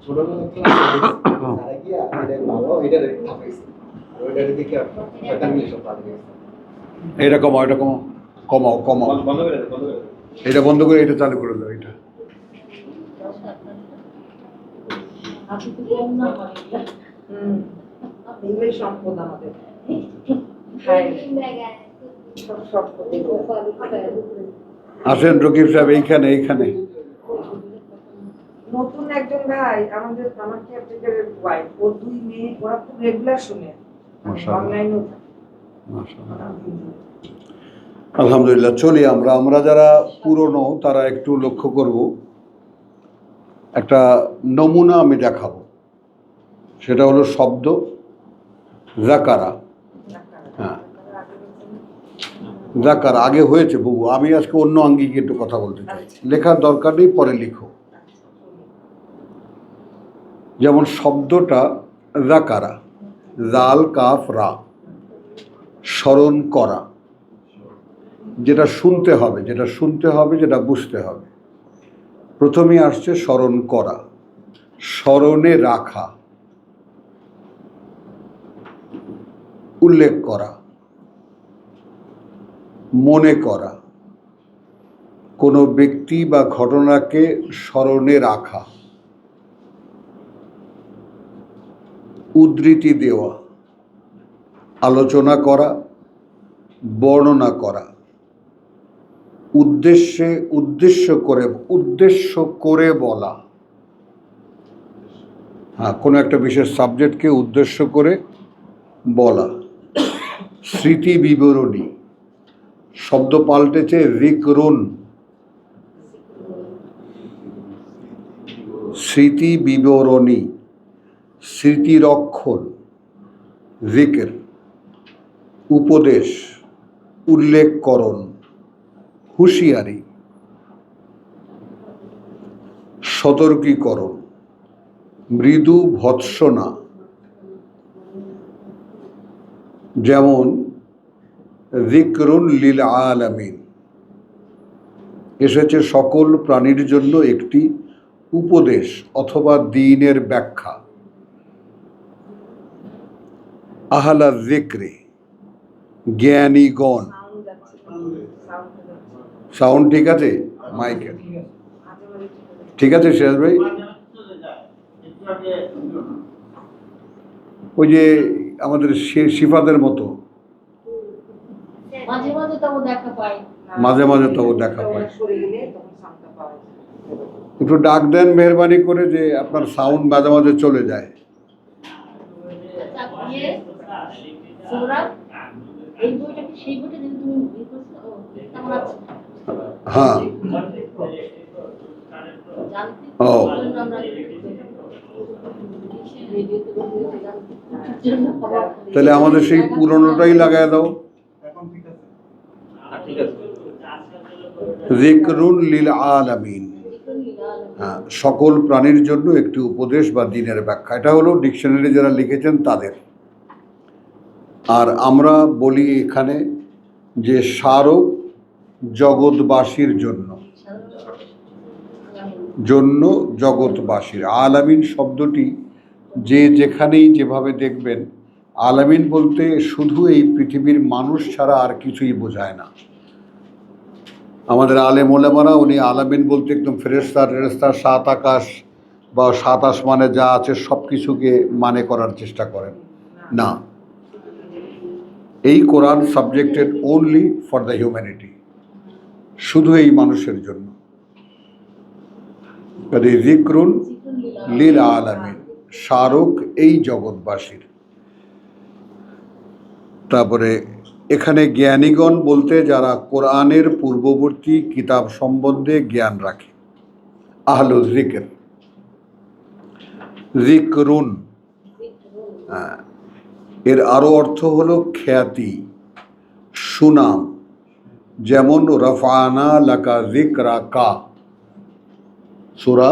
ছোটবেলা ক্লাসে তারা গিয়া এটা ভালো এটা থাকাইছে ওইটা দেখে শয়তান মিলে সব পালিয়ে গেছে। এটা কমাও, এটা কমাও, কমাও কমাও, বন্ধ করে দে, বন্ধ করে দে। এটা বন্ধ করে এটা চালু করে দাও। এটা ইংলিশ সম্পদ আমাদের আসেন রকিব সাহেব, এইখানে এইখানে নতুন একজন ভাই আমাদের আমার কেয়ারটেকারের ওয়াইফ, ওর 2 মেয়ে, ওরা খুব রেগুলার শুনে মাশাআল্লাহ। অনলাইনেও। মাশাআল্লাহ। আলহামদুলিল্লাহ। চলি আমরা যারা পুরনো তারা একটু লক্ষ্য করব। একটা নমুনা আমি দেখাবো, সেটা হলো শব্দ যাকারা। হ্যাঁ, যাকারা আগে হয়েছে বাবু, আমি আজকে অন্য আঙ্গিকে একটু কথা বলতে চাই। লেখার দরকার নেই, পরে লিখো। যেমন শব্দটা যাকারা, জাল কাফ রা, স্মরণ করা, যেটা শুনতে হবে, যেটা বুঝতে হবে। প্রথমেই আসছে স্মরণ করা, স্মরণে রাখা, উল্লেখ করা, মনে করা, কোনো ব্যক্তি বা ঘটনাকে স্মরণে রাখা, উদ্ধৃতি দেওয়া, আলোচনা করা, বর্ণনা করা, উদ্দেশ্য করে বলা। হ্যাঁ, কোনো একটা বিশেষ সাবজেক্টকে উদ্দেশ্য করে বলা। স্মৃতি বিবরণী, শব্দ পাল্টেছে যিকরুন, স্মৃতি বিবরণী, স্মৃতিরক্ষণ, যিকর, উপদেশ, উল্লেখকরণ, হুঁশিয়ারি, সতর্কীকরণ, মৃদু ভৎসনা। যেমন যিকরুন লিল আলামিন এসেছে সকল প্রাণীর জন্য একটি উপদেশ অথবা দ্বীনের ব্যাখ্যা। আহলা যিকরে, জ্ঞানীগণ। সাউন্ড ঠিক আছে? মাইকের ঠিক আছে সিরাজ ভাই? ওই যে আমাদের শিফাদের মতো মাঝে মাঝে তবু দেখা পাই। একটু ডাক দেন মেহরবানি করে, যে আপনার সাউন্ড মাঝে মাঝে চলে যায়। হ্যাঁ, ও তাহলে আমাদের সেই পুরনোটাই লাগাই দাও। যিকরুন লিল আলামিন, হ্যাঁ, সকল প্রাণীর জন্য একটি উপদেশ বা দ্বীনের ব্যাখ্যা। এটা হলো ডিকশনারি যারা লিখেছেন তাদের। আর আমরা বলি এখানে যে স্মারক জগৎবাসীর জন্য, জগৎবাসীর। আলামিন শব্দটি যে যেখানেই যেভাবে দেখবেন, আলামিন বলতে শুধু এই পৃথিবীর মানুষ ছাড়া আর কিছুই বোঝায় না। আমাদের আলেম ওলামারা উনি আলামিন বলতে একদম ফেরেশতা টেরেশতা, সাত আকাশ বা সাত আসমানে যা আছে সব কিছুকে মানে করার চেষ্টা করেন না। এই কোরআন subjected only for the humanity, শুধু এই মানুষের জন্য। যিকরুন লিল আলামিন, স্মারক এই জগৎবাসীর। তারপরে এখানে জ্ঞানীগণ বলতে যারা কোরআনের পূর্ববর্তী কিতাব সম্বন্ধে জ্ঞান রাখে, আহলু যিকর। যিকরুন, এর আরো অর্থ হলো খ্যাতি, সুনাম। যেমন রফানা লাকা যিকরাকা, সূরা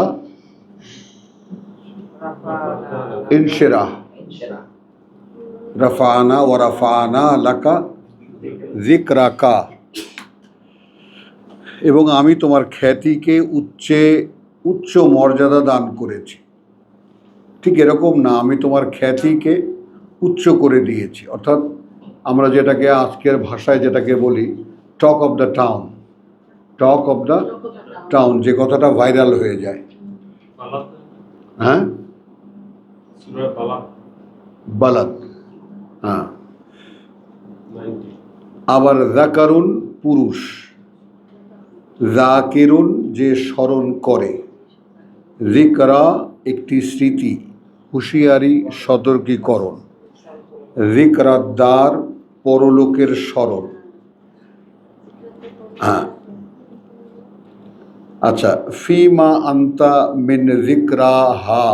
ইনশিরাহ, রফানা ওয়া রফানা লাকা যিকরাকা। এবং আমি তোমার খ্যাতিকে উচ্চে উচ্চ মর্যাদা দান করেছি। ঠিক এরকম না, আমি তোমার খ্যাতিকে উচ্চ করে দিয়েছি। অর্থাৎ আমরা যেটাকে আজকের ভাষায় যেটাকে বলি talk of the town, talk of the town, যে কথাটা ভাইরাল হয়ে যায়। হ্যাঁ, বালাদ। হ্যাঁ, আবার যাকারুন পুরুষ, যাকিরুন যে স্মরণ করে, যিকরা একটি স্মৃতি, হুঁশিয়ারি সতর্কীকরণ, যিকরাদ্দার পরলোকের স্মরণ। হ্যাঁ, আচ্ছা, ফিমা আন্তা মিন যিকরাহা,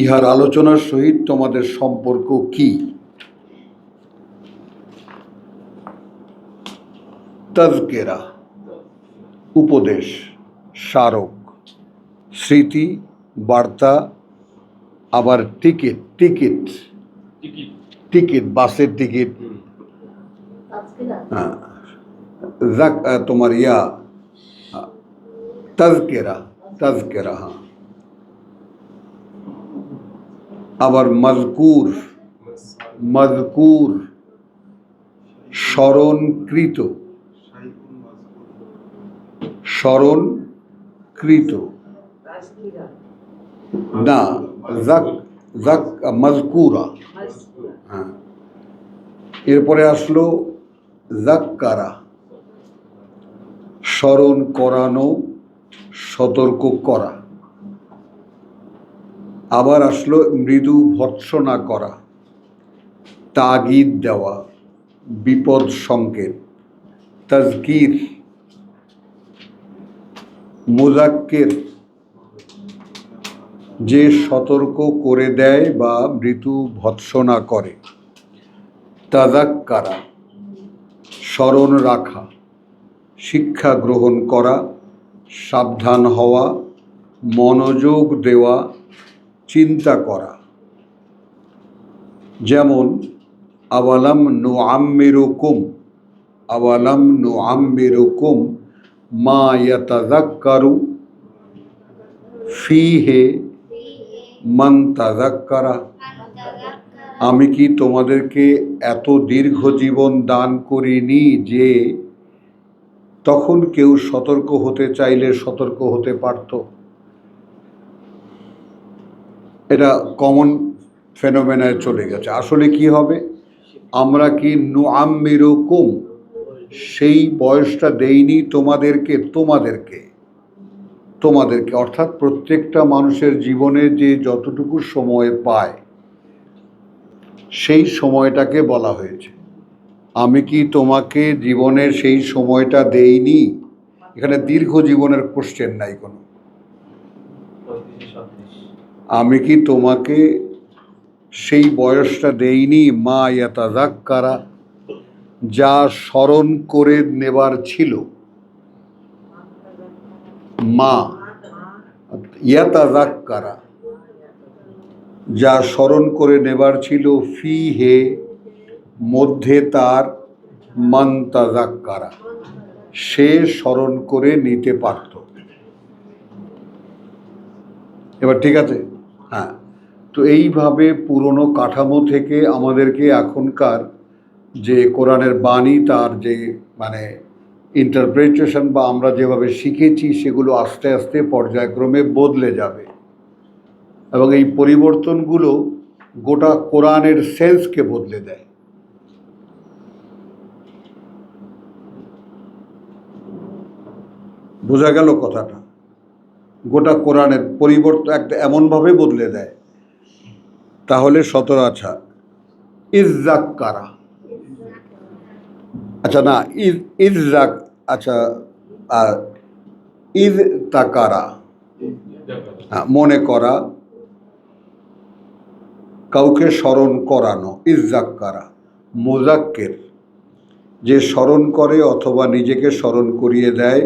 ইহার আলোচনার সহিত তোমাদের সম্পর্ক কি? তাজকেরা উপদেশ, স্মারক, স্মৃতি, বার্তা। আবার টিকিট, টিকিট টিকিট, বাসের টিকিট। হ্যাঁ, তোমার তাজকেরা, তাজকেরা। হ্যাঁ, আবার মজকুর, মজকুর স্মরণকৃত, স্মরণকৃত না, মজকুরা। হ্যাঁ, এরপরে আসলো যাক্কারা, স্মরণ করানো, সতর্ক করা। আবার আসলো মৃদু ভর্ৎসনা করা, তাগিদ দেওয়া, বিপদ সংকেত। তাজকির, মুজাক্কির যে সতর্ক করে দেয় বা মৃদু ভৎসনা করে। তাজাক্কারা স্মরণ রাখা, শিক্ষা গ্রহণ করা, সাবধান হওয়া, মনোযোগ দেওয়া, চিন্তা করা। যেমন আওয়ালাম নুআম্মিরুকুম, আওয়ালাম নুআম্মিরুকুম মা ইয়াতাযাক্কারু ফীহি মান তাযাক্কারা, আমি কি তোমাদেরকে এত দীর্ঘ জীবন দান করিনি যে তখন কেউ সতর্ক হতে চাইলে সতর্ক হতে পারত? এটা কমন ফেনোমেনায় চলে গেছে। আসলে কি হবে, আমরা কি নুআম্মিরুকুম সেই বয়সটা দেইনি তোমাদেরকে, তোমাদেরকে তোমাদেরকে অর্থাৎ প্রত্যেকটা মানুষের জীবনে যে যতটুকু সময় পায় সেই সময়টাকে বলা হয়েছে। আমি কি তোমাকে জীবনের সেই সময়টা দেইনি? এখানে দীর্ঘ জীবনের কোশ্চেন নাই কোনো। আমি কি তোমাকে সেই বয়সটা দেইনি মা ইয়াতাযাক্কারা, যা স্মরণ করে নেবার ছিল। মা ইয়াতাযাক্কারা যা স্মরণ করে নেবার ছিল, ফি হে মধ্যে তার, মান তাযাক্কারা সে স্মরণ করে নিতে পারত। এবার ঠিক আছে? হ্যাঁ, তো এইভাবে পুরনো কাঠামো থেকে আমাদেরকে এখনকার যে কোরআনের বাণী, তার যে মানে ইন্টারপ্রিটেশন বা আমরা যেভাবে শিখেছি সেগুলো আস্তে আস্তে পর্যায়ক্রমে বদলে যাবে, এবং এই পরিবর্তনগুলো গোটা কোরআনের সেন্সকে বদলে দেয়। বোঝা গেল কথাটা? গোটা কোরআনের পরিবর্তন একটা এমনভাবে বদলে দেয়। তাহলে 17, আচ্ছা, ইযযাক্কারা, আচ্ছা না, ইযযাক, আচ্ছা, ইযতাকারা মনে করা, কাউকে স্মরণ করানো। ইযযাক্কারা মুযাক্কির যে স্মরণ করে অথবা নিজেকে স্মরণ করিয়ে দেয়,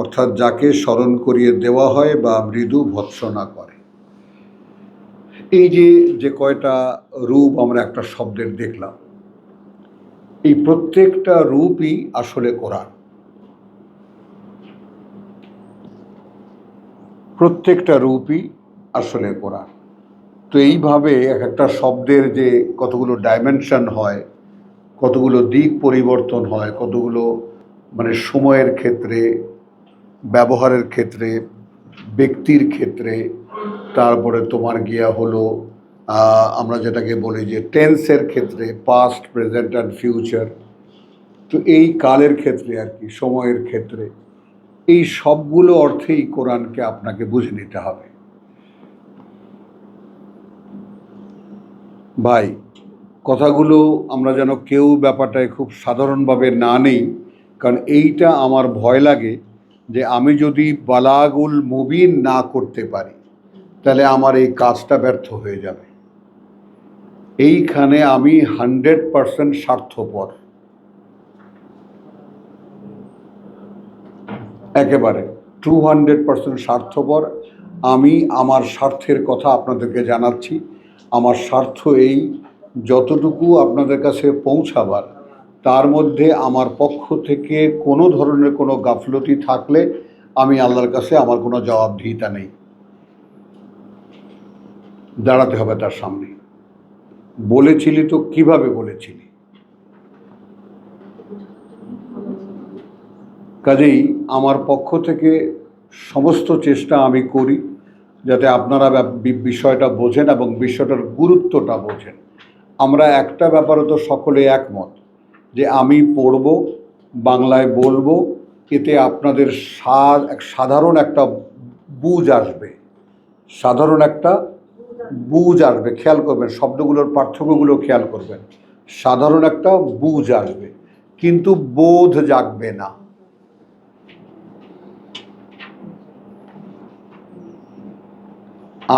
অর্থাৎ যাকে স্মরণ করিয়ে দেওয়া হয় বা মৃদু ভৎসনা করে। এই যে কয়টা রূপ আমরা একটা শব্দের দেখলাম, এই প্রত্যেকটা রূপই আসলে কোরআন। প্রত্যেকটা রূপই আসলে কোরআন। তো এইভাবে এক একটা শব্দের যে কতগুলো ডাইমেনশন হয়, কতগুলো দিক পরিবর্তন হয়, কতগুলো মানে সময়ের ক্ষেত্রে, ব্যবহারের ক্ষেত্রে, ব্যক্তির ক্ষেত্রে, তারপরে তোমার গিয়া হলো আমরা যেটাকে বলি যে টেন্সের ক্ষেত্রে, পাস্ট, প্রেজেন্ট অ্যান্ড ফিউচার। তো এই কালের ক্ষেত্রে আর কি, সময়ের ক্ষেত্রে, এই সবগুলো অর্থেই কোরআনকে আপনাকে বুঝে নিতে হবে। ভাই, কথাগুলো আমরা যেন কেউ ব্যাপারটায় খুব সাধারণভাবে না নেই, কারণ এইটা আমার ভয় লাগে যে আমি যদি বালাগুল মুবিন না করতে পারি তাহলে আমার এই কাজটা ব্যর্থ হয়ে যাবে। এইখানে আমি 100% স্বার্থপর, একেবারে 200% স্বার্থপর। আমি আমার স্বার্থের কথা আপনাদেরকে জানাচ্ছি। আমার স্বার্থ এই, যতটুকু আপনাদের কাছে পৌঁছাবার তার মধ্যে আমার পক্ষ থেকে কোনো ধরনের কোনো গাফলতি থাকলে আমি আল্লাহর কাছে আমার কোনো জবাবদিহিতা নেই, দাঁড়াতে হবে তার সামনে। বলেছিলি তো কিভাবে বলেছিলি? কাজেই আমার পক্ষ থেকে সমস্ত চেষ্টা আমি করি যাতে আপনারা বিষয়টা বোঝেন এবং বিষয়টার গুরুত্বটা বোঝেন। আমরা একটা ব্যাপারে তো সকলে একমত যে আমি পড়ব, বাংলায় বলবো, এতে আপনাদের সাধারণ একটা বুঝ আসবে, সাধারণ একটা বুঝ আসবে। খেয়াল করবেন, শব্দগুলোর পার্থক্যগুলো খেয়াল করবেন। সাধারণ একটা বুঝ আসবে, কিন্তু বোধ জাগবে না।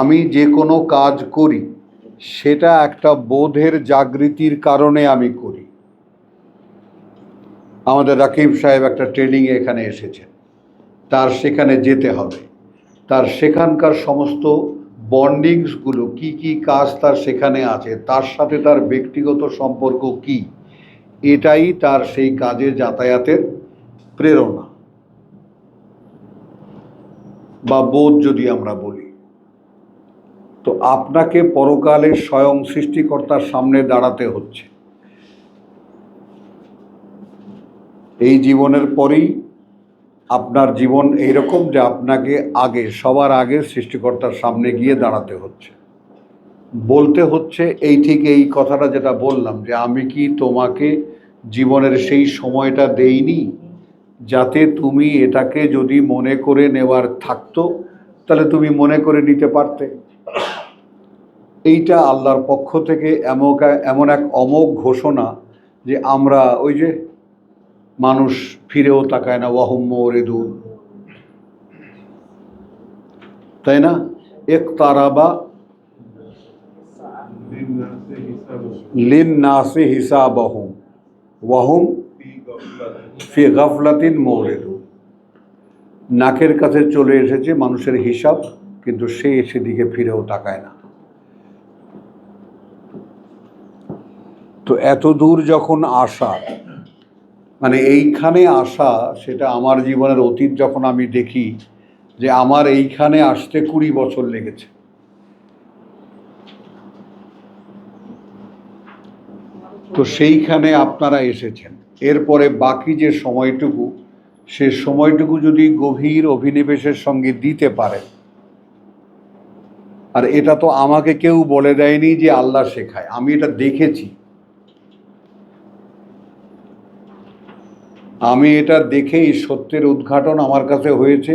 আমি যে কোনো কাজ করি সেটা একটা বোধের জাগৃতির কারণে আমি করি। আমাদের রাকিব সাহেব একটা ট্রেনিংয়ে এখানে এসেছেন, তার সেখানে যেতে হবে, তার সেখানকার সমস্ত বন্ডিংসগুলো কি কি কাজ তার সেখানে আছে, তার সাথে তার ব্যক্তিগত সম্পর্ক কি, এটাই তার সেই কাজে যাতায়াতের প্রেরণা বা বোধ যদি আমরা বলি। তো আপনাকে পরকালে স্বয়ং সৃষ্টিকর্তার সামনে দাঁড়াতে হচ্ছে। এই জীবনের পরেই আপনার জীবন এইরকম যে আপনাকে আগে, সবার আগে সৃষ্টিকর্তার সামনে গিয়ে দাঁড়াতে হচ্ছে, বলতে হচ্ছে এই ঠিক এই কথাটা যেটা বললাম যে আমি কি তোমাকে জীবনের সেই সময়টা দেইনি যাতে তুমি এটাকে যদি মনে করে নেওয়ার থাকতো তাহলে তুমি মনে করে নিতে পারতে। এইটা আল্লাহর পক্ষ থেকে এমন এক অমোঘ ঘোষণা যে আমরা ওই যে মানুষ ফিরেও তাকায় না, ওয়াহুম মুরিদুন, তাই না? ইকতারাবা লিন্নাসি হিসাবাহুম ওয়াহুম ফি গাফলাতিন মুরিদুন। নাকের কাছে চলে এসেছে মানুষের হিসাব, কিন্তু সে সেদিকে ফিরেও তাকায় না। তো এত দূর যখন আসা, মানে এইখানে আসা, সেটা আমার জীবনের অতীত যখন আমি দেখি যে আমার এইখানে আসতে 20 বছর লেগেছে, তো সেইখানে আপনারা এসেছেন। এরপরে বাকি যে সময়টুকু, সে সময়টুকু যদি গভীর অভিনিবেশের সঙ্গে দিতে পারেন, আর এটা তো আমাকে কেউ বলে দেয়নি যে আল্লাহ শেখায়, আমি এটা দেখেছি। আমি এটা দেখেই সত্যের উদ্ঘাটন আমার কাছে হয়েছে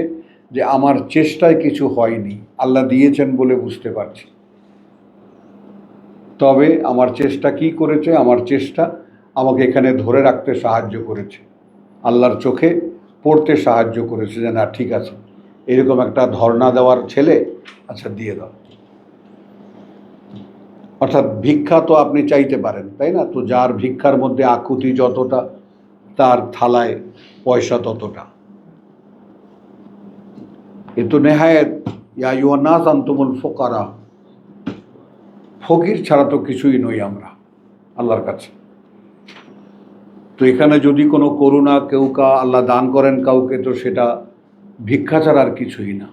যে আমার চেষ্টায় কিছু হয়নি, আল্লাহ দিয়েছেন বলে বুঝতে পারছি। তবে আমার চেষ্টা কি করেছে? আমার চেষ্টা আমাকে এখানে ধরে রাখতে সাহায্য করেছে, আল্লাহর চোখে পড়তে সাহায্য করেছে যে না ঠিক আছে, এরকম একটা ধর্ণা দেওয়ার ছেলে, আচ্ছা দিয়ে দাও। অর্থাৎ ভিক্ষা তো আপনি চাইতে পারেন, তাই না? তো যার ভিক্ষার মধ্যে আকুতি যতটা, তার থালায় পয়সা ততটা। এ তো নেহায়েত ইয়া আইয়ুহান নাস আনতুমুল ফুকারা, ফকির ছাড়া তো কিছুই নই আমরা আল্লাহর কাছে। তো এখানে যদি কোনো করুণা কেউ আল্লাহ দান করেন কাউকে, তো সেটা ভিক্ষা ছাড়া আর কিছুই না।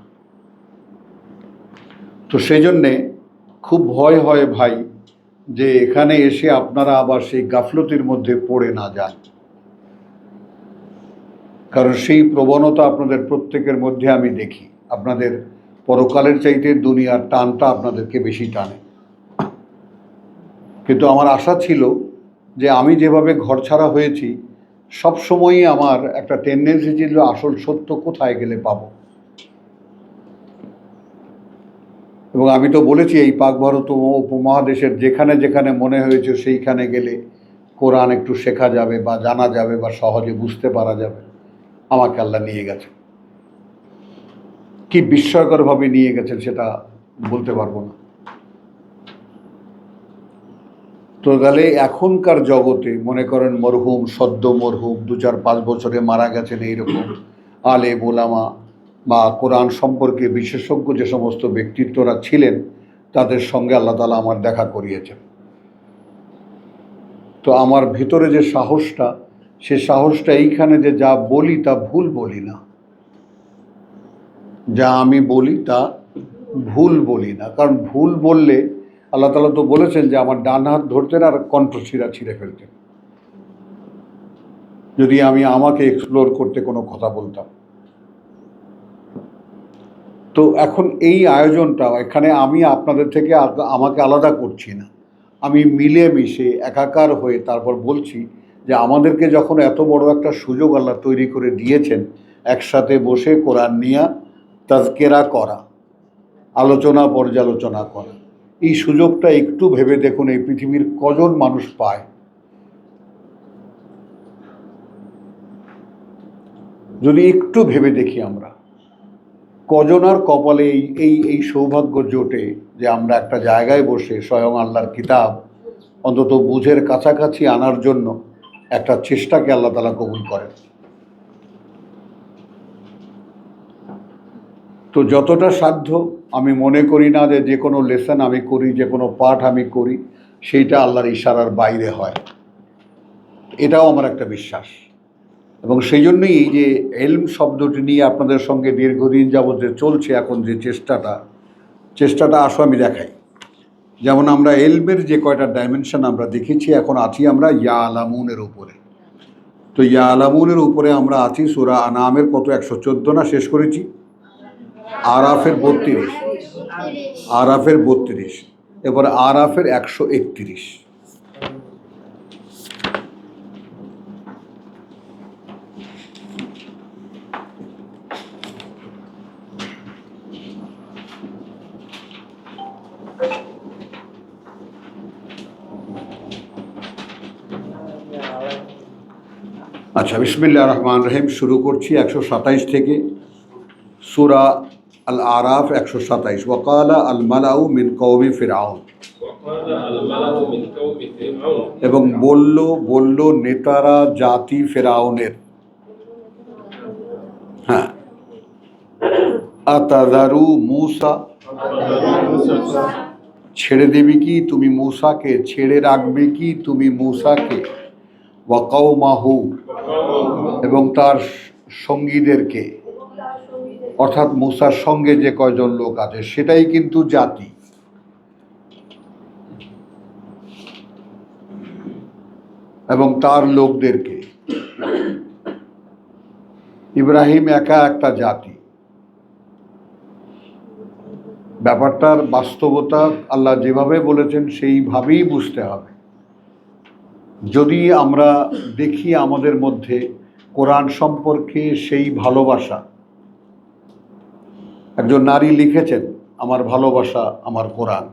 তো সেই জন্যে খুব ভয় হয় ভাই যে এখানে এসে আপনারা আবার সেই গাফলতির মধ্যে পড়ে না যান, কারণ সেই প্রবণতা আপনাদের প্রত্যেকের মধ্যে আমি দেখি। আপনাদের পরকালের চাইতে দুনিয়ার টানটা আপনাদেরকে বেশি টানে। কিন্তু আমার আশা ছিল যে আমি যেভাবে ঘরছাড়া হয়েছি, সবসময়ই আমার একটা টেন্ডেন্সি ছিল আসল সত্য কোথায় গেলে পাবো। এবং আমি তো বলেছি এই পাক ভারত উপমহাদেশের যেখানে যেখানে মনে হয়েছে সেইখানে গেলে কোরআন একটু শেখা যাবে বা জানা যাবে বা সহজে বুঝতে পারা যাবে, আমাকে আল্লাহ নিয়ে গেছে। কি বিস্ময়করভাবে নিয়ে গেছেন সেটা বলতে পারবো না। তো তাহলে এখনকার জগতে মনে করেন মরহুম, সদ্য মরহুম, 2-4-5 বছরে মারা গেছেন এইরকম আলেম ওলামা বা কোরআন সম্পর্কে বিশেষজ্ঞ যে সমস্ত ব্যক্তিত্বরা ছিলেন, তাদের সঙ্গে আল্লাহ তাআলা আমার দেখা করিয়েছেন। তো আমার ভিতরে যে সাহসটা, সে সাহসটা এইখানে যে যা বলি তা ভুল বলি না, যা আমি বলি তা ভুল বলি না। কারণ ভুল বললে আল্লাহ তাআলা তো বলেছেন যে আমার ডান হাত ধরতেন আর কণ্ঠশিরা ছিঁড়ে ফেলতেন, যদি আমি আমাকে এক্সপ্লোর করতে কোনো কথা বলতাম। তো এখন এই আয়োজনটা এখানে আমি আপনাদের থেকে আমাকে আলাদা করছি না, আমি মিলেমিশে একাকার হয়ে তারপর বলছি যে আমাদেরকে যখন এত বড় একটা সুযোগ আল্লাহ তৈরি করে দিয়েছেন, একসাথে বসে কোরআন নিয়ে তাজকেরা করা, আলোচনা পর্যালোচনা করা, এই সুযোগটা একটু ভেবে দেখুন এই পৃথিবীর কজন মানুষ পায়। যদি একটু ভেবে দেখি আমরা কজনার কপালে এই এই সৌভাগ্য জোটে যে আমরা একটা জায়গায় বসে স্বয়ং আল্লাহর কিতাব অন্তত বুঝের কাছাকাছি আনার জন্য একটা চেষ্টাকে আল্লাহ তাআলা কবুল করেন। তো যতটা সাধ্য, আমি মনে করি না যে যে কোনো লেসন আমি করি, যে কোনো পাঠ আমি করি সেইটা আল্লাহর ইশারার বাইরে হয়, এটাও আমার একটা বিশ্বাস। এবং সেই জন্যই এই যে এলম শব্দটি নিয়ে আপনাদের সঙ্গে দীর্ঘদিন যাবৎ যে চলছে এখন যে চেষ্টাটা আসো আমি দেখাই। যেমন আমরা এলমের যে কয়টা ডাইমেনশন আমরা দেখেছি, এখন আছি আমরা ইয়া আলামুনের উপরে। তো ইয়া আলামুনের উপরে আমরা আছি সূরা আনামের কত 114 না শেষ করেছি, আরাফের 32, এবার আরাফের 131। আচ্ছা, বিসমিল্লাহির রহমানির রহিম। শুরু করছি 127 থেকে, সূরা আল আরাফ 127। ওয়াকালা আল মালাউ মিন কওমি ফিরআউন, এবং বলল নেতারা জাতি ফেরাউনের, হ্যাঁ, আতাযারু মূসা, ছেড়ে দেবে কি তুমি মূসাকে, ছেড়ে রাখবে কি তুমি মূসাকে, ওয়া কওমাহু, এবং তার সঙ্গীদেরকে, অর্থাৎ মূসার সঙ্গে যে কয়জন লোক আছে সেটাই কিন্তু জাতি। এবং তার লোকদেরকে, ইব্রাহিম একা একটা জাতি। ব্যাপারটার বাস্তবতা আল্লাহ যেভাবে বলেছেন সেইভাবেই বুঝতে হবে। যদি আমরা দেখি আমাদের মধ্যে কোরআন সম্পর্কে সেই ভালোবাসা, একজন নারী লিখেছেন আমার ভালোবাসা আমার কোরআন,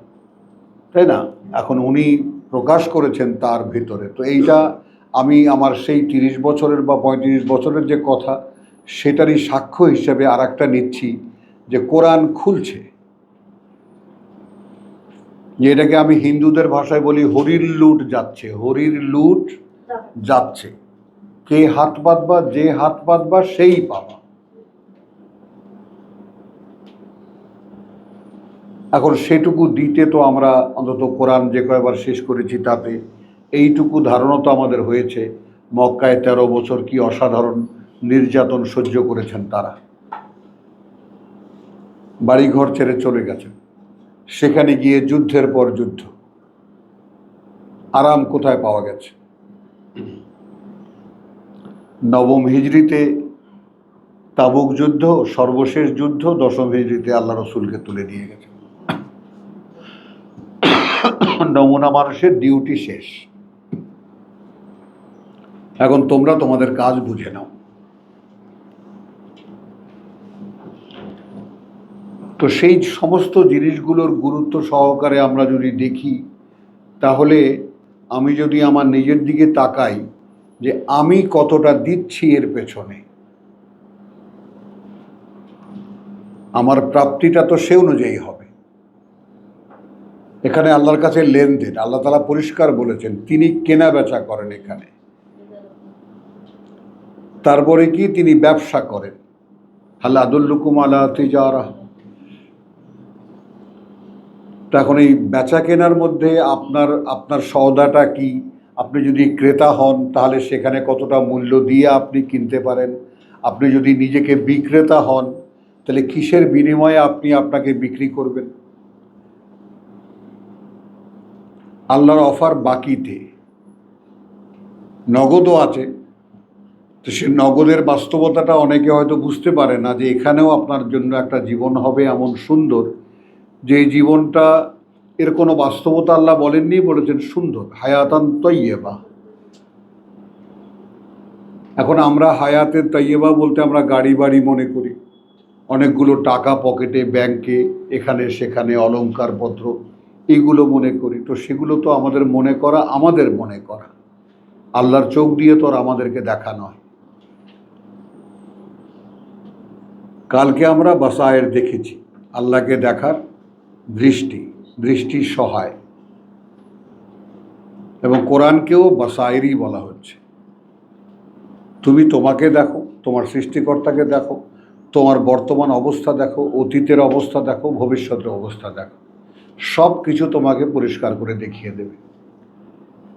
তাই না? এখন উনি প্রকাশ করেছেন তার ভিতরে। তো এইটা আমি আমার সেই 30 বছরের বা 35 বছরের যে কথা, সেটারই সাক্ষ্য হিসেবে আর একটা নিচ্ছি যে কোরআন খুলছে, যে এটাকে আমি হিন্দুদের ভাষায় বলি হরির লুট যাচ্ছে, হরির লুট যাচ্ছে। কে হাত পাতবা, যে হাত পাতবা সেই পাবা। এখন সেটুকু দিতে তো আমরা অন্তত কোরআন যে কয়বার শেষ করেছি তাতে এইটুকু ধারণা তো আমাদের হয়েছে মক্কায় 13 বছর কি অসাধারণ নির্যাতন সহ্য করেছেন তারা, বাড়িঘর ছেড়ে চলে গেছেন। সেখানে গিয়ে যুদ্ধের পর যুদ্ধ। আরাম কোথায় পাওয়া গেছে? নবম হিজরিতে তাবুক যুদ্ধ, সর্বশেষ যুদ্ধ। দশম হিজরিতে আল্লাহ রসুলকে তুলে নিয়ে গেছে। নমুনা মানুষের ডিউটি শেষ। এখন তোমরা তোমাদের কাজ বুঝে নাও। তো সেই সমস্ত জিনিসগুলোর গুরুত্ব সহকারে আমরা যদি দেখি, তাহলে আমি যদি আমার নিজের দিকে তাকাই যে আমি কতটা দিচ্ছি এর পেছনে, আমার প্রাপ্তিটা তো সে অনুযায়ী হবে। এখানে আল্লাহর কাছে লেনদেন, আল্লাহ তাআলা পরিষ্কার বলেছেন তিনি কেনা বেচা করেন এখানে। তারপরে কি তিনি ব্যবসা করেন। হাল আদুল্লুকুম আলা তিজারা। এখন এই বেচা কেনার মধ্যে আপনার সওদাটা কি? আপনি যদি ক্রেতা হন তাহলে সেখানে কতটা মূল্য দিয়ে আপনি কিনতে পারেন। আপনি যদি নিজেকে বিক্রেতা হন তাহলে কিসের বিনিময়ে আপনি আপনাকে বিক্রি করবেন। আল্লাহর অফার বাকিতে, নগদও আছে। তো সে নগদের বাস্তবতাটা অনেকে হয়তো বুঝতে পারে না, যে এখানেও আপনার জন্য একটা জীবন হবে এমন সুন্দর, যে জীবনটা এর কোনো বাস্তবতা আল্লাহ বলেননি, বলেছেন সুন্দর, হায়াতান তৈয়বা। এখন আমরা হায়াতের তৈয়বা বলতে আমরা গাড়ি বাড়ি মনে করি, অনেকগুলো টাকা পকেটে, ব্যাংকে, এখানে সেখানে অলংকারপত্র, এইগুলো মনে করি। তো সেগুলো তো আমাদের মনে করা, আল্লাহর চোখ দিয়ে তো আর আমাদেরকে দেখা নয়। কালকে আমরা বাসায়ের দেখেছি, আল্লাহকে দেখার দৃষ্টি সহায়, এবং কোরআনকেও বাসায়েরই বলা হচ্ছে। তুমি তোমাকে দেখো, তোমার সৃষ্টিকর্তাকে দেখো, তোমার বর্তমান অবস্থা দেখো, অতীতের অবস্থা দেখো, ভবিষ্যতের অবস্থা দেখো, সব কিছু তোমাকে পরিষ্কার করে দেখিয়ে দেবে।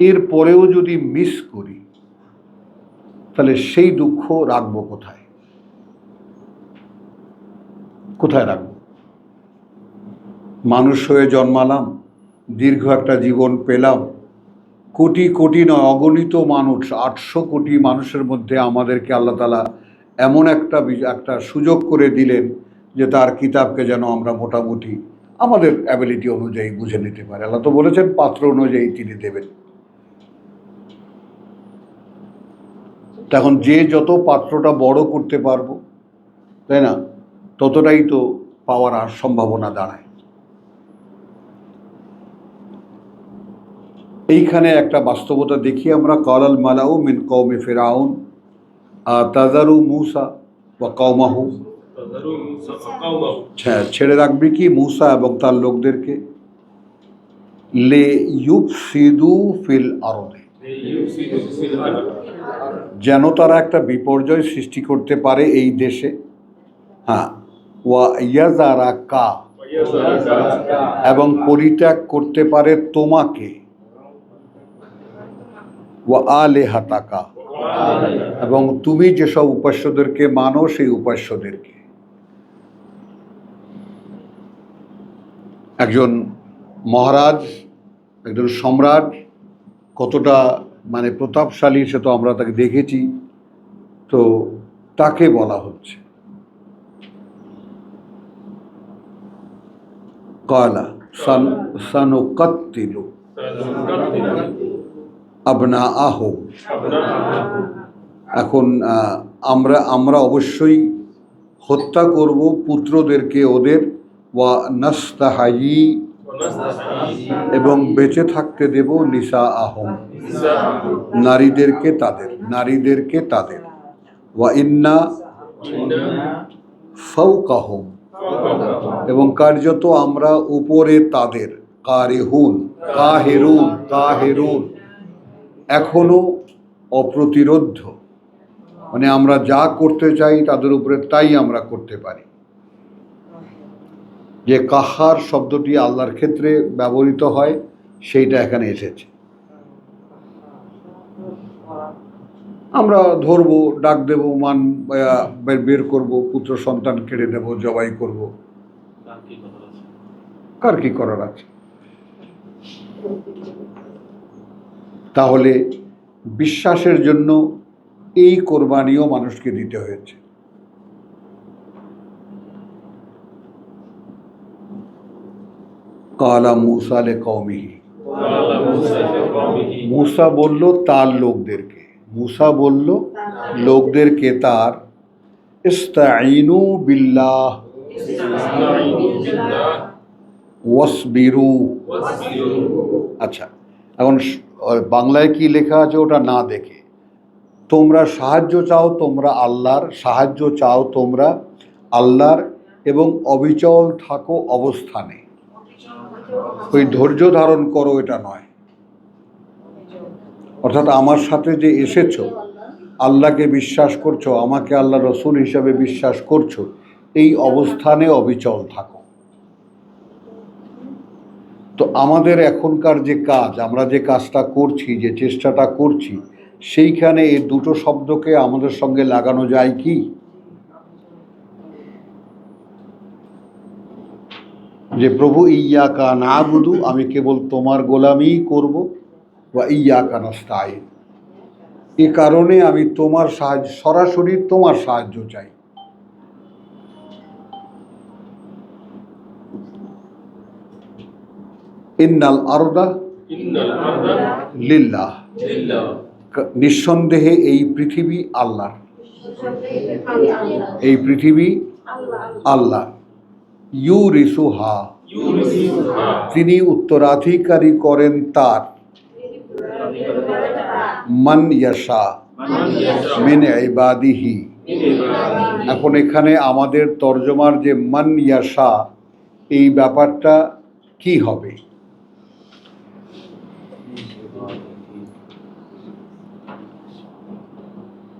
এরপরেও যদি মিস করি তাহলে সেই দুঃখ রাখবো কোথায়? রাখবো? মানুষ হয়ে জন্মালাম, দীর্ঘ একটা জীবন পেলাম, কোটি কোটি নয়, অগণিত মানুষ, 800 কোটি মানুষের মধ্যে আমাদেরকে আল্লাহ তাআলা এমন একটা সুযোগ করে দিলেন যে তার কিতাবকে যেন আমরা মোটামুটি আমাদের অ্যাবিলিটি অনুযায়ী বুঝে নিতে পারি। আল্লাহ তো বলেছেন পাত্র অনুযায়ী তিনি দেবেন। তখন যে যত পাত্রটা বড় করতে পারবো, তাই না, ততটাই তো পাওয়ার আর সম্ভাবনা দাঁড়ায়। এইখানে একটা বাস্তবতা দেখি আমরা। কালাল মালাউ মিন কওমি ফিরাউন তাযারু মূসা ওয়া কওমাহু। ছেড়ে রাখবি কি মূসা এবং তার লোকদেরকে, লে ইউফসিদু ফিল আরদে, যেন তারা একটা বিপর্যয় সৃষ্টি করতে পারে এই দেশে। হ্যাঁ, ওয়া ইয়াযারাকা, এবং পরিত্যাগ করতে পারে তোমাকে, ওয়া আলিহাতাকা, এবং তুমি যেসব উপাস্যদেরকে মানো সেই উপাস্যদেরকে। একজন মহারাজ, একজন সম্রাট কতটা প্রতাপশালী সে তো আমরা তাকে দেখেছি। তো তাকে বলা হচ্ছে কালা সানুকাত্তিলু আবনাআহুম। এখন আমরা অবশ্যই হত্যা করব পুত্রদেরকে ওদের, ওয়া নাস্তাহায়ি, এবং বেঁচে থাকতে দেব নিসাআহুম, নারীদেরকে তাদের, ওয়া ইন্না ফাওকাহুম, এবং কার্যত আমরা উপরে তাদের, কাহেরুন, এখনো অপ্রতিরোধ্য, আমরা যা করতে চাই তাদের উপরে তাই আমরা করতে পারি। যে কাহার শব্দটি আল্লাহর ক্ষেত্রে ব্যবহৃত হয় সেইটা এখানে এসেছে। আমরা ধরবো, ডাক দেবো, বের করব, পুত্র সন্তান কেড়ে নেব, জবাই করব। কার কি করার আছে? তাহলে বিশ্বাসের জন্য এই কোরবানিও মানুষকে দিতে হয়েছে। কালা মূসা লিকওমিহি, মূসা বলল তার লোকদেরকে, মূসা বলল লোকদেরকে তার, ইস্তাঈনু বিল্লাহ ওয়াসবিরু। আচ্ছা, এখন বাংলায় কি লেখা আছে ওটা না দেখে, তোমরা সাহায্য চাও তোমরা আল্লাহর, সাহায্য চাও তোমরা আল্লাহর, এবং অবিচল থাকো অবস্থানে। ওই ধৈর্য ধারণ করো এটা নয়, অর্থাৎ আমার সাথে যে এসেছো, আল্লাহকে বিশ্বাস করছো, আমাকে আল্লাহ রসুল হিসাবে বিশ্বাস করছো, এই অবস্থানে অবিচল থাকো। তো আমাদের এখনকার যে কাজ, আমরা যে কাজটা করছি, যে চেষ্টাটা করছি, সেইখানে এই দুটো শব্দকে আমাদের সঙ্গে লাগানো যায় কি? যে প্রভু ইয়াকা নাবুদু, আমি কেবল তোমার গোলামিই করব, বা ইয়াকা নাস্তাইন, এ কারণে আমি তোমার সাহায্য, সরাসরি তোমার সাহায্য চাই। ইন্নাল আরদা লিল্লাহ, নিঃসন্দেহে এই পৃথিবী আল্লাহর, এই পৃথিবী আল্লাহ। ইউরিসুহা, তিনি উত্তরাধিকারী করেন তার, মান ইয়াশা মিন ইবাদিহি। এখন এখানে আমাদের তর্জমার যে মান ইয়াশা, এই ব্যাপারটা কি হবে?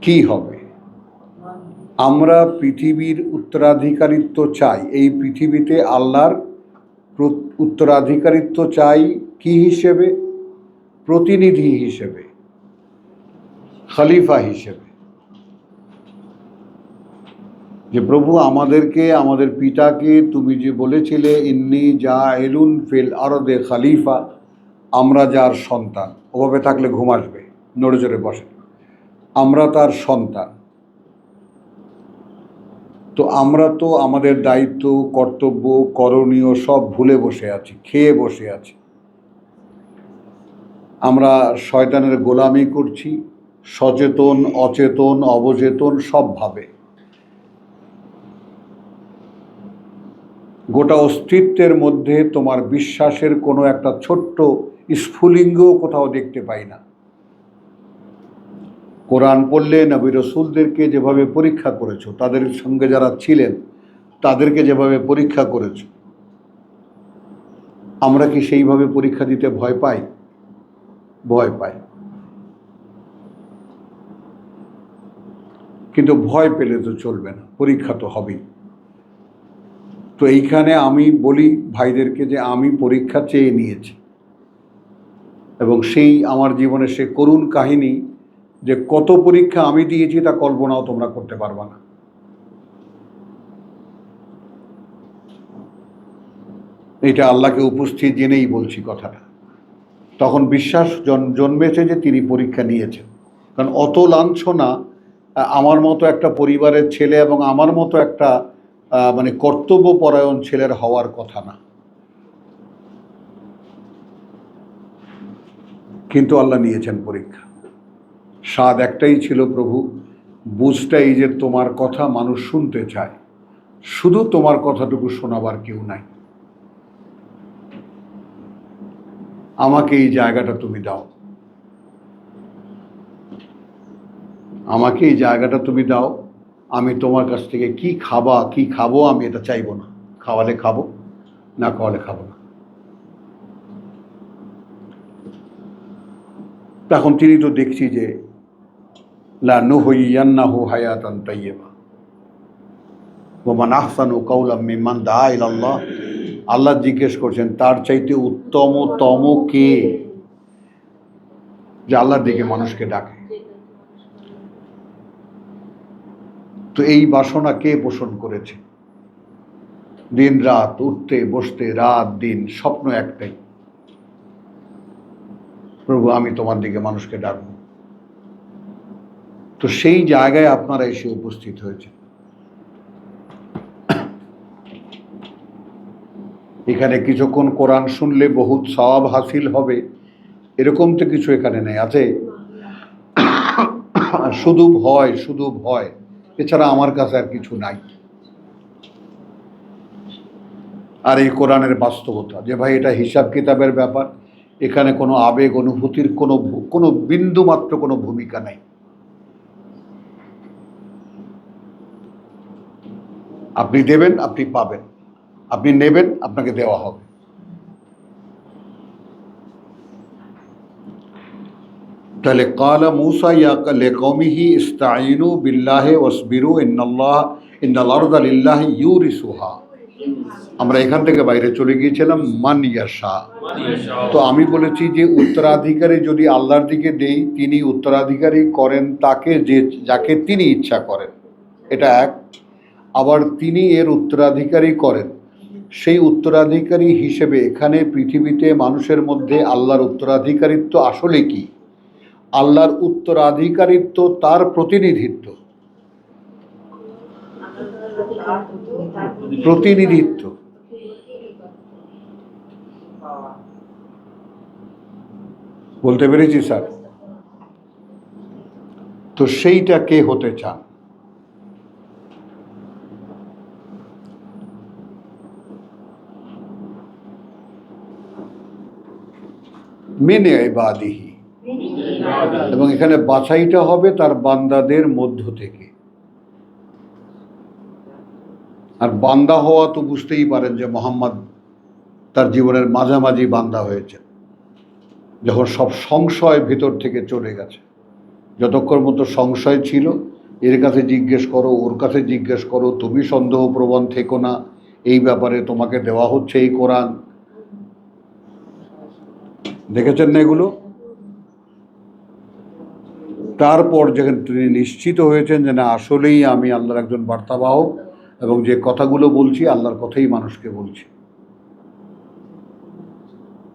কি হবে? আমরা পৃথিবীর উত্তরাধিকারিত্ব চাই, এই পৃথিবীতে আল্লাহর উত্তরাধিকারিত্ব চাই কি হিসেবে? প্রতিনিধি হিসেবে, খলিফা হিসেবে। যে প্রভু আমাদেরকে, আমাদের পিতাকে তুমি যে বলেছিলে ইন্নী জাইলুন ফিল আরদে খলিফা, আমরা যার সন্তান, ওভাবে থাকলে ঘুম আসবে, নড়ে চড়ে বসে, আমরা তার সন্তান। তো আমরা তো আমাদের দায়িত্ব, কর্তব্য, করণীয় সব ভুলে বসে আছি, খেয়ে বসে আছি। আমরা শয়তানের গোলামি করছি, সচেতন, অচেতন, অবচেতন সবভাবে। গোটা অস্তিত্বের মধ্যে তোমার বিশ্বাসের কোনো একটা ছোট্ট স্ফুলিঙ্গ কোথাও দেখতে পাই না। কোরআন পড়লে নবী রসুলদেরকে যেভাবে পরীক্ষা করেছো, তাদের সঙ্গে যারা ছিলেন তাদেরকে যেভাবে পরীক্ষা করেছো, আমরা কি সেইভাবে পরীক্ষা দিতে ভয় পাই? ভয় পাই। কিন্তু ভয় পেলে তো চলবে না, পরীক্ষা তো হবেই। তো এইখানে আমি বলি ভাইদেরকে যে আমি পরীক্ষা চেয়ে নিয়েছি, এবং সেই আমার জীবনে সে করুণ কাহিনী, যে কত পরীক্ষা আমি দিয়েছি তা কল্পনাও তোমরা করতে পারবা না। এটা আল্লাহকে উপস্থিত জেনেই বলছি কথাটা। তখন বিশ্বাস জন্মেছে যে তিনি পরীক্ষা নিয়েছেন, কারণ অত লাঞ্ছনা আমার মতো একটা পরিবারের ছেলে এবং আমার মতো একটা মানে কর্তব্যপরায়ণ ছেলের হওয়ার কথা না। কিন্তু আল্লাহ নিয়েছেন পরীক্ষা। স্বাদ একটাই ছিল প্রভু, বুঝটা এই যে তোমার কথা মানুষ শুনতে চায়, শুধু তোমার কথাটুকু শোনাবার কেউ নাই, আমাকে এই জায়গাটা তুমি দাও, আমাকে এই জায়গাটা তুমি দাও। আমি তোমার কাছ থেকে কি খাবা, কি খাবো আমি এটা চাইবো না, খাওয়ালে খাবো, না খাওয়ালে খাবো না। তখন তিনি তো দেখছি যে লা নুহইয়ান্নাহু হায়াতান তাইয়্যিবা ওয়া মান আহসানু কাওলাম মিম্মান দাআ ইলাল্লাহ। আল্লাহ জিজ্ঞেস করছেন তার চাইতে উত্তমতম কে, যে আল্লাহর দিকে মানুষকে ডাকে। তো এই বাসনা কে পোষণ করেছে? দিন রাত, উঠতে বসতে, রাত দিন স্বপ্ন একটাই, প্রভু আমি তোমার দিকে মানুষকে ডাকব। তো সেই জায়গায় আপনারা এসে উপস্থিত হয়েছে। এখানে কিছুক্ষণ কোরআন শুনলে বহুত সওয়াব হাসিল হবে এরকম তো কিছু এখানে নেই। আছে শুধু ভয়, শুধু ভয়, এছাড়া আমার কাছে আর কিছু নাই। আর এই কোরআনের বাস্তবতা যে ভাই এটা হিসাব কিতাবের ব্যাপার, এখানে কোনো আবেগ অনুভূতির কোনো বিন্দু মাত্র কোনো ভূমিকা নাই। আপনি দেবেন, আপনি পাবেন, আপনি নেবেন, আপনাকে দেওয়া হবে। তাহলে কালা মূসা ইয়া লিকওমিহি ইস্তাঈনু বিল্লাহি ওয়াসবিরু ইন্নাল আরদা লিল্লাহি ইউরিসুহা। আমরা এখান থেকে বাইরে চলে গিয়েছিলাম মান ইয়াশা। তো আমি বলেছি যে উত্তরাধিকারী যদি আল্লাহর দিকে দেই, তিনি উত্তরাধিকারী করেন তাকে যাকে তিনি ইচ্ছা করেন, এটা এক। আবার তিনি এর উত্তরাধিকারী করেন, সেই উত্তরাধিকারী হিসেবে এখানে পৃথিবীতে মানুষের মধ্যে আল্লাহর উত্তরাধিকারিত্ব আসলে কি? আল্লাহর উত্তরাধিকারিত্ব তার প্রতিনিধিত্ব, প্রতিনিধিত্ব। বলতে পেরেছি স্যার? তো সেইটা কে হতে চান? মিন ইবাদিহি, এবং এখানে বাছাইটা হবে তার বান্দাদের মধ্য থেকে। আর বান্দা হওয়া তো বুঝতেই পারেন যে মোহাম্মদ তার জীবনের মাঝামাঝি বান্দা হয়েছে, যখন সব সংশয় ভিতর থেকে চলে গেছে। যতক্ষণ মতো সংশয় ছিল, এর কাছে জিজ্ঞেস করো, ওর কাছে জিজ্ঞেস করো, তুমি সন্দেহপ্রবণ থেকো না, এই ব্যাপারে তোমাকে দেওয়া হচ্ছে এই কোরআন। দেখেছেন না এগুলো? তারপর যখন তিনি নিশ্চিত হয়েছেন যে না আসলেই আমি আল্লাহর একজন বার্তাবাহক এবং যে কথাগুলো বলছি আল্লাহর কথাই মানুষকে বলছি,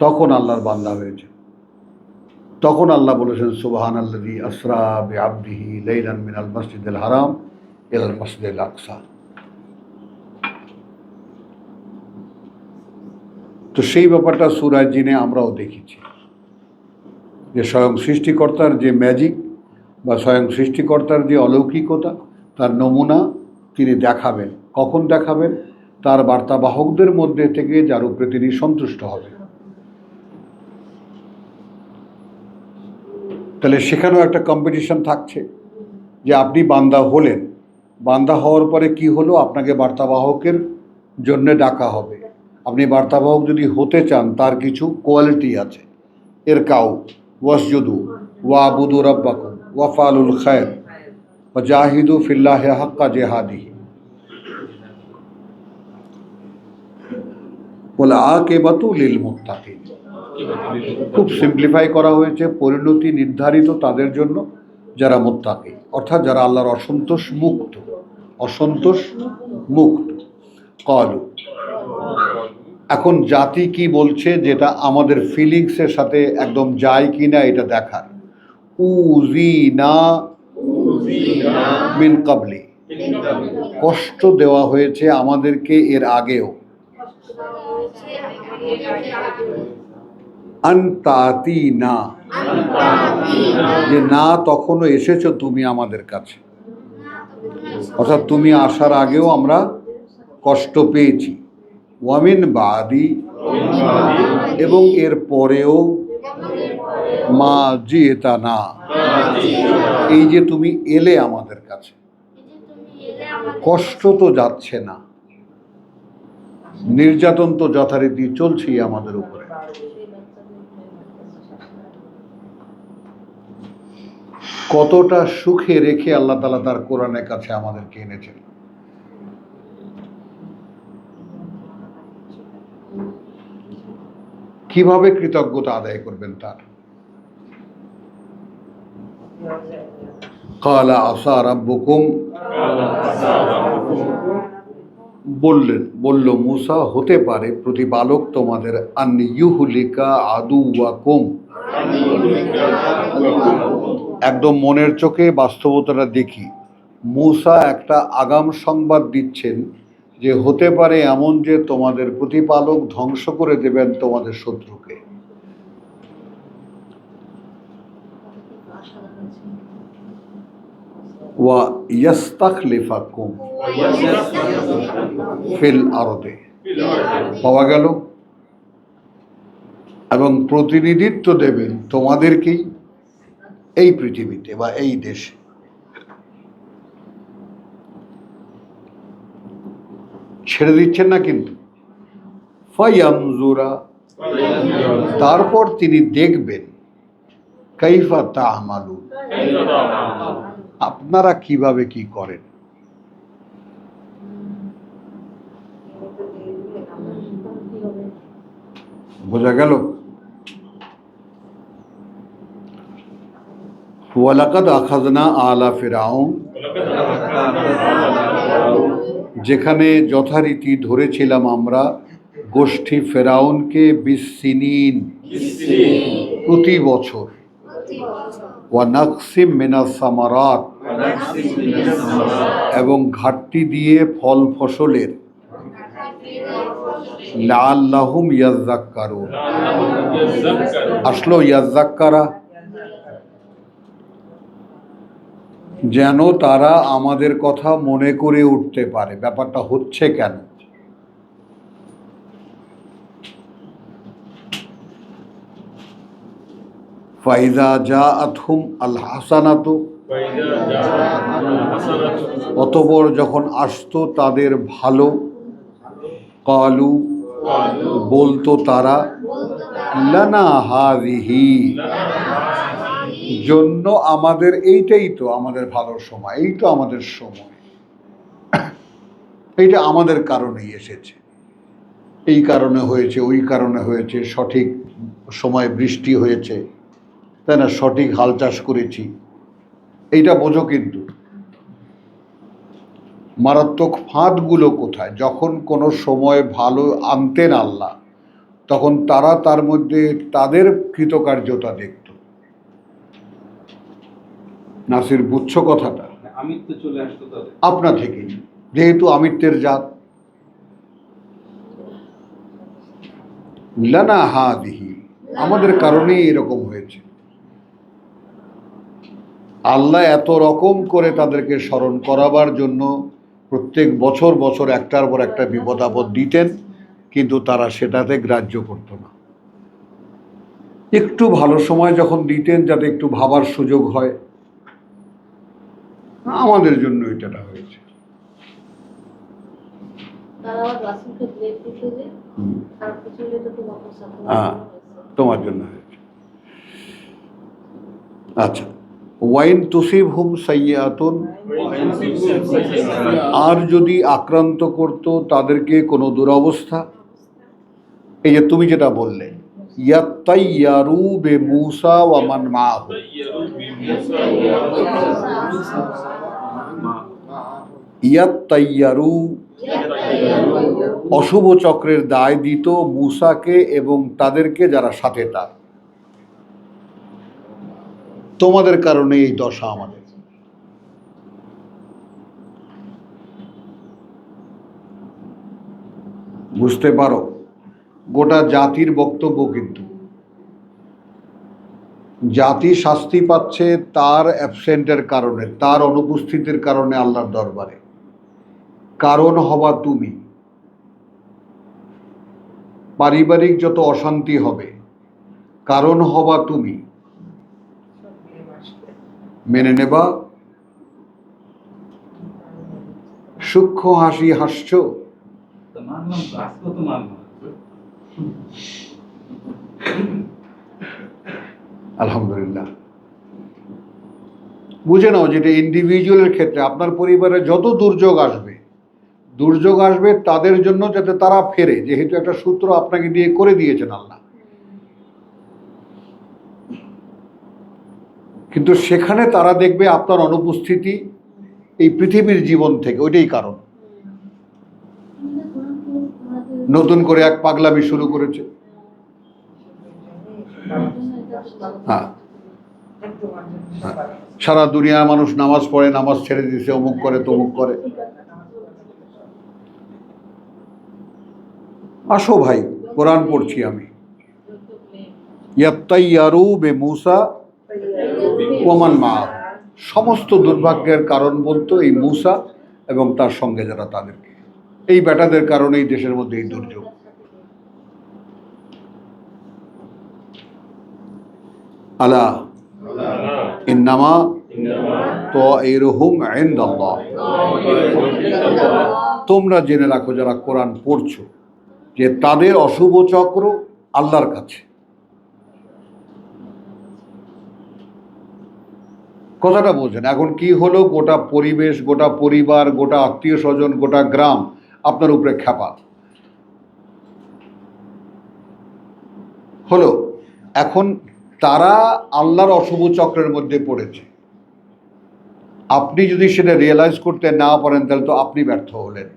তখন আল্লাহর বান্দা হয়েছে। তখন আল্লাহ বলেছেন সুবহানাল্লাযী আসরা বিআবদিহি লাইলান মিনাল মাসজিদিল হারাম ইলাল মাসজিদিল আকসা। তো সেই ব্যাপারটা সূরা জিনে আমরাও দেখেছি যে স্বয়ং সৃষ্টিকর্তার যে ম্যাজিক বা স্বয়ং সৃষ্টিকর্তার যে অলৌকিকতা, তার নমুনা তিনি দেখাবেন। কখন দেখাবেন? তার বার্তাবাহকদের মধ্যে থেকে যার উপরে তিনি সন্তুষ্ট হবেন। তাহলে সেখানেও একটা কম্পিটিশন থাকছে যে আপনি বান্দা হলেন, বান্দা হওয়ার পরে কি হলো? আপনাকে বার্তাবাহকের জন্য ডাকা হবে। আপনি বার্তাবাহক যদি হতে চান, তার কিছু কোয়ালিটি আছে। এর কাউ ওয়াসজুদু ওয়াবুদু রাব্বাকুম ওয়াফালুল খায়র ওয়াজাহিদু ফিল্লাহি হাক্কা জিহাদিহি ওয়াল আকিবাতু লিল মুত্তাকিন। খুব সিম্পলিফাই করা হয়েছে, পরিণতি নির্ধারিত তাদের জন্য যারা মুত্তাকি, অর্থাৎ যারা আল্লাহর অসন্তোষ মুক্ত, অসন্তোষ মুক্ত। ক্বালু, এখন জাতি কি বলছে যেটা আমাদের ফিলিংসের সাথে একদম যায় কিনা এটা দেখার। উযিনা মিন ক্বাবলি, কষ্ট দেওয়া হয়েছে আমাদেরকে এর আগেও। আনতাতিনা, যে না তখনও এসেছো তুমি আমাদের কাছে, অর্থাৎ তুমি আসার আগেও আমরা কষ্ট পেয়েছি। ওয়ামিন বাদি, এবং এর পরেও মা জিতা না, এই যে তুমি এলে আমাদের কাছে, কষ্ট তো যাচ্ছে না, নির্যাতন তো যথারীতি চলছেই আমাদের উপরে। কতটা সুখে রেখে আল্লাহ তাআলা তার কোরআনের কাছে আমাদেরকে এনেছেন। কিভাবে কৃতজ্ঞতা আদায় করবেন তার? ক্বালা আসা রাব্বুকুম বলল মূসা, হতে পারে প্রতিপালক তোমাদের আন ইউহলিকা আদুওয়াকুম, একদম মনের চোখে বাস্তবতাটা দেখি। মূসা একটা আগাম সংবাদ দিচ্ছেন যে হতে পারে এমন যে তোমাদের প্রতিপালক ধ্বংস করে দেবেন তোমাদের শত্রুকে। ওয়া ইয়াস্তাখলিফাকুম ফিল আরদে, পাওয়া গেল, এবং প্রতিনিধিত্ব দেবেন তোমাদেরকেই এই পৃথিবীতে বা এই দেশে। ছেড়ে দিচ্ছেন না কিন্তু। ফায়ানজুরা, তারপর তিনি দেখবেন, কাইফা তা'মালুন, আপনারা কিভাবে কি করেন। বোঝা গেল? ওয়ালাকাদ আখাযনা আলা ফিরআউন, যেখানে যথারীতি ধরেছিলাম আমরা গোষ্ঠী ফেরাউনকে বিসসিনিন, প্রতি বছর, ওয়া নাকসিম মিনাস সামারাত, এবং ঘাটতি দিয়ে ফল ফসলের, লাআল্লাহুম ইয়াযাক্কারুন, আসলো ইয়াযাক্কারা, যেন তারা আমাদের কথা মনে করে উঠতে পারে ব্যাপারটা হচ্ছে কেন। ফাইজা জাআতহুম আল হাসানাতু, অতঃপর যখন আসতো তাদের ভালো, কালু, বলতো তারা, লানা হাযিহি, জন্য আমাদের এইটাই তো আমাদের ভালো সময়, এই তো আমাদের সময়, এইটা আমাদের কারণেই এসেছে, এই কারণে হয়েছে, ওই কারণে হয়েছে, সঠিক সময় বৃষ্টি হয়েছে, তাই না, সঠিক হাল চাষ করেছি, এইটা বোঝো। কিন্তু মারাত্মক ফাঁদগুলো কোথায়? যখন কোনো সময় ভালো আনতেন আল্লাহ, তখন তারা তার মধ্যে তাদের কৃতকার্যতা দেখত। নাসির, বুঝছো কথাটা? আমিত্ব চলে আসতো তাদের আপনা থেকেই, যেহেতু আমিত্বের জাত। লানা হাযিহি, আমাদের কারণেই এরকম হয়েছে। আল্লাহ এত রকম করে তাদেরকে স্মরণ করাবার জন্য প্রত্যেক বছর বছর একটার পর একটা বিপদ আপদ দিতেন, কিন্তু তারা সেটাতে গ্রাহ্য করত না। একটু ভালো সময় যখন দিতেন, যাতে একটু ভাবার সুযোগ হয়, আমাদের জন্য এটা হয়েছে। তোমার জন্য হয়েছে। আচ্ছা, ওয়াইন তুসিবহুম সাইয়্যাতুন, আর যদি আক্রান্ত করত তাদেরকে কোনো দুরবস্থা, এই যে তুমি যেটা বললে, ইয়াত্তাইয়ারু বিমূসা ওয়া মান মাআহু, ইয়াত্তাইয়ারু, অশুভ চক্রের দায় দিত মূসাকে এবং তাদেরকে যারা সাথে তার। তোমাদের কারণে এই দশা আমাদের। বুঝতে পারো? গোটা জাতির বক্তব্য কিন্তু, জাতি শাস্তি পাচ্ছে তার অ্যাবসেন্টের কারণে, তার অনুপস্থিতির কারণে আল্লাহর দরবারে। কারণ হবা তুমি। পারিবারিক যত অশান্তি হবে, কারণ হবা তুমি। মেনে নেবা? সূক্ষ্ম হাসি হাসছ, আলহামদুলিল্লাহ। বুঝে নাও, যেটা ইন্ডিভিজুয়ালের ক্ষেত্রে আপনার পরিবারে যত দুর্যোগ আসবে তাদের জন্য, যাতে তারা ফেরে, যেহেতু একটা সূত্র আপনাকে দিয়ে করে দিয়েছেন আল্লাহ। কিন্তু সেখানে তারা দেখবে আপনার অনুপস্থিতি এই পৃথিবীর জীবন থেকে, ওইটাই কারণ। নতুন করে এক পাগলামি শুরু করেছে। হ্যাঁ, সারা দুনিয়ার মানুষ নামাজ পড়ে, নামাজ ছেড়ে দিছে, অমুক করে তমুক করে। আসো ভাই, কোরআন পড়ছি আমি। ইয়াত্তাইয়ারু বে মূসা ওয়া মান মাআহু, সমস্ত দুর্ভাগ্যের কারণ বলতো এই মূসা এবং তার সঙ্গে যারা, তাদেরকে, এই বেটাদের কারণেই দেশের মধ্যে এই দুর্যোগ। আলা ইন্নামা তাইরুহুম ইনদাল্লাহ, তোমরা জেনে রাখো যারা কোরআন পড়ছো যে তাদের অশুভ চক্র আল্লাহর কাছে। কথাটা বোঝেন। এখন কি হলো, গোটা পরিবেশ, গোটা পরিবার, গোটা আত্মীয় স্বজন, গোটা গ্রাম আপনার উপরে খ্যাপা হলো। এখন তারা আল্লাহর অশুভ চক্রের মধ্যে পড়েছে। আপনি যদি সেটা রিয়েলাইজ করতে না পারেন তাহলে তো আপনি ব্যর্থ হলেন।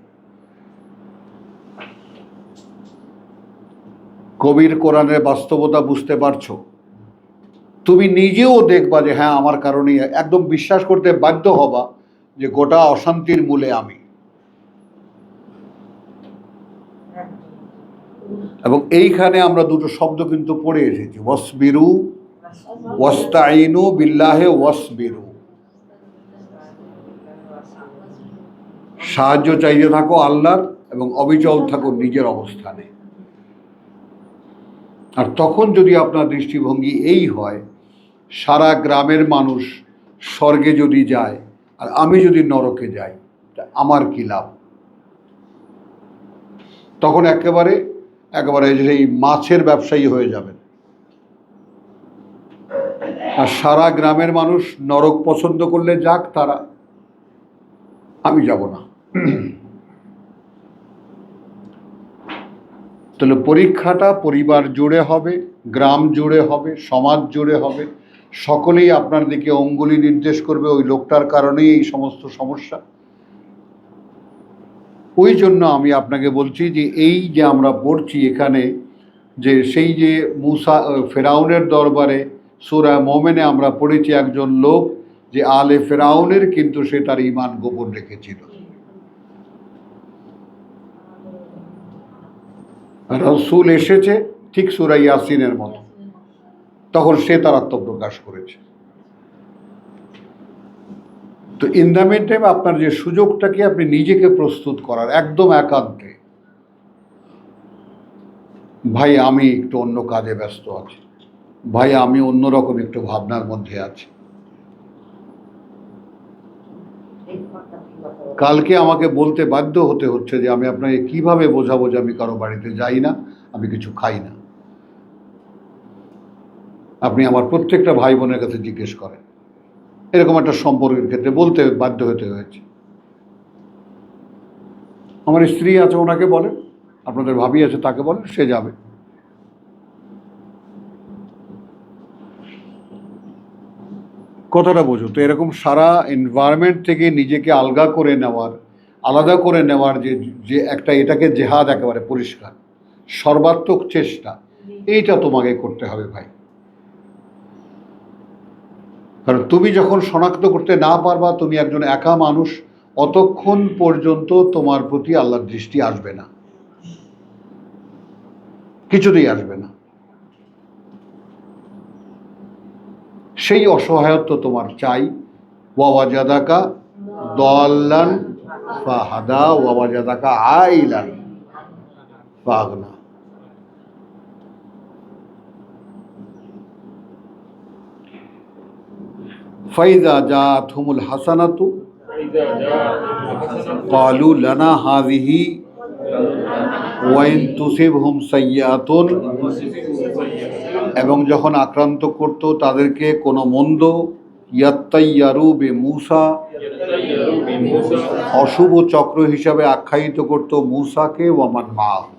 কবির কোরআনের বাস্তবতা বুঝতে পারছো? তুমি নিজেও দেখবা যে হ্যাঁ, আমার কারণেই, একদম বিশ্বাস করতে বাধ্য হবা যে গোটা অশান্তির মূলে আমি। এবং এইখানে আমরা দুটো শব্দ কিন্তু পড়ে এসেছি, ওয়াসবিরু ওয়াস্তাইনু বিল্লাহি ওয়াসবিরু। সাহায্য চাইতে থাকো আল্লাহর এবং অবিচল থাকো নিজের অবস্থানে। আর তখন যদি আপনার দৃষ্টিভঙ্গি এই হয়, সারা গ্রামের মানুষ স্বর্গে যদি যায় আর আমি যদি নরকে যাই, আমার কি লাভ? তখন একেবারে এই মাছের ব্যবসায়ী হয়ে যাবেন। আর সারা গ্রামের মানুষ নরক পছন্দ করলে যাক তারা, আমি যাব না। তাহলে পরীক্ষাটা পরিবার জুড়ে হবে, গ্রাম জুড়ে হবে, সমাজ জুড়ে হবে। সকলেই আপনার দিকে অঙ্গুলি নির্দেশ করবে ওই লোকটার কারণেই এই সমস্ত সমস্যা। ওই জন্য আমি আপনাকে বলছি যে এই যে আমরা পড়ছি এখানে, যে সেই যে মূসা ফেরাউনের দরবারে সূরা মুমিনে আমরা পড়েছি একজন লোক যে আলে ফেরাউনের, কিন্তু সে তার ঈমান গোপন রেখেছিল। রাসূল এসেছে ঠিক সূরা ইয়াসিনের মতো, তখন সে তার আত্মপ্রকাশ করেছে। তো ইন দ্য মিন টাইম আপনার যে সুযোগটাকে আপনি নিজেকে প্রস্তুত করার, একদম একান্তে, ভাই আমি একটু অন্য কাজে ব্যস্ত আছি, ভাই আমি অন্যরকম একটু ভাবনার মধ্যে আছি। কালকে আমাকে বলতে বাধ্য হতে হচ্ছে যে আমি আপনাকে কিভাবে বোঝাবো যে আমি কারো বাড়িতে যাই না, আমি কিছু খাই না। আপনি আমার প্রত্যেকটা ভাই বোনের কাছে জিজ্ঞেস করেন, এরকম একটা সম্পর্কের ক্ষেত্রে বলতে বাধ্য হতে হয়েছে। আমার স্ত্রী আছে, ওনাকে বলেন, আপনাদের ভাবি আছে তাকে বলেন, সে যাবে। কথাটা বোঝো তো। এরকম সারা এনভায়রনমেন্ট থেকে নিজেকে আলগা করে নেওয়ার, আলাদা করে নেওয়ার যে একটা, এটাকে জেহাদ, একেবারে পরিষ্কার সর্বাত্মক চেষ্টা, এইটা তোমাকে করতে হবে ভাই। কারণ তুমি যখন শনাক্ত করতে না পারবা তুমি একজন একা মানুষ, অতক্ষণ পর্যন্ত তোমার প্রতি আল্লাহর দৃষ্টি আসবে না, কিছুতেই আসবে না। সেই অসহায়ত্ব তোমার চাই। ওয়াওয়াজাদাকা দাল্লান ফাহাদা ওয়াওয়াজাদাকা আইলান ফাগনা। ফাইজা জাআতহুমুল হাসানাতু ক্বালু লানা হাযিহি ওয়া ইন তুসিবহুম সাইয়্যাতুন, এবং যখন আক্রান্ত করত তাদেরকে কোনো মন্দ, ইয়াত্তাইয়ারু বে মূসা, অশুভ চক্র হিসাবে আখ্যায়িত করত মূসাকে, ওয়া মান মাআহু,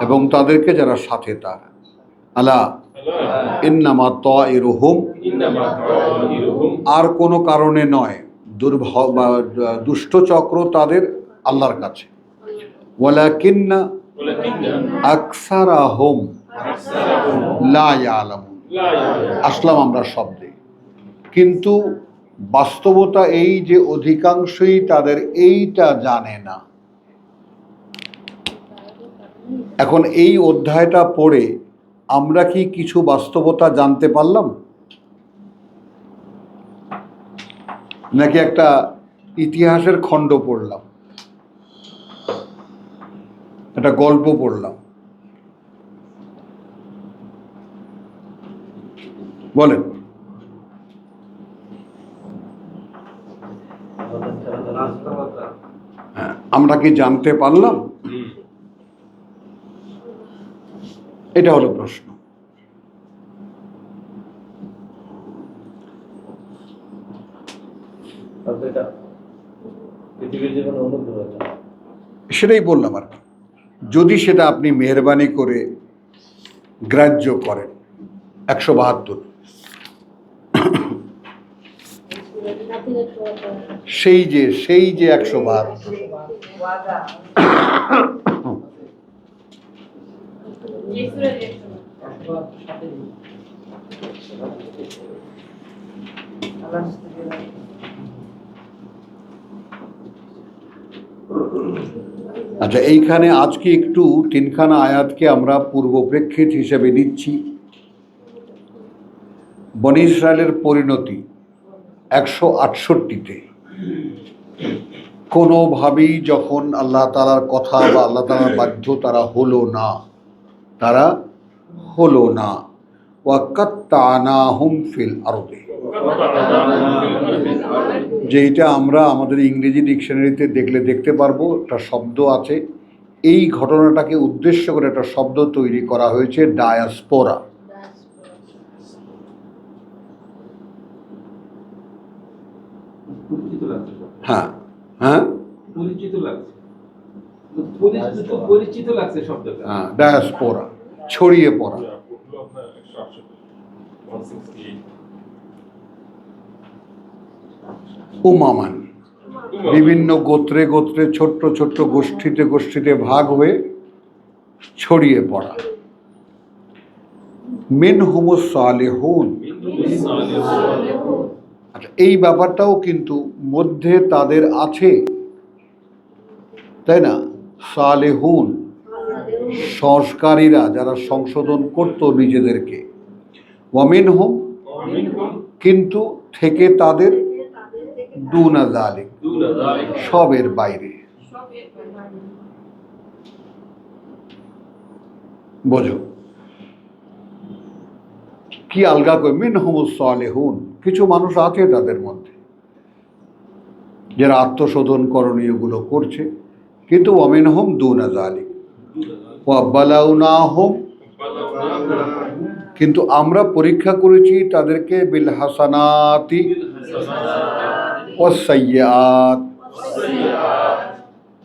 এবং তাদেরকে যারা সাথে তার। আলা ইন্নামা তাইরুহুম, আর কোনো কারণে নয়, দুষ্ট চক্র তাদের আল্লাহর কাছে। ওয়ালাকিন্না আকসারাহুম লা ইয়ালামুন। আসলাম আমরা শব্দে, কিন্তু বাস্তবতা এই যে অধিকাংশই তাদের এইটা জানে না। এখন এই অধ্যায়টা পড়ে আমরা কি কিছু বাস্তবতা জানতে পারলাম, নাকি একটা ইতিহাসের খণ্ড পড়লাম, একটা গল্প পড়লাম? বলেন। হ্যাঁ, আমরা কি জানতে পারলাম? এটা হলো প্রশ্ন। সেটাই বললাম আর কি। যদি সেটা আপনি মেহরবানি করে গ্রাহ্য করেন। 172 সেই যে 172 ওয়াদা। আচ্ছা, এইখানে আজকে একটু তিনখানা আয়াতকে আমরা পূর্বপ্রেক্ষিত হিসেবে নিচ্ছি। বনী ইসরায়েলের পরিণতি 168-তে কোনোভাবেই যখন আল্লাহ তাআলার কথা বা আল্লাহ তাআলার বাধ্য তারা হলো না। ওয়াকাত্তানাহুম ফিল আরদি, যেইটা আমরা আমাদের ইংরেজি ডিকশনারিতে দেখলে দেখতে পারবো, একটা শব্দ আছে। এই ঘটনাটাকে উদ্দেশ্য করে একটা শব্দ তৈরি করা হয়েছে, ডায়াসপোরা। হ্যাঁ হ্যাঁ, পরিচিত লাগছে শব্দটা। হ্যাঁ, ডায়াসপোরা, ছড়িয়ে পড়া। উমামান, বিভিন্ন গোত্রে গোত্রে ছোট্ট ছোট্ট গোষ্ঠীতে ভাগ হয়ে ছড়িয়ে পড়া। মিনহুমুস সালিহুন, আচ্ছা, এই ব্যাপারটাও কিন্তু মধ্যে তাদের আছে, তাই না? সালেহুন, সংস্কারীরা, যারা সংশোধন করত নিজেদেরকে। ওয়ামিনহুম, কিন্তু থেকে তাদের, দুনা যালিক, সবের বাইরে। বোঝো কি আলগা করে। মিনহুমুস সালেহুন, কিছু মানুষ আছে তাদের মধ্যে যারা আত্মশোধন করণীয়গুলো করছে, কিন্তু ওয়ামিনহুম দুনা যালিক ওয়া বালাউনাহুম, কিন্তু আমরা পরীক্ষা করেছি তাদেরকে বিল হাসানাতি ওয়াস সাইয়্যাত।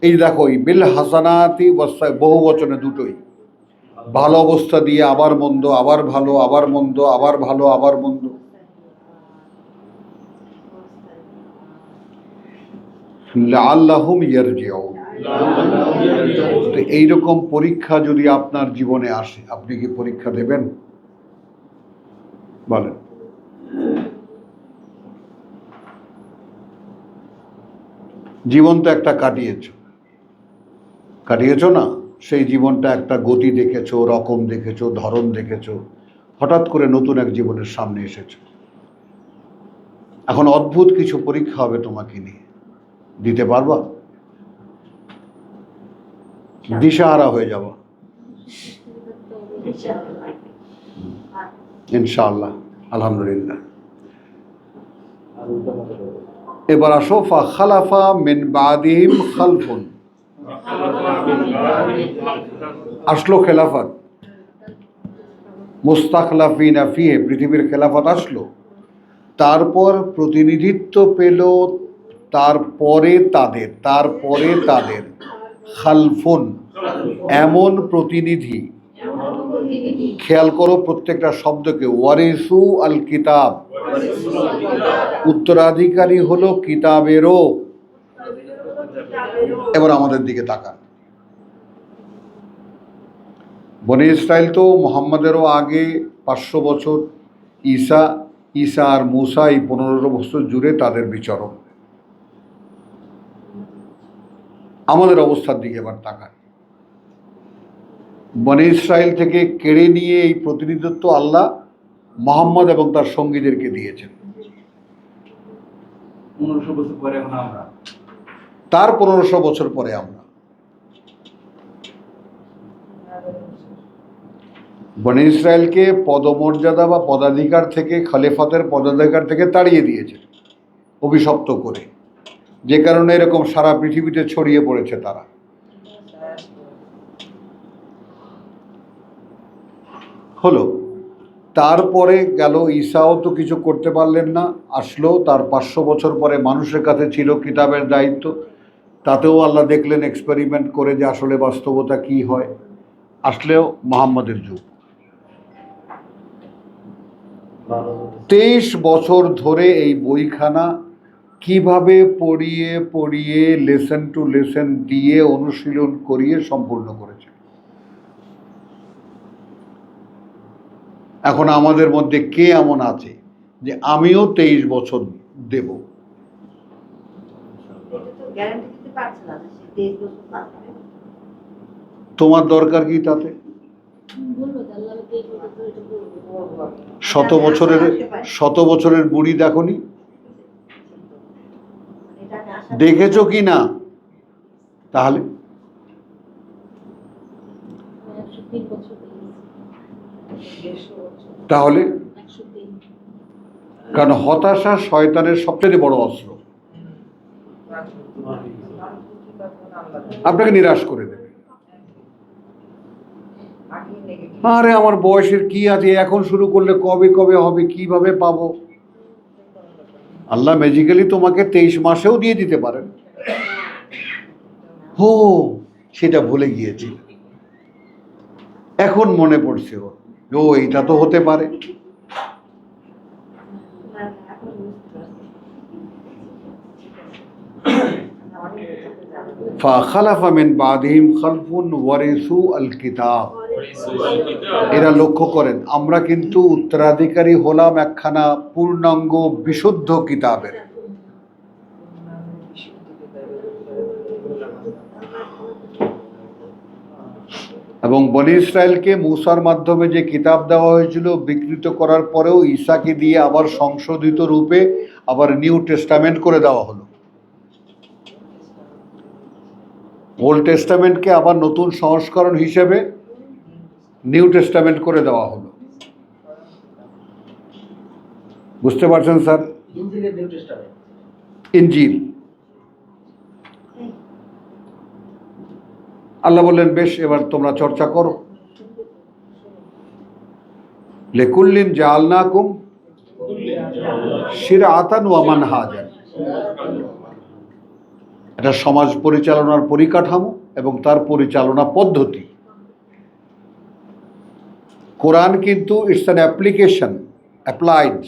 এই দেখো, বিল হাসানাতি ওয়াস, বহু বচনে দুটোই, ভালো অবস্থা দিয়ে আবার মন্দ, আবার ভালো, আবার মন্দ, আবার ভালো, আবার মন্দ। লাআল্লাহুম ইয়ারজিউন। তো এইরকম পরীক্ষা যদি আপনার জীবনে আসে, আপনি কি পরীক্ষা দেবেন? বলেন। জীবন তো একটা কাটিয়েছো না? সেই জীবনটা একটা গতি দেখেছো, রকম দেখেছো, ধরন দেখেছো, হঠাৎ করে নতুন এক জীবনের সামনে এসেছো। এখন অদ্ভুত কিছু পরীক্ষা হবে তোমাকে নিয়ে, দিতে পারবা? দিশাহারা হয়ে যাবো ইনশাআল্লাহ। আলহামদুলিল্লাহ। এবার আসো, ফা খালাফা মিন বাদিহিম খালফুন, আসলো খেলাফত, মুস্তাখলাফিনা ফিহে, পৃথিবীর খেলাফত আসলো। তারপর প্রতিনিধিত্ব পেল তারপরে তাদের খালফুন, এমন প্রতিনিধি। খেয়াল করো প্রত্যেকটা শব্দকে। ওয়ারিসু আল কিতাব, উত্তরাধিকারী হলো কিতাবেরও। এবার আমাদের দিকে তাকান। বনি ইসরায়েল তো মোহাম্মদেরও আগে 500 বছর, ঈসা আর মূসা এই 15 বছর জুড়ে তাদের বিচরণ। আমাদের অবস্থার দিকে এবার তাকান। বনি ইসরায়েল থেকে কেড়ে নিয়ে এই প্রতিনিধিত্ব আল্লাহ মোহাম্মদ এবং তার সঙ্গীদেরকে দিয়েছেন। 1500 বছর পরে এখন আমরা তার 1500 বছর পরে আমরা। বনি ইসরায়েলকে পদমর্যাদা বা পদাধিকার থেকে, খলিফাতের পদাধিকার থেকে তাড়িয়ে দিয়েছে অভিশপ্ত করে, যে কারণে এরকম সারা পৃথিবীতে ছড়িয়ে পড়েছে তারা। হলো, তারপরে গেল ঈসাও তো কিছু করতে পারলেন না, আসলো তার 500 বছর পরে, মানুষের কাছে ছিল কিতাবের দায়িত্ব, তাতেও আল্লাহ দেখলেন এক্সপেরিমেন্ট করে যে আসলে বাস্তবতা কি হয়, আসলেও মুহাম্মদের যুগ। 23 বছর ধরে এই বইখানা কিভাবে পড়িয়ে পড়িয়ে লেসন টু লেসন দিয়ে অনুশীলন করিয়ে সম্পূর্ণ করেছে। এখন আমাদের মধ্যে কে এমন আছে যে আমিও 23 বছর দেব? তোমার দরকার কি তাতে? 100 বছরের বুড়ি দেখনি? দেখেছো কি না? তাহলে তাহলে কারণ হতাশা শয়তানের সবচেয়ে বড় অস্ত্র, আপনাকে নিরাশ করে দেবে। আরে আমার বয়সের কি আছে, এখন শুরু করলে কবে কবে হবে, কিভাবে পাবো? আল্লাহ ম্যাজিক্যালি তোমাকে 23 মাসেও দিয়ে দিতে পারেন। হো, সেটা ভুলে গিয়েছি, এখন মনে পড়ছে। ও এইটা তো হতে পারে। فخلف من بعدهم خلف ورثوا الكتاب। এরা লক্ষ্য করেন, আমরা কিন্তু উত্তরাধিকারী হলাম একখানা পূর্ণাঙ্গ বিশুদ্ধ কিতাবের। এবং বনি ইসরায়েলকে মূসার মাধ্যমে যে কিতাব দেওয়া হয়েছিল বিকৃত করার পরেও ঈসাকে দিয়ে আবার সংশোধিত রূপে আবার নিউ টেস্টামেন্ট করে দেওয়া হলো। ওল্ড টেস্টামেন্টকে আবার নতুন সংস্করণ হিসেবে নিউ টেস্টামেন্ট করে দেওয়া হলো। বুঝতে পারছেন স্যার? ইনজিল। আল্লাহ বললেন, বেশ, এবার তোমরা চর্চা করো। লিকুল্লিন জাআলনাকুম শিরআতান ওয়া মানহাজান। এটা সমাজ পরিচালনার পরিকাঠামো এবং তার পরিচালনা পদ্ধতি। কোরআন কিন্তু ইটস অ্যান অ্যাপ্লিকেশন, অ্যাপ্লাইড।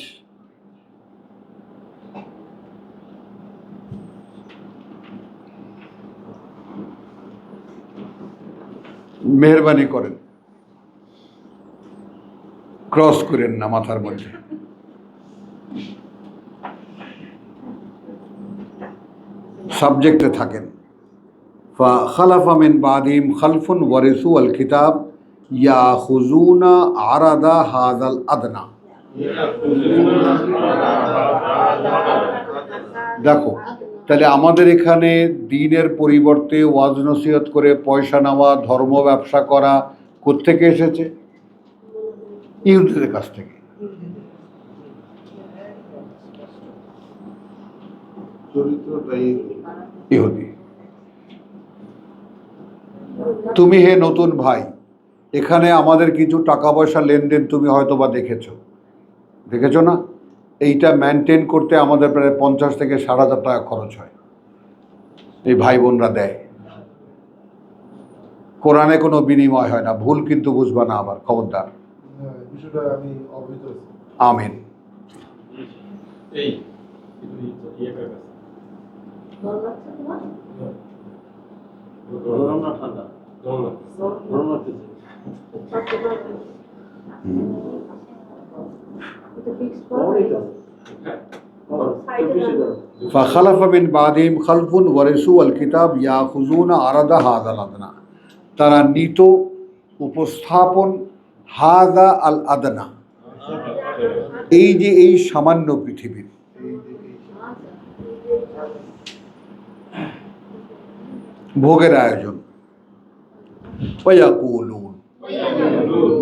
মেহরবানি করেন, ক্রস করেন না মাথার মধ্যে। সাবজেক্টে থাকেন। ফাখালাফা মিন বাদিহিম খালফুন ওয়ারিসু আল কিতাব ইয়াখুযুনা আরাদা হাযাল আদনা। দেখো, তাহলে আমাদের এখানে দ্বীনের পরিবর্তে ওয়াজ নসিহত করে পয়সা নেওয়া, ধর্ম ব্যবসা করা কোত্থেকে এসেছে? ইহুদিদের কাছ থেকে। ইহুদি। তুমি হে নতুন ভাই, এখানে আমাদের কিছু টাকা পয়সা লেনদেন তুমি হয়তো বা দেখেছো না? এইটা মেনটেন করতে আমাদের প্রায় 50 থেকে 60,000 টাকা খরচ হয়, এই ভাই বোনরা দেয়। কোরআনে কোনো বিনিময় হয় না, ভুল কিন্তু বুঝবা না আবার, খবরদার। আমিন। فخلف من بعدهم خلف ورثوا الكتاب يأخذون عرض هذا الأدنى, তারা নিত উপস্থাপন হাদা আল আদনা, এই যে এই সামান্য পৃথিবীর ভোগের আয়োজন। ওয়াকুলুন,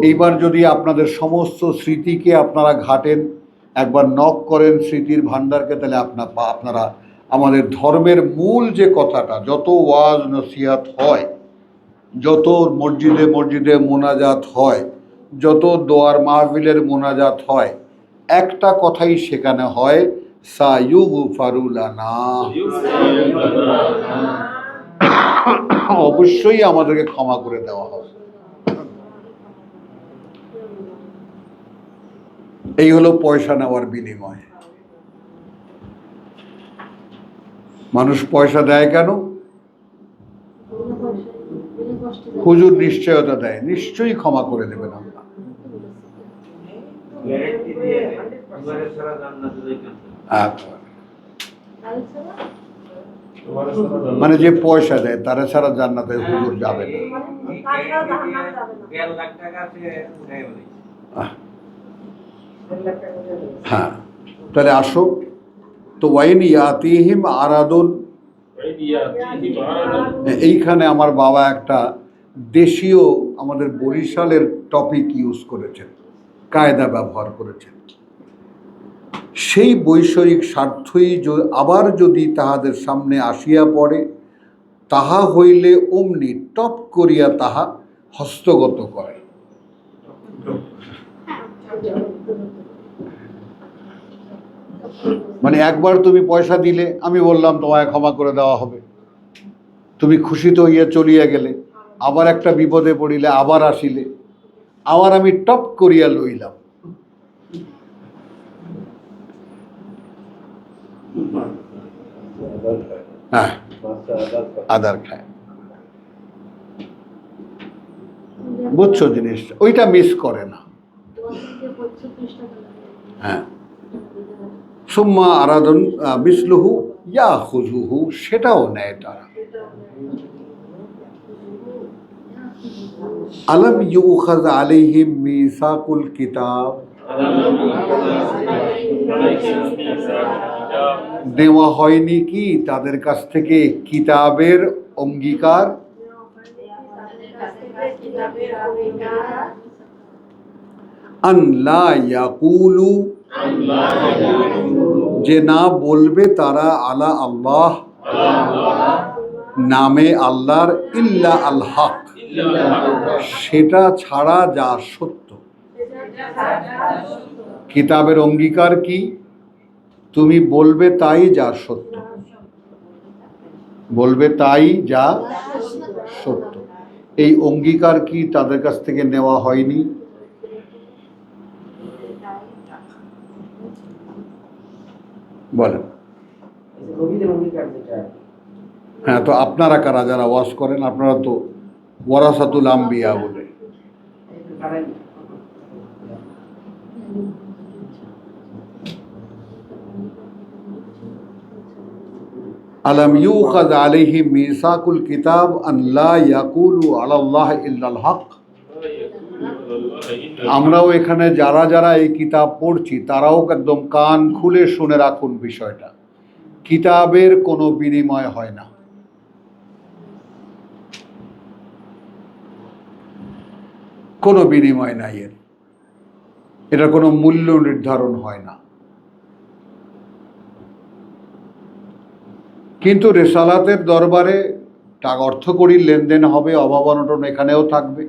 এইবার যদি আপনাদের সমস্ত স্মৃতিকে আপনারা ঘাটেন, একবার নক করেন স্মৃতির ভান্ডারকে, তাহলে আপনারা আমাদের ধর্মের মূল যে কথাটা, যত ওয়াজ নসিহত হয়, যত মসজিদে মসজিদে মোনাজাত হয়, যত দোয়ার মাহফিলের মোনাজাত হয়, একটা কথাই সেখানে হয়, সায়ুগফারু লানা, অবশ্যই আমাদেরকে ক্ষমা করে দেওয়া হবে। এই হলো পয়সা নেওয়ার বিনিময়। মানুষ পয়সা দেয় কেন? হুজুর নিশ্চয়তা দেয়, নিশ্চয়ই ক্ষমা করে দেবেন আল্লাহ। মানে যে পয়সা দেয় তারা ছাড়া জান্নাতে হুজুর যাবে না। হ্যাঁ, তাহলে আসো তো, ওয়াইন ইয়াতিহিম আরাদুন, এইখানে আমার বাবা একটা দেশীয় আমাদের বরিশালের টপিক ইউজ করেছেন, কায়দা ব্যবহার করেছেন। সেই বৈষয়িক স্বার্থই আবার যদি তাহাদের সামনে আসিয়া পড়ে, তাহা হইলে অমনি টপ করিয়া তাহা হস্তগত করে। মানে একবার তুমি পয়সা দিলে, আমি বললাম তোমায় ক্ষমা করে দেওয়া হবে, তুমি খুশিত হইয়া চলিয়া গেলে, আবার একটা বিপদে পড়িলে আবার আসিলে, আবার আমি টপ করিয়া লইলাম। হ্যাঁ, আদার খায়, বুঝছো জিনিসটা, ওইটা মিস করে না। হ্যাঁ, সুম্মা আরাদুন মিসলুহু ইয়াখুযুহু, সেটাও নেয় তারা। আলাম ইউখায আলাইহিম মিসাকুল কিতাব, দেওয়া হয়নি কি তাদের কাছ থেকে কিতাবের অঙ্গীকার? আন লা ইয়াকুলু, যে না বলবে তারা, আলা আল্লাহ, নামে আল্লাহর, ইল্লা আল হক, সেটা ছাড়া যা সত্য। কিতাবের অঙ্গীকার কি? তুমি বলবে তাই যা সত্য, বলবে তাই যা সত্য। এই অঙ্গীকার কি তাদের কাছ থেকে নেওয়া হয়নি? বলেন। হ্যাঁ, তো আপনারা কারা যারা ওয়াজ করেন? আপনারা তো ওয়ারাসাতুল আম্বিয়া বলে। আলাম ইউখায আলাইহিম মিসাকুল কিতাব আন লা ইয়াকুলু আলাল্লাহ ইল্লাল হক। আমরাও এখানে যারা যারা এই কিতাব পড়ছি তারাও একদম কান খুলে শুনে রাখুন বিষয়টা, কিতাবের কোনো বিনিময় হয় না। কোনো বিনিময় নাই এর, এটা কোনো মূল্য নির্ধারণ হয় না। কিন্তু রেসালাতের দরবারে টাকা অর্থকড়ির লেনদেন হবে, অভাব অনটন এখানেও থাকবে,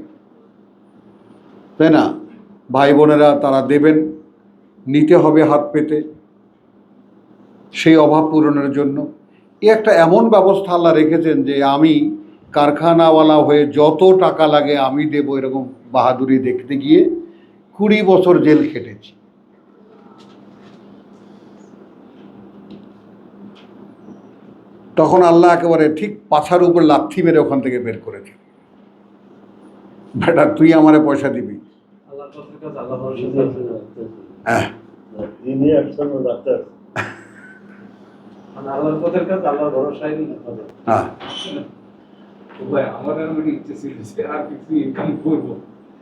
তাই না? ভাই বোনেরা তারা দেবেন, নিতে হবে হাত পেতে সেই অভাব পূরণের জন্য। এ একটা এমন ব্যবস্থা আল্লাহ রেখেছেন যে আমি কারখানাওয়ালা হয়ে যত টাকা লাগে আমি দেব, এরকম বাহাদুরি দেখতে গিয়ে 20 বছর জেল খেটেছি। তখন আল্লাহ একেবারে ঠিক পাছার উপর লাথি মেরে ওখান থেকে বের করেছে। বেটা তুই আমারে পয়সা দিবি। আল্লাহর পথের কাজ আল্লাহ ভরসা। হ্যাঁ, মানে আল্লাহর পথের কাজ আল্লাহর ভরসায় হবে। হ্যাঁ। ভাই আমার আর একটা ইচ্ছে ছিল যে আর কিছু ইনকাম করব,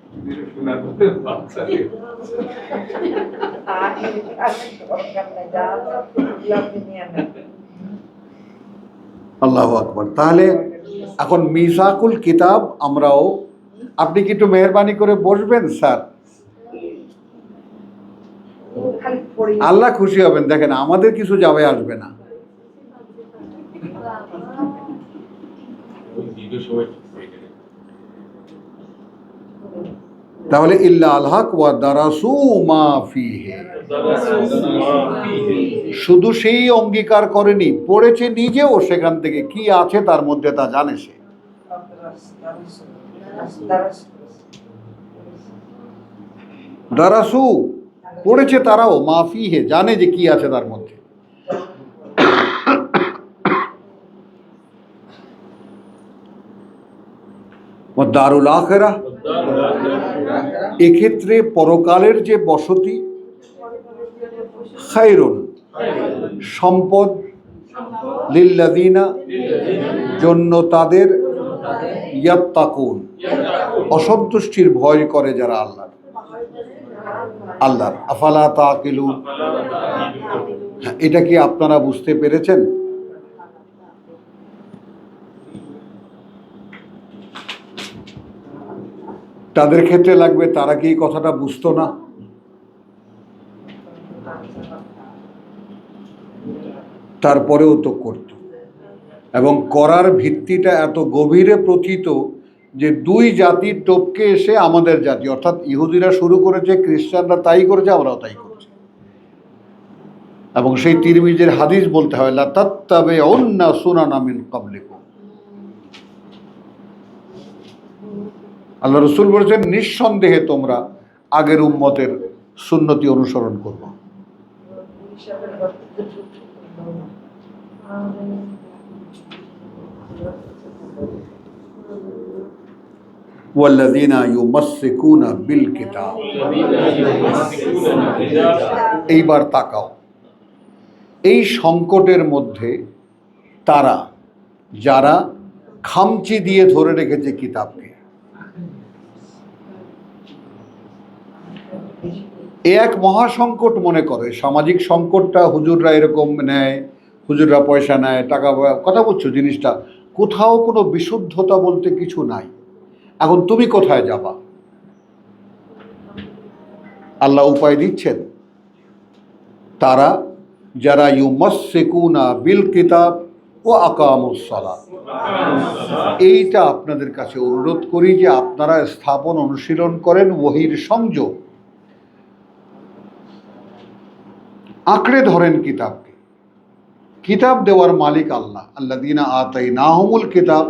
কিন্তু এটা শোনার পরে বাচ্চা আল্লাহু আকবার। তাহলে এখন মিসাকুল কিতাব আমরাও, আপনি কি একটু মেহরবানি করে বসবেন স্যার? আল্লাহ খুশি হবেন। দেখেন আমাদের কিছু যাবে আসবে না। তাহলে ইল্লা আল হক ওয়া দারাসু মা ফিহি, শুধু সেই অঙ্গীকার করেনি, পড়েছে নিজেও, সেখান থেকে কি আছে তার মধ্যে তা জানে সে। দারাসু পড়েছে তারাও, মা ফিহি জানে যে কি আছে তার মধ্যে। ওয়া দারুল আখিরাহ, এক্ষেত্রে পরকালের যে বসতি, খায়রুন সম্পদ, লিল্লাযিনা জন্য তাদের, ইয়াত্তাকুন অসন্তুষ্টির ভয় করে যারা আল্লাহর। আফালা তাকিলুন, এটা কি আপনারা বুঝতে পেরেছেন? তাদের ক্ষেত্রে লাগবে তারা কি এই কথাটা বুঝতো না? তারপরেও তো করত, এবং করার ভিত্তিটা এত গভীরে প্রথিত যে দুই জাতি টপকে এসে আমাদের জাতি, অর্থাৎ ইহুদিরা শুরু করেছে, খ্রিস্টানরা তাই করেছে, আমরাও তাই করছি। এবং সেই তিরমিজির হাদিস বলতে হয়, লা তাত্তাবিউন্না সুনানা মিন ক্বাবলিকুম। আল্লাহ রসুল বলেছেন নিঃসন্দেহে তোমরা আগের উম্মতের সুন্নতি অনুসরণ করবে। ওয়াল্লাযীনা ইউমাসসিকুনা বিল কিতাব, এইবার তাকাও, এই সংকটের মধ্যে তারা যারা খামচি দিয়ে ধরে রেখেছে কিতাবকে, এ এক মহাসংকট মনে করে। সামাজিক সংকটটা হুজুররা এরকম নেয়, হুজুররা পয়সা নেয়, টাকা, কথা বলছো, জিনিসটা কোথাও কোনো বিশুদ্ধতা বলতে কিছু নাই। এখন তুমি কোথায় যাবা? আল্লাহ উপায় দিচ্ছেন। তারা যারা ইউমাসসিকুনা বিল কিতাব ও আকামুস সালাত, এইটা আপনাদের কাছে অনুরোধ করি যে আপনারা স্থাপন অনুশীলন করেন ওহীর সংযোগ, আঁকড়ে ধরেন কিতাবকে। কিতাব দেওয়ার মালিক আল্লাহ। আল্লাযীনা আতাইনাহুমুল কিতাব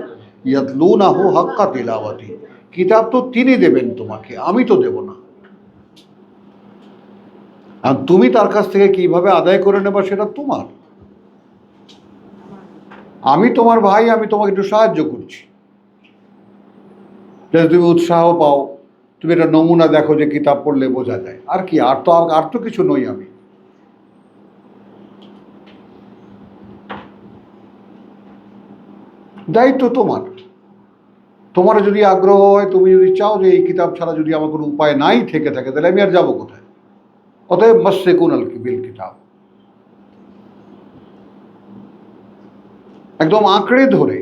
ইয়াতলুনাহু হাক্কা তিলাওয়াতি, কিতাব তো তিনি দেবেন তোমাকে, আমি তো দেব না। আর তুমি তার কাছ থেকে কিভাবে আদায় করে নেবা সেটা তোমার। আমি তোমার ভাই, আমি তোমাকে একটু সাহায্য করছি, যাতে তুমি উৎসাহ পাও, তুমি একটা নমুনা দেখো যে কিতাব পড়লে বোঝা যায়। আর কি, আর তো কিছু নই আমি। দায়িত্ব তোমার। তোমার যদি আগ্রহ হয়, তুমি যদি চাও যে এই কিতাব ছাড়া যদি আমার কোনো উপায় নাই থেকে থাকে, তাহলে আমি আর যাবো কোথায়? অতএব মাসসিকুন বিল কিতাব, একদম আঁকড়ে ধরে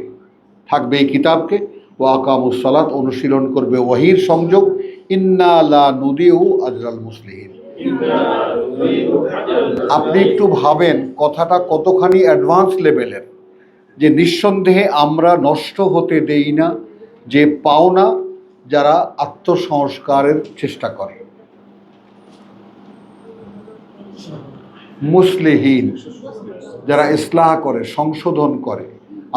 থাকবে এই কিতাবকে। ওয়া আকামুস সালাত, অনুশীলন করবে ওহীর সংযোগ। ইন্না লা নুদিউ আজরাল মুসলিহিন। আপনি একটু ভাবেন কথাটা কতখানি অ্যাডভান্স লেভেলের, যে নিঃসন্দেহে আমরা নষ্ট হতে দেই না যে পাওনা যারা আত্মসংস্কারের চেষ্টা করে, মুসলিহীন যারা ইসলাহ করে, সংশোধন করে,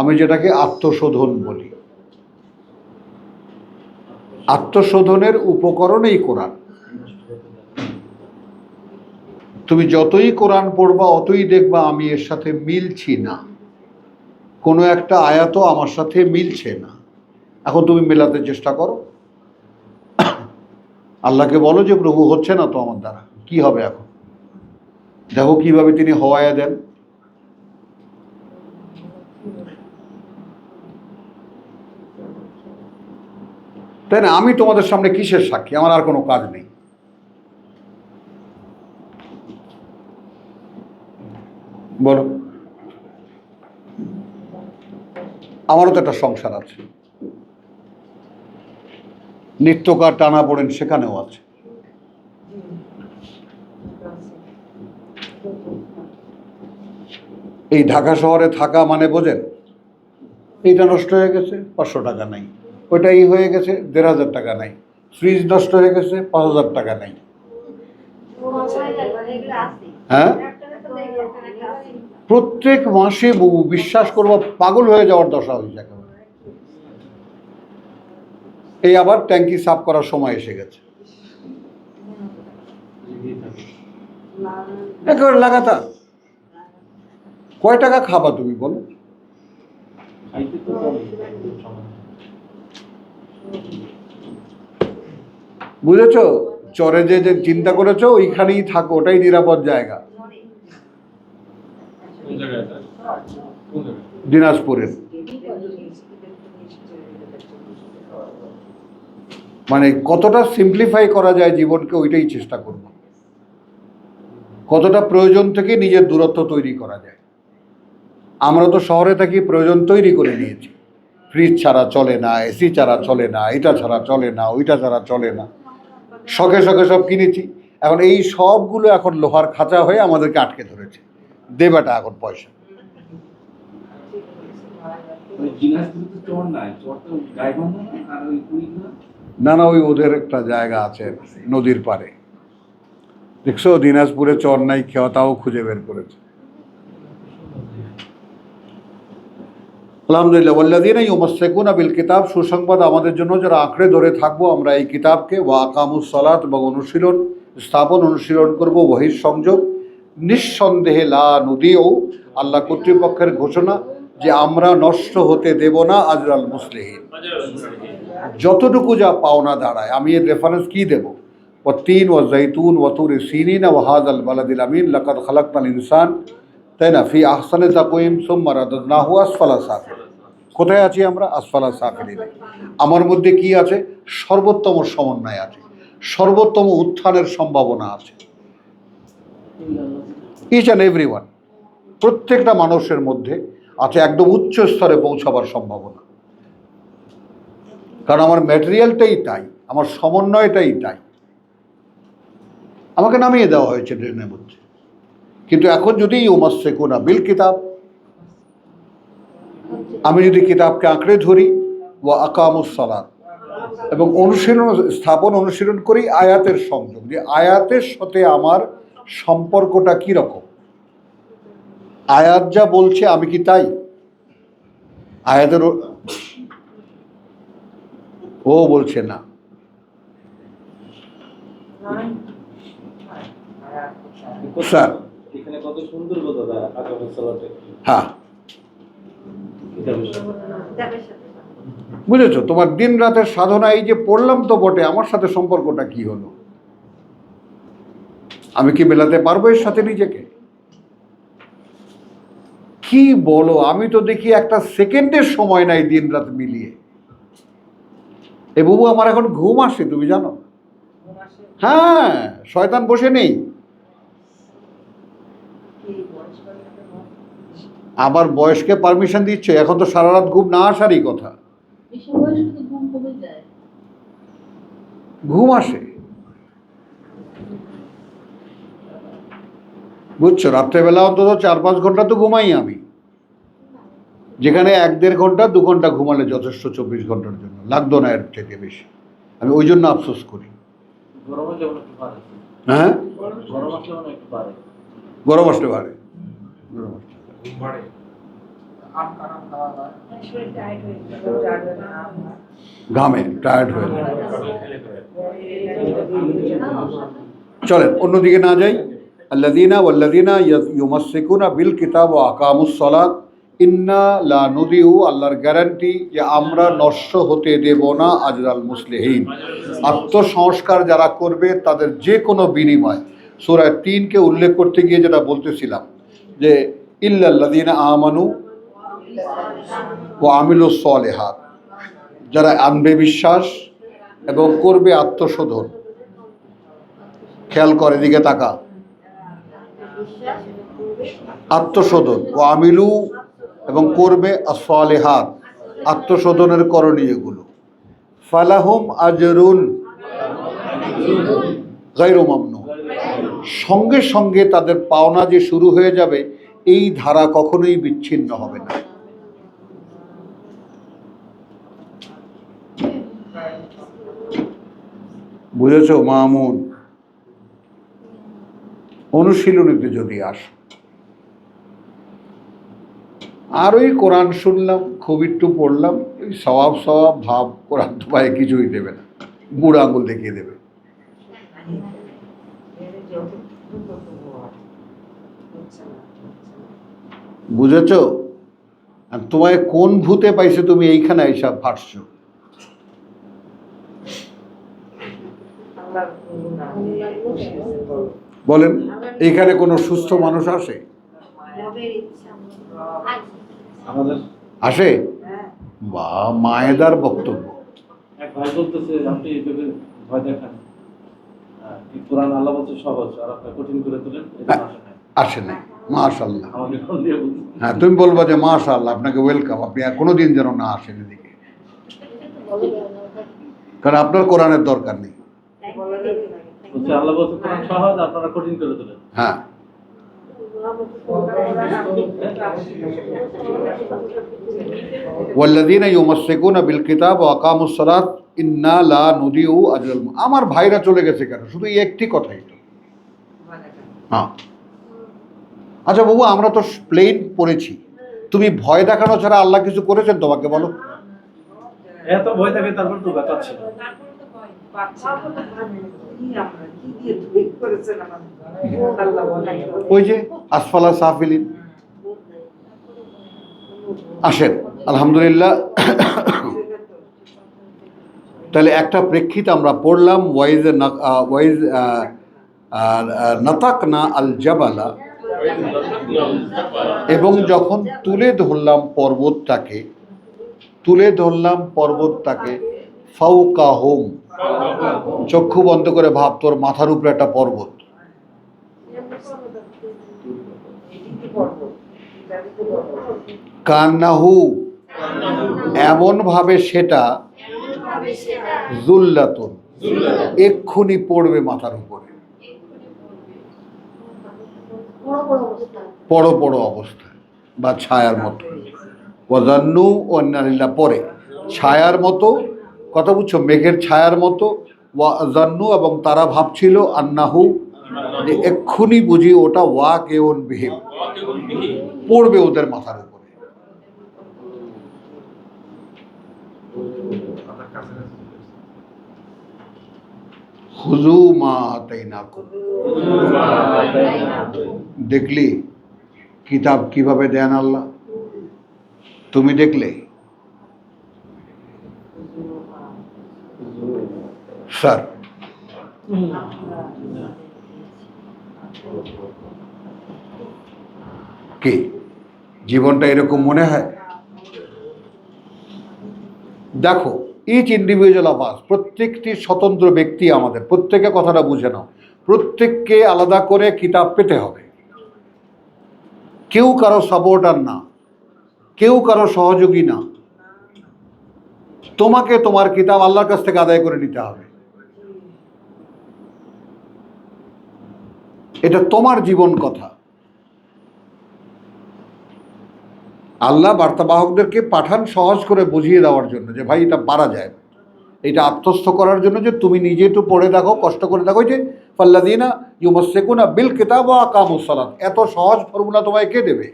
আমি যেটাকে আত্মশোধন বলি। আত্মশোধনের উপকরণ এই কোরআন। তুমি যতই কোরআন পড়বা অতই দেখবা আমি এর সাথে মিলছি না, কোনো একটা আয়াতও আমার সাথে মিলছে না। এখন তুমি মেলাতে চেষ্টা করো, আল্লাহকে বলো যে প্রভু হচ্ছে না তো আমার দ্বারা, কি হবে এখন? দেখো কিভাবে তিনি হওয়ায় দেন। তাই না? আমি তোমাদের সামনে কিসের সাক্ষী? আমার আর কোনো কাজ নেই। বলো, আমারও তো একটা সংসার আছে, নিত্যকার টানা পড়েন সেখানেও আছে। এই ঢাকা শহরে থাকা মানে বোঝেন, এইটা নষ্ট হয়ে গেছে 500 টাকা নাই, ওইটাই হয়ে গেছে 1500 টাকা নাই, ফ্রিজ নষ্ট হয়ে গেছে 5000 টাকা নাই। হ্যাঁ, প্রত্যেক মাসে বহু, বিশ্বাস করবো পাগল হয়ে যাওয়ার দশা হয়েছে একেবারে। এই আবার ট্যাঙ্কি সাফ করার সময় এসে গেছে, একেবারে লাগাতার। কয় টাকা খাবা তুমি বলো? বুঝেছো? চরে যে যে চিন্তা করেছো ওইখানেই থাকো, ওটাই নিরাপদ জায়গা। দিনাজপুরের মানে কতটা সিম্পলিফাই করা যায় জীবনকে, ওইটাই চেষ্টা করব। কতটা প্রয়োজন থেকে নিজের দূরত্ব তৈরি করা যায়। আমরা তো শহরে থাকি, প্রয়োজন তৈরি করে নিয়েছি। ফ্রিজ ছাড়া চলে না, এসি ছাড়া চলে না, এটা ছাড়া চলে না, ওইটা ছাড়া চলে না, শখে শখে সব কিনেছি। এখন এই সবগুলো এখন লোহার খাঁচা হয়ে আমাদেরকে আটকে ধরেছে। দেবাটা এখন পয়সা। না না, ওই ওদের একটা জায়গা আছে নদীর পাড়ে, দেখছো দিনাজপুরে চর নাই, খেওয়াটাও খুঁজে বের করেছে। আলহামদুলিল্লাহ। ওয়াল্লাযীনা ইউমাসসিকুনা বিল কিতাব, সুসংবাদ আমাদের জন্য যারা আঁকড়ে ধরে থাকবো আমরা এই কিতাবকে, ওয়া আকামুস সালাত, এবং অনুশীলন স্থাপন অনুশীলন করব, ওয়াহির সংযোগ, নিঃসন্দেহে লা নুদিউ, আল্লাহ কর্তৃপক্ষের ঘোষণা যে আমরা নষ্ট হতে দেব না আজরাল মুসলিহিন, যতটুকু যা পাওনা দাঁড়ায়। আমি এর রেফারেন্স কি দেব? ওয়াত্তিন ওয়া যাইতুন ওয়া তুরি সিনিন ওয়া হাযাল বালাদিল আমিন লাকাদ খালাকনাল ইনসান, তাই না, ফি আহসানি তাকওয়িম সুম্মা রাদাদনাহু আসফালা সাফিলিন। কোথায় আছি আমরা? আসফালা সাফিলিন। আমার মধ্যে কি আছে? সর্বোত্তম সমন্বয় আছে, সর্বোত্তম উত্থানের সম্ভাবনা আছে। ইচ অ্যান্ড এভরিওয়ান, প্রত্যেকটা মানুষের মধ্যে আছে একদম উচ্চ স্তরে পৌঁছাবার সম্ভাবনা। কারণ আমার ম্যাটেরিয়ালটাই তাই, আমার সমন্বয়টাই তাই। আমাকে নামিয়ে দেওয়া হয়েছে ড্রেনের মধ্যে। কিন্তু এখন যদি ইউমাসসিকুনা বিল কিতাব, আমি যদি কিতাবকে আঁকড়ে ধরি, ওয়া আকামুস সালাত, এবং অনুশীলন স্থাপন অনুশীলন করি আয়াতের সংযোগ, যে আয়াতের সাথে আমার সম্পর্কটা কি রকম। আয়াত যা বলছে আমি কি তাই? আয়াতের ও বলছে না। স্যার এখানে কত সুন্দর কথা দাদা, আকামুস সালাতে। হ্যাঁ, কিতাবের সাথে। বুঝেছো? তোমার দিন রাতের সাধনা, এই যে পড়লাম তো বটে, আমার সাথে সম্পর্কটা কি হলো? আমি কি মেলাতে পারবো এর সাথে নিজেকে? কি বলো, আমি তো দেখি একটা সেকেন্ডের সময় নাই দিন রাত মিলিয়ে। এ বাবু, আমার এখন ঘুম আসে, তুমি জানো? হ্যাঁ, শয়তান বসে নেই। আবার বয়সকে পারমিশন দিচ্ছে, এখন তো সারা রাত ঘুম না আসারই কথা। ঘুম আসে, বুঝছো? রাত্রেবেলা অন্তত 4-5 ঘন্টা তো ঘুমাই আমি, যেখানে 1-1.5 ঘন্টা 2 ঘন্টা ঘুমালে যথেষ্ট 24 ঘন্টার জন্য, লাগতো না এর থেকে বেশি। আমি ওই জন্য আফসোস করি। হ্যাঁ, গরম আসলে বাড়ে, ঘামে টায়ার্ড হয়ে যায়। চলেন অন্যদিকে না যাই। আল্লাযীনা ওয়াল্লাযীনা ইউমাসসিকুনা বিল কিতাব ওয়া আকামুস সালাত, ইন্না লা নুদিউ, আল্লাহর গ্যারান্টি যে আমরা নষ্ট হতে দেব না আজরাল মুসলিহিন, আত্মসংস্কার যারা করবে তাদের যে কোনো বিনিময়। সূরা 3কে উল্লেখ করতে গিয়ে যেটা বলতেছিলাম যে ইল্লাল্লাযীনা আমানু ওয়া আমিলুস সালিহাত, যারা আনবে বিশ্বাস এবং করবে আত্মশোধন। খেয়াল করে, দিকে তাকা, আত্মশোধন, ও আমিলু এবং করবে as-সালিহাত, আত্মশোধনের করণীয়গুলো। ফালাহুম আজরুন গায়রু মামনুন, সঙ্গে সঙ্গে তাদের পাওনা যে শুরু হয়ে যাবে, এই ধারা কখনোই বিচ্ছিন্ন হবে না। বুঝেছো মামুন? অনুশীলনীতে যদি আস, আর ওই কোরআন শুনলাম, খুব একটু পড়লাম, ওই সওয়াব সওয়াব ভাব, কোরআন তো ভাই কিছুই দেবে না, বুড়ো আঙুল দেখিয়ে দেবে। বুঝেছ? আর তোমায় কোন ভূতে পাইছে তুমি এইখানে এইসব ফাটছো? বলেন, এইখানে কোনো সুস্থ মানুষ আসে? আমাদের আসে? বা মায়েদার বক্তব্য। এক ভাই বলতেছে আপনি এইভাবে ভয় দেখান, এই কোরআন আল্লাহ বলছে সহজ আর আপনি কঠিন করে তোলেন, এটা আসে না। আসে না, মাশাআল্লাহ। আমাকে ফোন দিয়ে বলছে। হ্যাঁ, তুমি বলবা যে মাশাআল্লাহ, আপনাকে ওয়েলকাম, আপনি আর কোনোদিন যেন না আসেন এদিকে, কারণ আপনার কোরআনের দরকার নেই। বলছে আল্লাহ বলছে কোরআন সহজ, আপনারা কঠিন করে তোলেন। হ্যাঁ, ওয়াল্লাযীনা ইউমাসসিকুনা বিল কিতাব ওয়া আকামুস সালাত ইন্না লা নুদিউ আজরাল। আমার ভাইরা চলে গেছে কেন? শুধু এই একটি কথাই তো। হ্যাঁ, আচ্ছা বাবু, আমরা তো প্লেন পড়েছি, তুমি ভয় দেখানো ছাড়া আল্লাহ কিছু করেছেন তোমাকে? বলো। এত ভয় থাকে তারপর তো ব্যাপার ছিল। ওই যে আসফালা সাফিলিন। আসেন, আলহামদুলিল্লাহ। তাহলে একটা প্রেক্ষিত আমরা পড়লাম, নাতাকনা আল জাবালা, এবং যখন তুলে ধরলাম পর্বতটাকে, ফাওকাহুম, চক্ষু বন্ধ করে ভাব তোর মাথার উপরে একটা পর্বত। কান্নাহু, এমন ভাবে সেটা, যুল্লাতুন, এক্ষুনি পড়বে মাথার উপরে, বড় অবস্থায় বা ছায়ার মতো। ওয়াজান্নু ওয়ান্নালিল্লাহ, পরে ছায়ার মতো, কথা বুঝছো, মেঘের ছায়ার মতো। ওয়াজান্নু, এবং তারা ভাবছিল, আন্নাহু, যে এক্ষুনি বুঝি ওটা ওয়াকিউন বিহিম, পড়বে ওদের মাথার উপরে। খুযু মা আতাইনাকুম, দেখলি কিতাব কিভাবে দেন আল্লাহ? তুমি দেখলে? স্যার, কি জীবনটা এরকম মনে হয়? দেখো, ইচ ইন্ডিভিজুয়াল অফ আস, প্রত্যেকটি স্বতন্ত্র ব্যক্তি, আমাদের প্রত্যেকে, কথাটা বুঝে নাও, প্রত্যেককে আলাদা করে কিতাব পেতে হবে। কেউ কারো সাপোর্টার না, কেউ কারো সহযোগী না। তোমাকে তোমার কিতাব আল্লাহর কাছ থেকে আদায় করে নিতে হবে। এটা তোমার জীবন কথা। আল্লাহ বার্তাবাহকদেরকে পাঠান সহজ করে বুঝিয়ে দেওয়ার জন্য, যে ভাই এটা পারা যায়, এটা আত্মস্থ করার জন্য, যে তুমি নিজে একটু পড়ে দেখো, কষ্ট করে দেখো। যে ফাল্লাযীনা ইউমাসসিকুনা বিল কিতাব ওয়া আকামুস সালাত, এত সহজ ফর্মুলা তোমায় কে দেবে?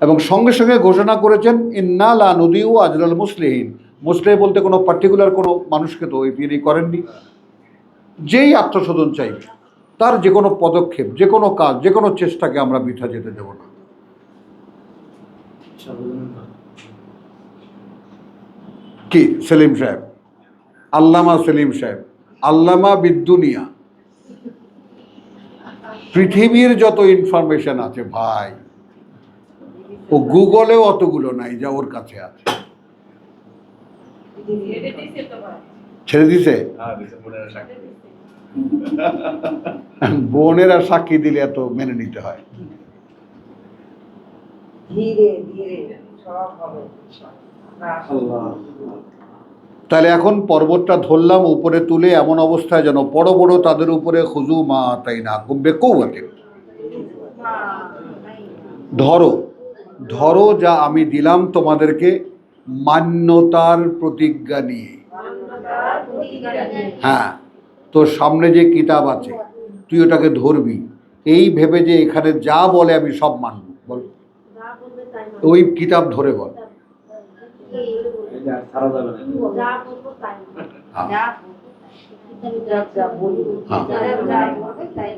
এবং সঙ্গে সঙ্গে ঘোষণা করেছেন, ইন্না লা নুদিউ আজরাল মুসলিহিন। মুসলিহ বলতে কোনো পার্টিকুলার কোনো মানুষকে তো তিনি করেননি। যেই আত্মশোধন চাইবে, তার যে কোনো পদক্ষেপ, যে কোনো কাজ, যে কোনো চেষ্টাকে আমরা বৃথা যেতে দেব না। সর্বজনীন করে। কি সেলিম সাহেব, আল্লামা সেলিম সাহেব, আল্লামা বিদ্দুনিয়া, পৃথিবীর যত ইনফরমেশন আছে ভাই, ও গুগলেও অতগুলো নাই যা ওর কাছে আছে। ছেড়ে দিছে? বোনেরা সাক্ষী দিলে এত মেনে নিতে হয়। ধীরে ধীরে সব হবে। আল্লাহ তাহলে এখন পর্বতটা ধরলাম উপরে তুলে এমন অবস্থায় যেন বড় বড় তাদের উপরে খুজু মা তাই না কুম্বে কৌয়াতে, ধরো ধরো যা আমি দিলাম তোমাদেরকে মান্যতার প্রতিজ্ঞা নিয়ে। হ্যাঁ, তোর সামনে যে কিতাব আছে তুই ওটাকে ধরবি, এই ভেবে যে এখানে যা বলে আমি সব মানব। বল, ওই কিতাব ধরে বল। এটা ছাড়া যাবে না। হ্যাঁ, যা বলবো হ্যাঁ। তাই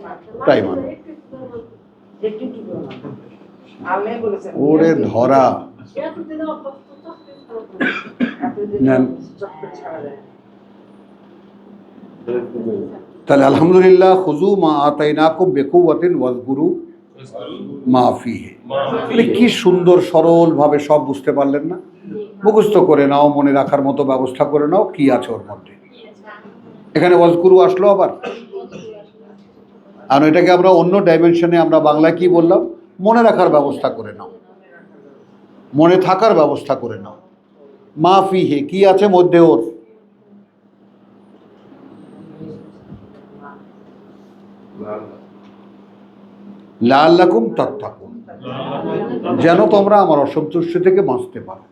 তাই মানে একটু একটু করে মানবো। আল্লাহ বলেছেন ওরে ধরা এতদিন নেন। চক্কর ছাড়া যায় না। তাহলে আলহামদুলিল্লাহ খুজু মা আতাইনাকুম বিকুওয়াতিন ওয়াজকুরু মা ফিহি। মানে কি সুন্দর সরল ভাবে সব বুঝতে পারলেন না? মুখস্থ করে নাও, মনে রাখার মতো ব্যবস্থা করে নাও কি আছে ওর মধ্যে। এখানে ওয়াজকুরু আসলো আবার, আর এটাকে আমরা অন্য ডাইমেনশনে আমরা বাংলায় কি বললাম, মনে রাখার ব্যবস্থা করে নাও, মনে থাকার ব্যবস্থা করে নাও। মা ফিহি কি আছে মধ্যে ওর, লাআল্লাকুম তাত্তাকুন, যেন তোমরা আমার অসন্তুষ্টি থেকে বাঁচতে পারো।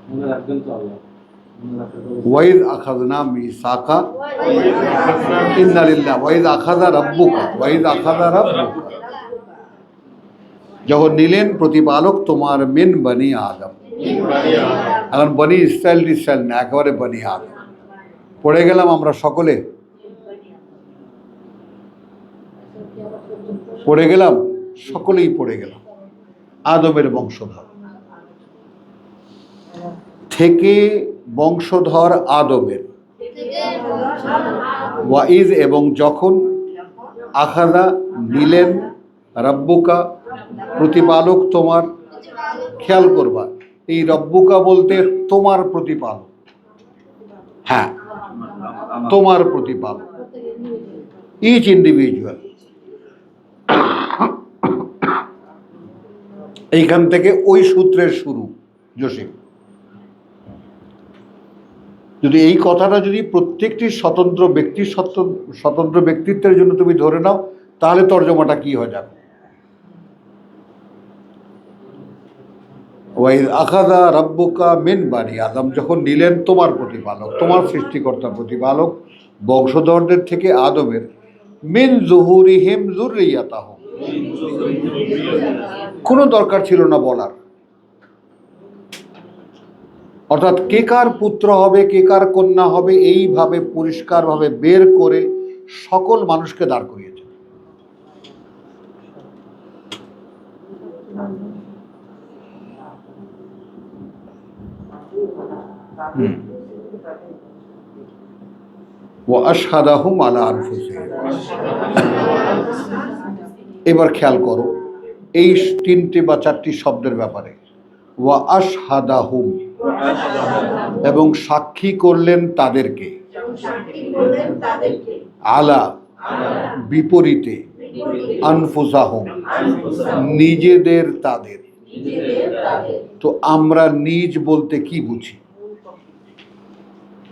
মনে রাখবেন তো আল্লাহ, মনে রাখার ব্যবস্থা। ওয়াইদ আখাযনা মিসাকা ইন্না লিল্লাহ ওয়াইদ আখাযা রাব্বুকা ওয়াইদ আখাযা রাব্বুকা, যখন নিলেন প্রতিপালক তোমার মিন বনি আদম। এখন বনি ইসরায়েল না, একেবারে বনি আদম। পড়ে গেলাম আমরা সকলে, পড়ে গেলাম সকলেই পড়ে গেলাম। আদমের বংশধর থেকে বংশধর আদমের, ওয়াইজ এবং যখন, আখাযা নিলেন, রব্বুকা প্রতিপালক তোমার। খেয়াল করবা এই রব্বুকা বলতে তোমার প্রতিপালক, হ্যাঁ তোমার প্রতিপালক, ইচ ইন্ডিভিজুয়াল। এইখান থেকে ওই সূত্রের শুরু জসিম। যদি এই কথাটা যদি প্রত্যেকটি স্বতন্ত্র ব্যক্তির স্বতন্ত্র ব্যক্তিত্বের জন্য তুমি ধরে নাও, তাহলে তর্জমাটা কি হয়ে যাবে? ওয়াইদ আখাযা রাব্বুকা মিন বানি আদম, যখন নিলেন তোমার প্রতিপালক, তোমার সৃষ্টিকর্তা প্রতিপালক বংশধরদের থেকে আদমের, মিন যুহুরিহিম যুররিয়াতাহুম, কোনো দরকার ছিল না বলার। অর্থাৎ কে কার পুত্র হবে, কে কার কন্যা হবে, এইভাবে পরিষ্কারভাবে বের করে সকল মানুষকে দাঁড় করিয়েছে। ওয়া আশহাদাহুম আলা আনফুসিহিম। এবার খেয়াল করো এই তিনটি বা চারটি শব্দের ব্যাপারে। ওয়া আশহাদাহুম, এবং সাক্ষী করলেন তাদেরকে, আলা বিপরীতে, আনফুসাহুম নিজেদের তাদের। তো আমরা নিজ বলতে কি বুঝি?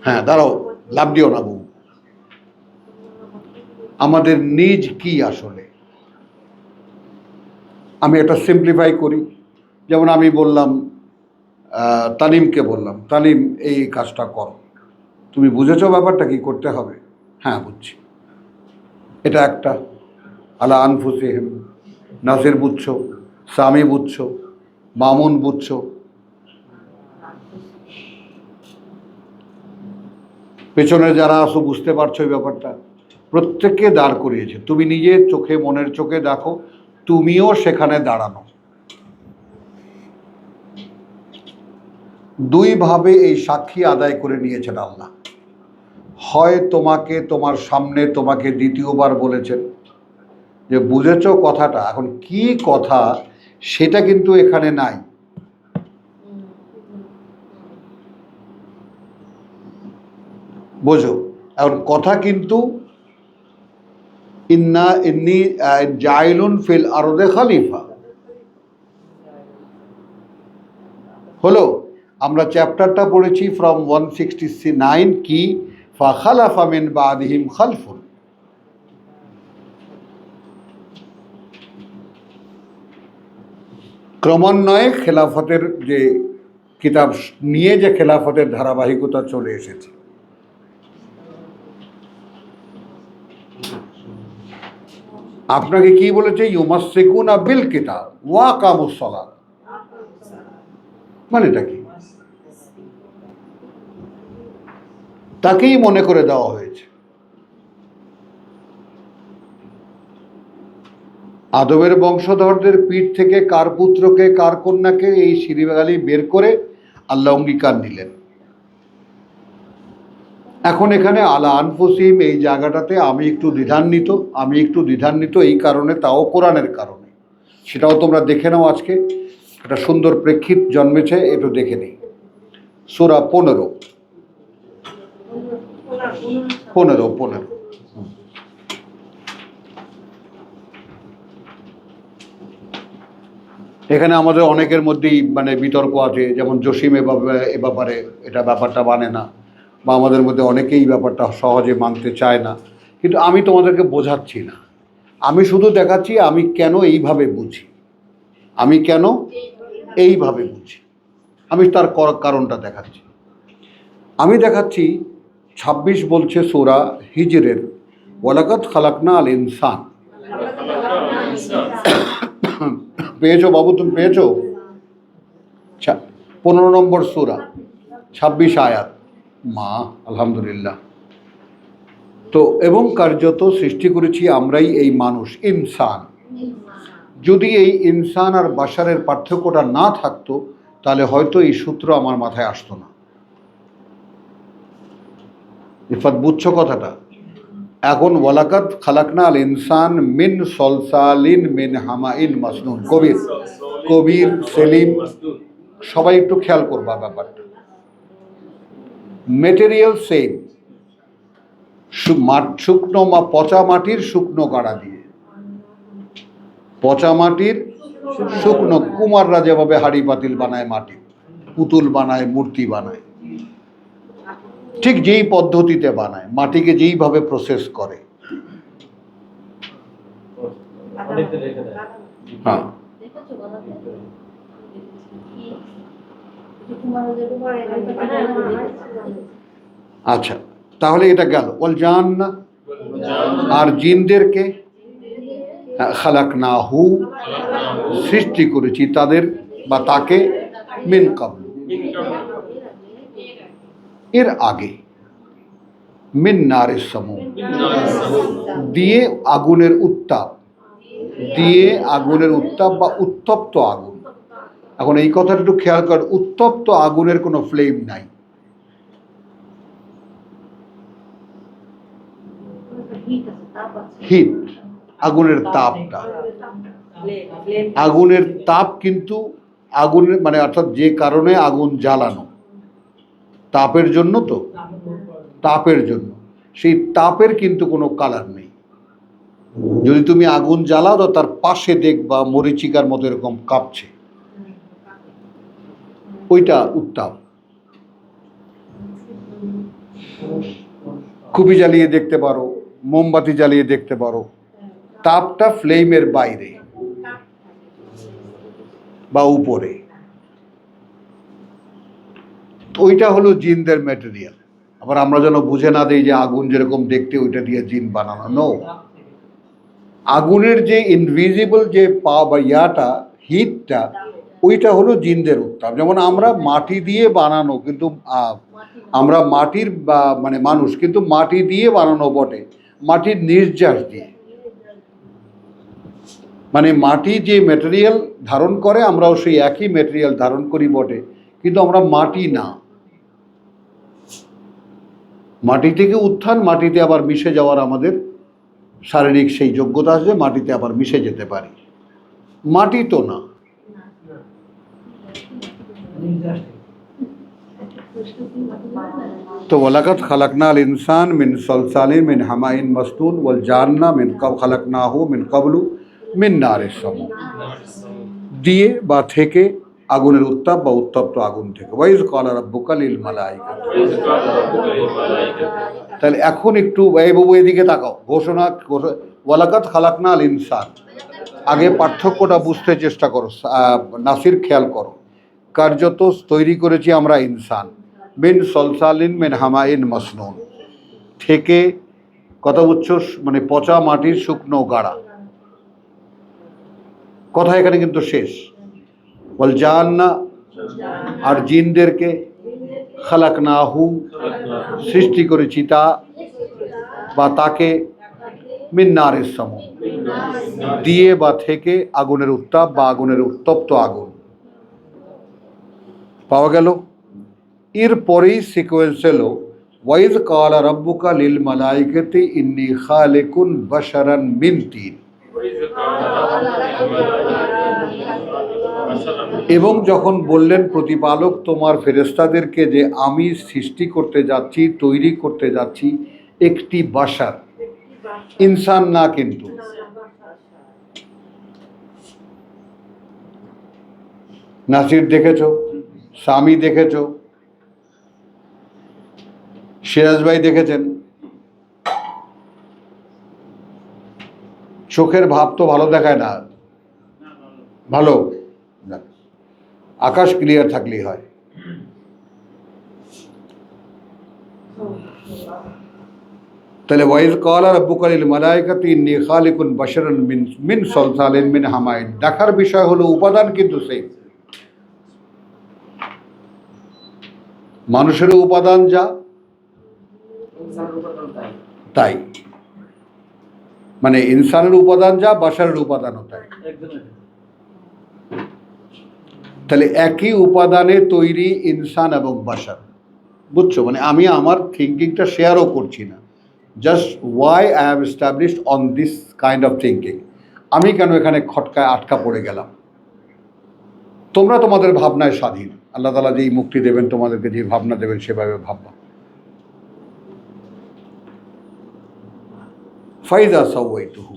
হ্যাঁ দাঁড়াও, লাভ দিও না বউ। আমাদের নিজ কি আসলে? আমি এটা সিম্পলিফাই করি। যেমন আমি বললাম তানিমকে বললাম, তানিম এই কাজটা করো, তুমি বুঝেছো ব্যাপারটা কি করতে হবে? হ্যাঁ বুঝছি। এটা একটা। আলা আনফুসিহিম, নাসির বুঝছো, সামি বুঝছো, মামুন বুঝছো, পেছনে যারা আসো বুঝতে পারছো এই ব্যাপারটা। প্রত্যেককে দাঁড় করিয়েছে, তুমি নিজে চোখে, মনের চোখে দেখো, তুমিও সেখানে দাঁড়ানো। দুইভাবে এই সাক্ষী আদায় করে নিয়েছেন আল্লাহ। হয় তোমাকে তোমার সামনে তোমাকে দ্বিতীয়বার বলেছেন যে বুঝেছো কথাটা, এখন কি কথা সেটা কিন্তু এখানে নাই। বোঝো, এখন কথা কিন্তু ইন্নি জাইলুন ফিল আরদে খলিফা হলো। আমরা চ্যাপ্টারটা পড়েছি ফ্রম 169 কি ফাখালাফা মিন বাদিহিম খালফুন। ক্রমান্বয়ে খেলাফতের যে কিতাব নিয়ে যে খেলাফতের ধারাবাহিকতা চলে এসেছে। আপনাকে কি বলেছে? ইউমাসসিকুনা বিল কিতাব ওয়া আকামুস সালাত, মানে এটা কি? তাকেই মনে করে দেওয়া হয়েছে। আদমের বংশধরদের পিঠ থেকে কার পুত্রকে কার কন্যাকে এই সিরিয়ালি বের করে আল্লাহ অঙ্গীকার নিলেন। এখন এখানে আলা আনফুসিহিম এই জায়গাটাতে আমি একটু দ্বিধান্বিত এই কারণে, তাও কোরআনের কারণে। সেটাও তোমরা দেখে নাও, আজকে একটা সুন্দর প্রেক্ষিত জন্মেছে, একটু দেখে নেই। সূরা 15 এখানে আমাদের অনেকের মধ্যেই মানে বিতর্ক আছে, যেমন জসিম এ ব্যাপারে এটা ব্যাপারটা মানে না, বা আমাদের মধ্যে অনেকেই ব্যাপারটা সহজে মানতে চায় না। কিন্তু আমি তোমাদেরকে বোঝাচ্ছি না, আমি শুধু দেখাচ্ছি আমি কেন এইভাবে বুঝি, আমি তার কারণটা দেখাচ্ছি। আমি দেখাচ্ছি 26 বলছে সূরা হিজরের, ওয়ালাকাদ খালাকনা আল ইনসান। পেয়েছো বাবু, তুমি পেয়েছো? 15 নম্বর সূরা 26 আয়াত। মা আলহামদুলিল্লাহ। তো এবং কার্যত সৃষ্টি করেছি আমরাই এই মানুষ, ইনসান। যদি এই ইনসান আর বাশারের পার্থক্যটা না থাকতো তাহলে হয়তো এই সূত্র আমার মাথায় আসতো না। ইফাত বুঝছো কথাটা? এখন ওয়ালাকাদ খালাকনা আল ইনসান মিন সলসালিন মিন হামাইন মাসনুন। কবির সেলিম সবাই একটু খেয়াল করবা ব্যাপারটা। মেটেরিয়াল সেম, শুকনো পচা মাটির শুকনো গাড়া দিয়ে, পচা মাটির শুকনো, কুমাররা যেভাবে হাড়ি পাতিল বানায়, মাটি পুতুল বানায়, মূর্তি বানায়, ঠিক যেই পদ্ধতিতে বানায়, মাটিকে যেইভাবে প্রসেস করে। হ্যাঁ, আচ্ছা, তাহলে এটা গেল। ওয়াল জান্না, আর জিনদেরকে খালাকনাহু সৃষ্টি করেছি তাদের বা তাকে, মিন কাবলু এর আগে, মিন নারিস সামুম দিয়ে আগুনের উত্তাপ বা উত্তপ্ত আগুন। এখন এই কথাটা একটু খেয়াল কর, উত্তপ্ত আগুনের কোনো ফ্লেম নাই। হিট, আগুনের তাপটা, আগুনের তাপ কিন্তু আগুনের মানে অর্থাৎ যে কারণে আগুন জ্বালানো, তাপের জন্য, তো তাপের জন্য, সেই তাপের কিন্তু কোনো কালার নেই। যদি তুমি আগুন জ্বালাও তো তার পাশে দেখবা মরিচিকার মতো এরকম কাঁপছে, ওইটা উত্তাপ। খুবই জ্বালিয়ে দেখতে পারো, মোমবাতি জ্বালিয়ে দেখতে পারো, তাপটা ফ্লেমের বাইরে বা উপরে। ওইটা হলো জিনদের ম্যাটেরিয়াল। আবার আমরা যেন বুঝে না দিই যে আগুন যেরকম দেখতে ওইটা দিয়ে জিন বানানো, নো। আগুনের যে ইনভিজিবল যে বা ইয়াটা, হিটটা, ওইটা হলো জিনদের উত্তাপ। যেমন আমরা মাটি দিয়ে বানানো, কিন্তু আমরা মাটির বা মানে মানুষ কিন্তু মাটি দিয়ে বানানো বটে, মাটির নির্যাস দিয়ে, মানে মাটি যে ম্যাটেরিয়াল ধারণ করে আমরাও সেই একই ম্যাটেরিয়াল ধারণ করি বটে, কিন্তু আমরা মাটি না। মাটি থেকে উত্থান, মাটিতে আবার মিশে যাওয়ার আমাদের শারীরিক সেই যোগ্যতা আছে, মাটিতে আবার মিশে যেতে পারি। মাটি তো না। তো ওয়ালাকাদ খালাকনাল ইনসান মিন সলসালিন মিন হামাইন মাসনুন ওয়াল জান্না মিন খালাকনাহু মিন ক্বাবলু মিন নারিস সামূম, দিয়ে বা থেকে, আগুনের উত্তাপ বা উত্তপ্ত আগুন থেকে। ওয়াইজ ক্বালা রাব্বুকা লিল মালাইকাতি, তাহলে এখন একটু এই বাবু এদিকে তাকাও, ঘোষণা ওয়ালাকাদ খালাকনাল ইনসান, আগে পার্থক্যটা বুঝতে চেষ্টা করো, নাসির খেয়াল করো। কার্যত তৈরি করেছি আমরা ইনসান, মিন সলসালিন মিন হামাইন মাসনুন, থেকে, কথা বুঝছো, মানে পচা মাটির শুকনো গাড়া, কথা এখানে কিন্তু শেষ। বল জান্না, আর জিনদেরকে, খালাকনাহু, সৃষ্টি করেছি তা বা তাকে, মিন নারিস সামূম, দিয়ে বা থেকে, আগুনের উত্তাপ বা আগুনের উত্তপ্ত আগুন। পাওয়া গেল? এরপরেই সিকোয়েন্স এলো ওয়াইজ ক্বালা রাব্বুকা লিল মালাইকাতি ইন্নী খালিকুন বাশারান মিন তিন, এবং যখন বললেন প্রতিপালক তোমার ফেরেশতাদেরকে যে আমি সৃষ্টি করতে যাচ্ছি, তৈরি করতে যাচ্ছি একটি বাশার, ইনসান না কিন্তু। নাসির দেখেছো, স্বামী দেখেছো, সিরাজ ভাই দেখেছেন, চোখের ভাব তো ভালো দেখায় না, ভালো না, আকাশ ক্লিয়ার থাকলেই হয়। তাহলে ওয়াইজ ক্বালা রাব্বুকা লিল মালাইকাতি ইন্নী খালিকুন বাশারান মিন সলসালিন মিন হামাইন, দেখার বিষয় হলো উপাদান কিন্তু সেম। মানুষের উপাদান যা তাই, মানে ইনসানের উপাদান যা, বাশারের উপাদানও তাই। তাহলে একই উপাদানে তৈরি ইনসান এবং বাশার, বুঝছো? মানে আমি আমার থিঙ্কিংটা শেয়ারও করছি না, just why I have established on this kind of thinking. আমি কেন এখানে খটকায় আটকা পড়ে গেলাম? তোমরা তোমাদের ভাবনায় স্বাধীন, আল্লাহ তাআলা যেই মুক্তি দেবেন, তোমাদেরকে যে ভাবনা দেবেন সেভাবে ভাববা। ফাইজা সাওয়াইতুহু,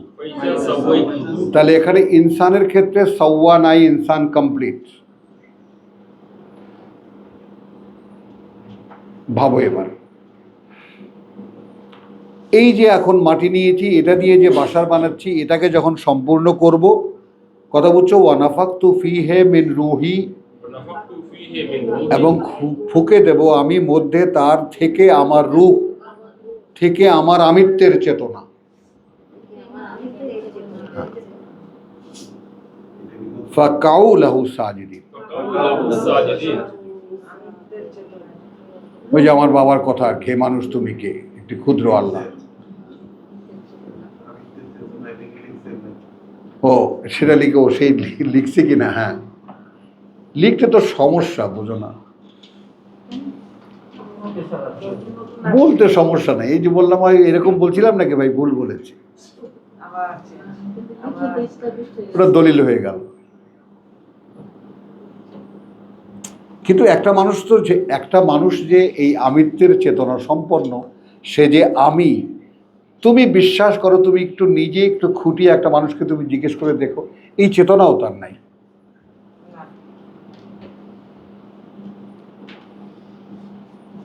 তাহলে এখানে ইনসানের ক্ষেত্রে সাওয়া নাই, ইনসান কমপ্লিট। ভাবো এবার, এই যে এখন মাটি নিয়েছি, এটা দিয়ে যে বাসার বানাচ্ছি, এটাকে যখন সম্পূর্ণ করব, কথা বুঝছো, ওয়ানাফাকতু ফীহি মিন রূহি, এবং ফুঁকে দেব আমি মধ্যে তার থেকে, আমার রূহ থেকে, আমার আমিত্বের চেতনা। ফাকাউ লাহু সাজিদিন, ওই যে আমার বাবার কথা, কে মানুষ তুমি কে, একটি ক্ষুদ্র আল্লাহ। ও সেটা লিখো, সেই লিখছে কিনা? হ্যাঁ, লিখতে তো সমস্যা, বুঝো না, বলতে সমস্যা নেই। এই যে বললাম, এরকম বলছিলাম নাকি ভাই, ভুল বলেছি, ওটা দলিল হয়ে গেল। কিন্তু একটা মানুষ তো, যে একটা মানুষ যে এই আমিত্বের চেতনা সম্পন্ন, সে যে আমি, তুমি বিশ্বাস করো, তুমি একটু নিজে একটু খুঁটিয়ে একটা মানুষকে তুমি জিজ্ঞেস করে দেখো, এই চেতনাও তার নাই।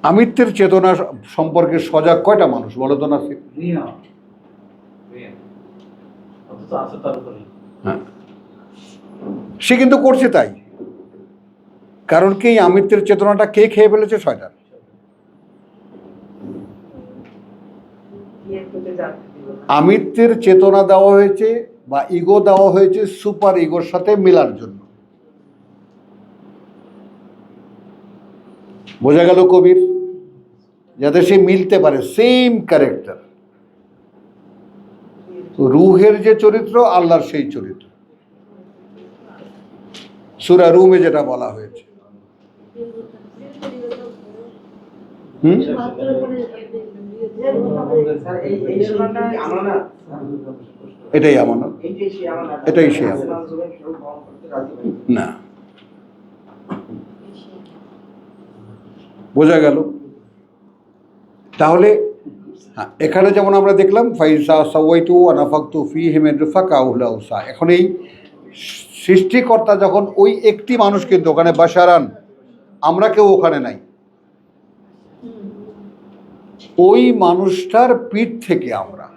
আমিত্বের চেতনা সম্পর্কে সজাগ কয়টা মানুষ বলো তো না? হ্যাঁ, সে কিন্তু করছে তাই, কারণ কি এই আমিত্বের চেতনাটা কে খেয়ে ফেলেছে? শয়তান। আমিত্বের চেতনা দেওয়া হয়েছে বা ইগো দেওয়া হয়েছে সুপার ইগোর সাথে মেলার জন্য। বোঝা গেল কবির? যাতে সে মিলতে পারে, সেম ক্যারেক্টার, রুহের যে চরিত্র, আল্লাহর সেই চরিত্র, সূরা রুমে যেটা বলা হয়েছে। হুম স্যার এই সেবাটা আমরা না এটাই আমানত, এইটাই সে আমরা এটাই সে আমানত। কেউ বহন করতে রাজি নয়। না, বোঝা গেল? তাহলে হ্যাঁ, এখানে যেমন আমরা দেখলাম ফাইসা সাওয়াইতু আনাফাকতু ফিহি মিন রিফাকাহু লাউসা। এখন এই সৃষ্টিকর্তা যখন ওই একটি মানুষ, কিন্তু ওখানে বাশারান, আমরা কেউ ওখানে নাই, ওই মানুষটার পিঠ থেকে আমরা,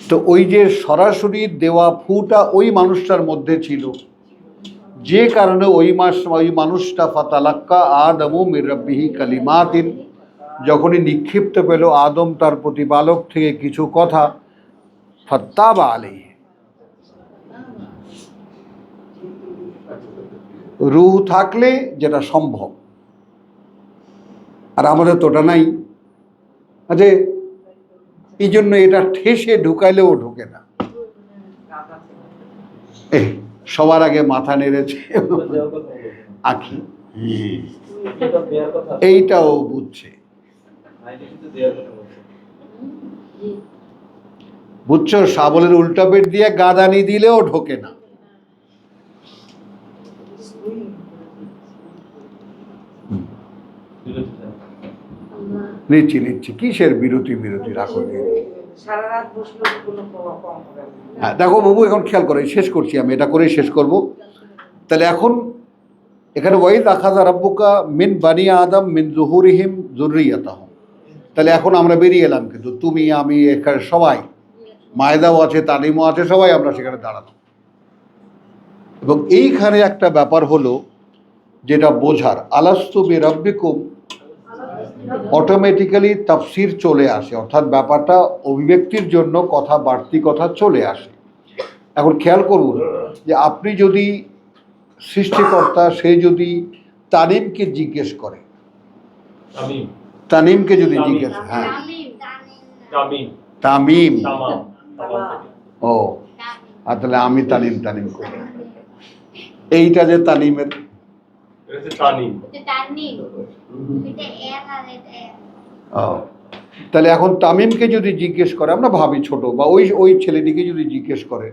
তো ওই যে সরাসরি দেওয়া ফুটা ওই মানুষটার মধ্যে ছিল, যে কারণে ওই মানুষটা ফাতালাক্কা আদমু মির রাব্বিহি কালিমাতিন, যখনই নিক্ষিপ্ত পেল আদম তার প্রতিপালক থেকে কিছু কথা, ফাত্তাবা আলাইহি, রূহ থাকলে যেটা সম্ভব, আর আমাদের তো ওটা নাই। আচ্ছা, এই জন্য এটা ঠেসে ঢুকাইলেও ঢোকে না। সবার আগে মাথা নেড়েছে আঁখি, এইটাও বুঝছে, বুঝছো? শাবলের উল্টা পেট দিয়ে গাদানি দিলেও ঢোকে না। নিচ্ছি কিসের বিরতি রাখো দিয়ে। সারা রাত বসলেও কোনো কম হবে না। হ্যাঁ দেখো বাবু, এখন খেয়াল করে শেষ করছি, আমি এটা করেই শেষ করব। তাহলে এখন এখানে ওয়াইদ আখাযা রাব্বুকা মিন বানি আদম মিন যুহুরিহিম যুররিয়াতাহুম, তাহলে এখন আমরা বেরিয়ে এলাম, কিন্তু তুমি আমি এখানে সবাই, মায়েদাও আছে, তালিমও আছে, সবাই আমরা সেখানে দাঁড়ানো। এবং এইখানে একটা ব্যাপার হলো যেটা বোঝার, আলাস্তু বিরাব্বিকুম, অটোমেটিক্যালি তাফসির চলে আসে, অর্থাৎ ব্যাপারটা অভিব্যক্তির জন্য কথা, বাড়তি কথা চলে আসে। এখন খেয়াল করুন যে আপনি যদি সৃষ্টিকর্তা, সে যদি তানিমকে জিজ্ঞেস করে, তানিমকে যদি জিজ্ঞেস, হ্যাঁ তামিম, ও আর তাহলে আমি তানিম করি, এইটা যে তানিমের, তাহলে এখন তামিমকে যদি জিজ্ঞেস করে, আমরা ভাবি ছোট, বা ওই ছেলেটিকে যদি জিজ্ঞেস করে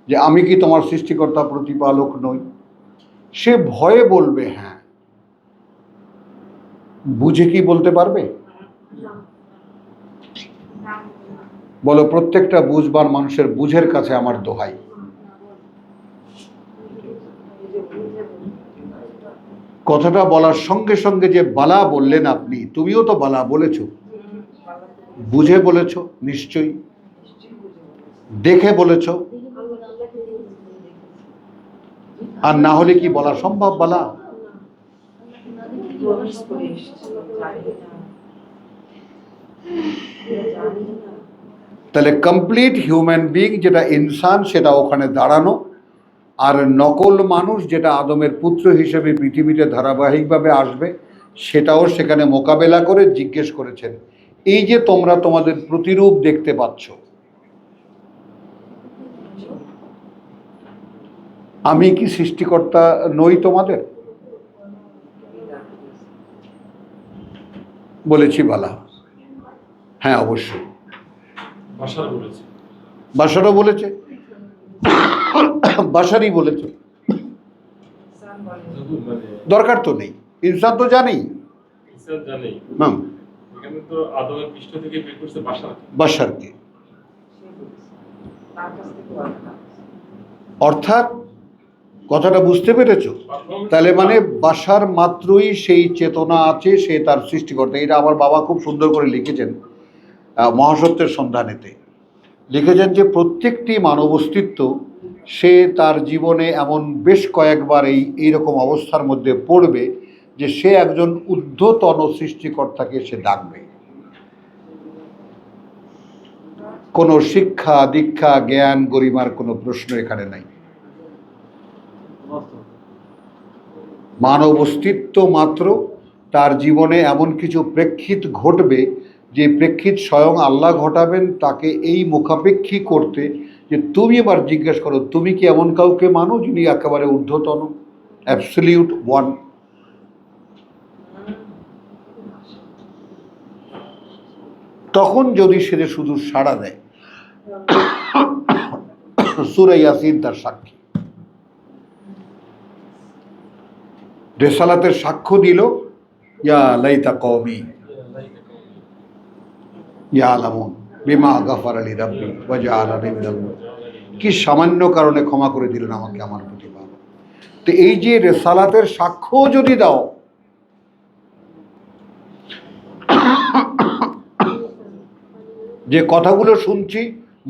যে আমি কি তোমার সৃষ্টিকর্তা প্রতিপালক নই, সে ভয়ে বলবে হ্যাঁ। বুঝে কি বলতে পারবে? বলো, প্রত্যেকটা বুঝবার মানুষের বুঝের কাছে আমার দোহাই। কথাটা বলার সঙ্গে সঙ্গে যে বালা বললেন আপনি, তুমিও তো বালা বলেছো, বুঝে বলেছো নিশ্চয়ই, দেখে বলেছো, আর না হলে কি বলা সম্ভব বালা? তাহলে কমপ্লিট হিউম্যান বিং যেটা ইনসান, সেটা ওখানে দাঁড়ানো, আর নকল মানুষ যেটা আদমের পুত্র হিসেবে পৃথিবীতে ধারাবাহিকভাবে আসবে, সেটাও সেখানে মোকাবেলা করে জিজ্ঞেস করেছেন, এই যে তোমরা তোমাদের প্রতিরূপ দেখতে পাচ্ছ, আমি কি সৃষ্টিকর্তা নই তোমাদের? বলেছি বালা, হ্যাঁ অবশ্যই। বাশারও বলেছে, বাশারই বলেছে, দরকার তো নেই, ইনসান তো জানেই। বাশারকে, অর্থাৎ কথাটা বুঝতে পেরেছো? তাহলে মানে বাশার মাত্রই সেই চেতনা আছে, সে তার সৃষ্টিকর্তা। এটা আমার বাবা খুব সুন্দর করে লিখেছেন মহাসত্যের সন্ধানেতে, লিখেছেন যে প্রত্যেকটি মানব অস্তিত্ব সে তার জীবনে এমন বেশ কয়েকবার এইরকম অবস্থার মধ্যে পড়বে যে সে একজন ঊর্ধ্বতন সৃষ্টিকর্তাকে সে ডাকবে। কোনো শিক্ষা দীক্ষা জ্ঞান গরিমার কোনো প্রশ্ন এখানে নাই। মানব অস্তিত্ব মাত্র তার জীবনে এমন কিছু প্রেক্ষিত ঘটবে যে প্রেক্ষিত স্বয়ং আল্লাহ ঘটাবেন তাকে এই মুখাপেক্ষী করতে যে তুমি এবার জিজ্ঞেস করো তুমি কি এমন কাউকে মানো যিনি একেবারে ঊর্ধ্বতন, অ্যাবসলিউট ওয়ান। তখন যদি সে শুধু সাড়া দেয়, সূরা ইয়াসিন তার সাক্ষী, রেসালাতের সাক্ষ্য দিল, ইয়া লাইতা কওমি ইয়ালামুন বিমা গাফারা লি রাব্বি ওয়া জাআলানি মিনাল মুত্তাকিন। কি সামান্য কারণে ক্ষমা করে দিলেন আমাকে আমার প্রতিপালক। তো এই যে রেসালাতের সাক্ষ্য যদি দাও, যে কথাগুলো শুনছি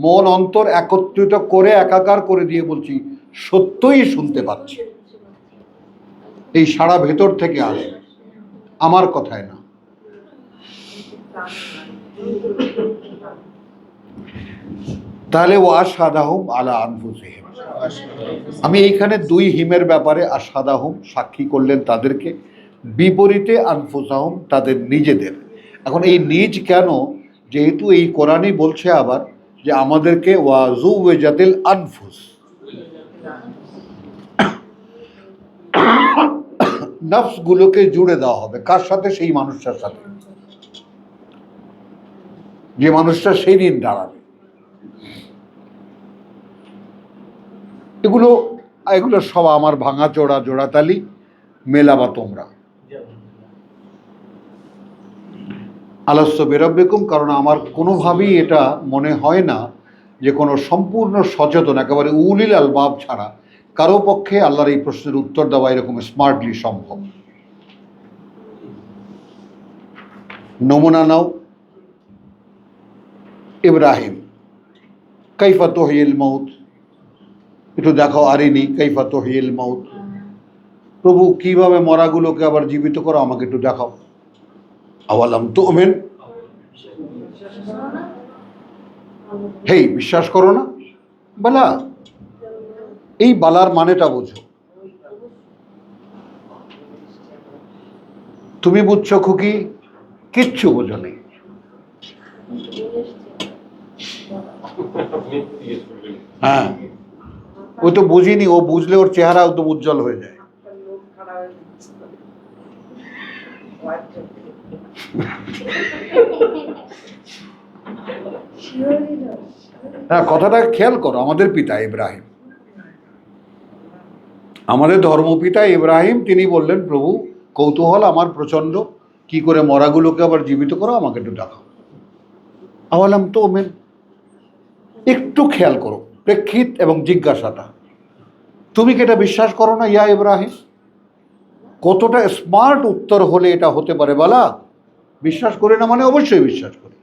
মন অন্তর একত্রিত করে একাকার করে দিয়ে বলছি সত্যই শুনতে পাচ্ছি, এই সারা ভেতর থেকে আসে, আমার কথায় না। তাহলে ও আশহাদাহুম আলা আনফুসিহিম, আমি এইখানে দুই হিমের ব্যাপারে আশহাদাহুম সাক্ষী করলেন তাদেরকে, বিপরীতে আনফুসাহুম তাদের নিজেদের। এখন এই নিজ কেন, যেহেতু এই কোরআনই বলছে আবার যে আমাদেরকে ওয়াজুওয়াজাতিল আনফুস, নফসগুলোকে জুড়ে দেওয়া হবে কার সাথে? সেই মানুষটার সাথে, যে মানুষটা সেই দিন দাঁড়াবে। এগুলো এগুলো সব আমার ভাঙা চোরা জোড়াতালি মেলাবা তোমরা আলাস্য বেরব্বেকুম, কারণ আমার কোনোভাবেই এটা মনে হয় না যে কোনো সম্পূর্ণ সচেতন একেবারে উলিল আলবাব ছাড়া কারো পক্ষে আল্লাহর এই প্রশ্নের উত্তর দেওয়া এরকম স্মার্টলি সম্ভব। নমুনা নাও, ইব্রাহিম কাইফা তুহিয়িল মাউত, একটু দেখাও আরিনি কাইফা তুহিয়িল মাউত, প্রভু কিভাবে মরাগুলোকে আবার জীবিত করো আমাকে একটু দেখাও। আওয়ালাম তুমিন, হেই বিশ্বাস করো না? বালা, এই বালার মানেটা বোঝো। তুমি বুঝছো খুকি, কিচ্ছু বোঝো নেই। হ্যাঁ, ও তো বুঝিনি, ও বুঝলে ওর চেহারা একদম উজ্জ্বল হয়ে যায়। হ্যাঁ, কথাটা খেয়াল করো। আমাদের পিতা ইব্রাহিম, আমাদের ধর্মপিতা ইব্রাহিম, তিনি বললেন প্রভু কৌতূহল আমার প্রচন্ড, কি করে মরাগুলোকে আবার জীবিত করো আমাকে একটু দেখাও। আওয়ালাম তো মেন, একটু খেয়াল করো প্রেক্ষিত এবং জিজ্ঞাসাটা। তুমি কি এটা বিশ্বাস করো না ইয়া ইব্রাহিম? কতটা স্মার্ট উত্তর হলে এটা হতে পারে বলা? বিশ্বাস করি না মানে অবশ্যই বিশ্বাস করি।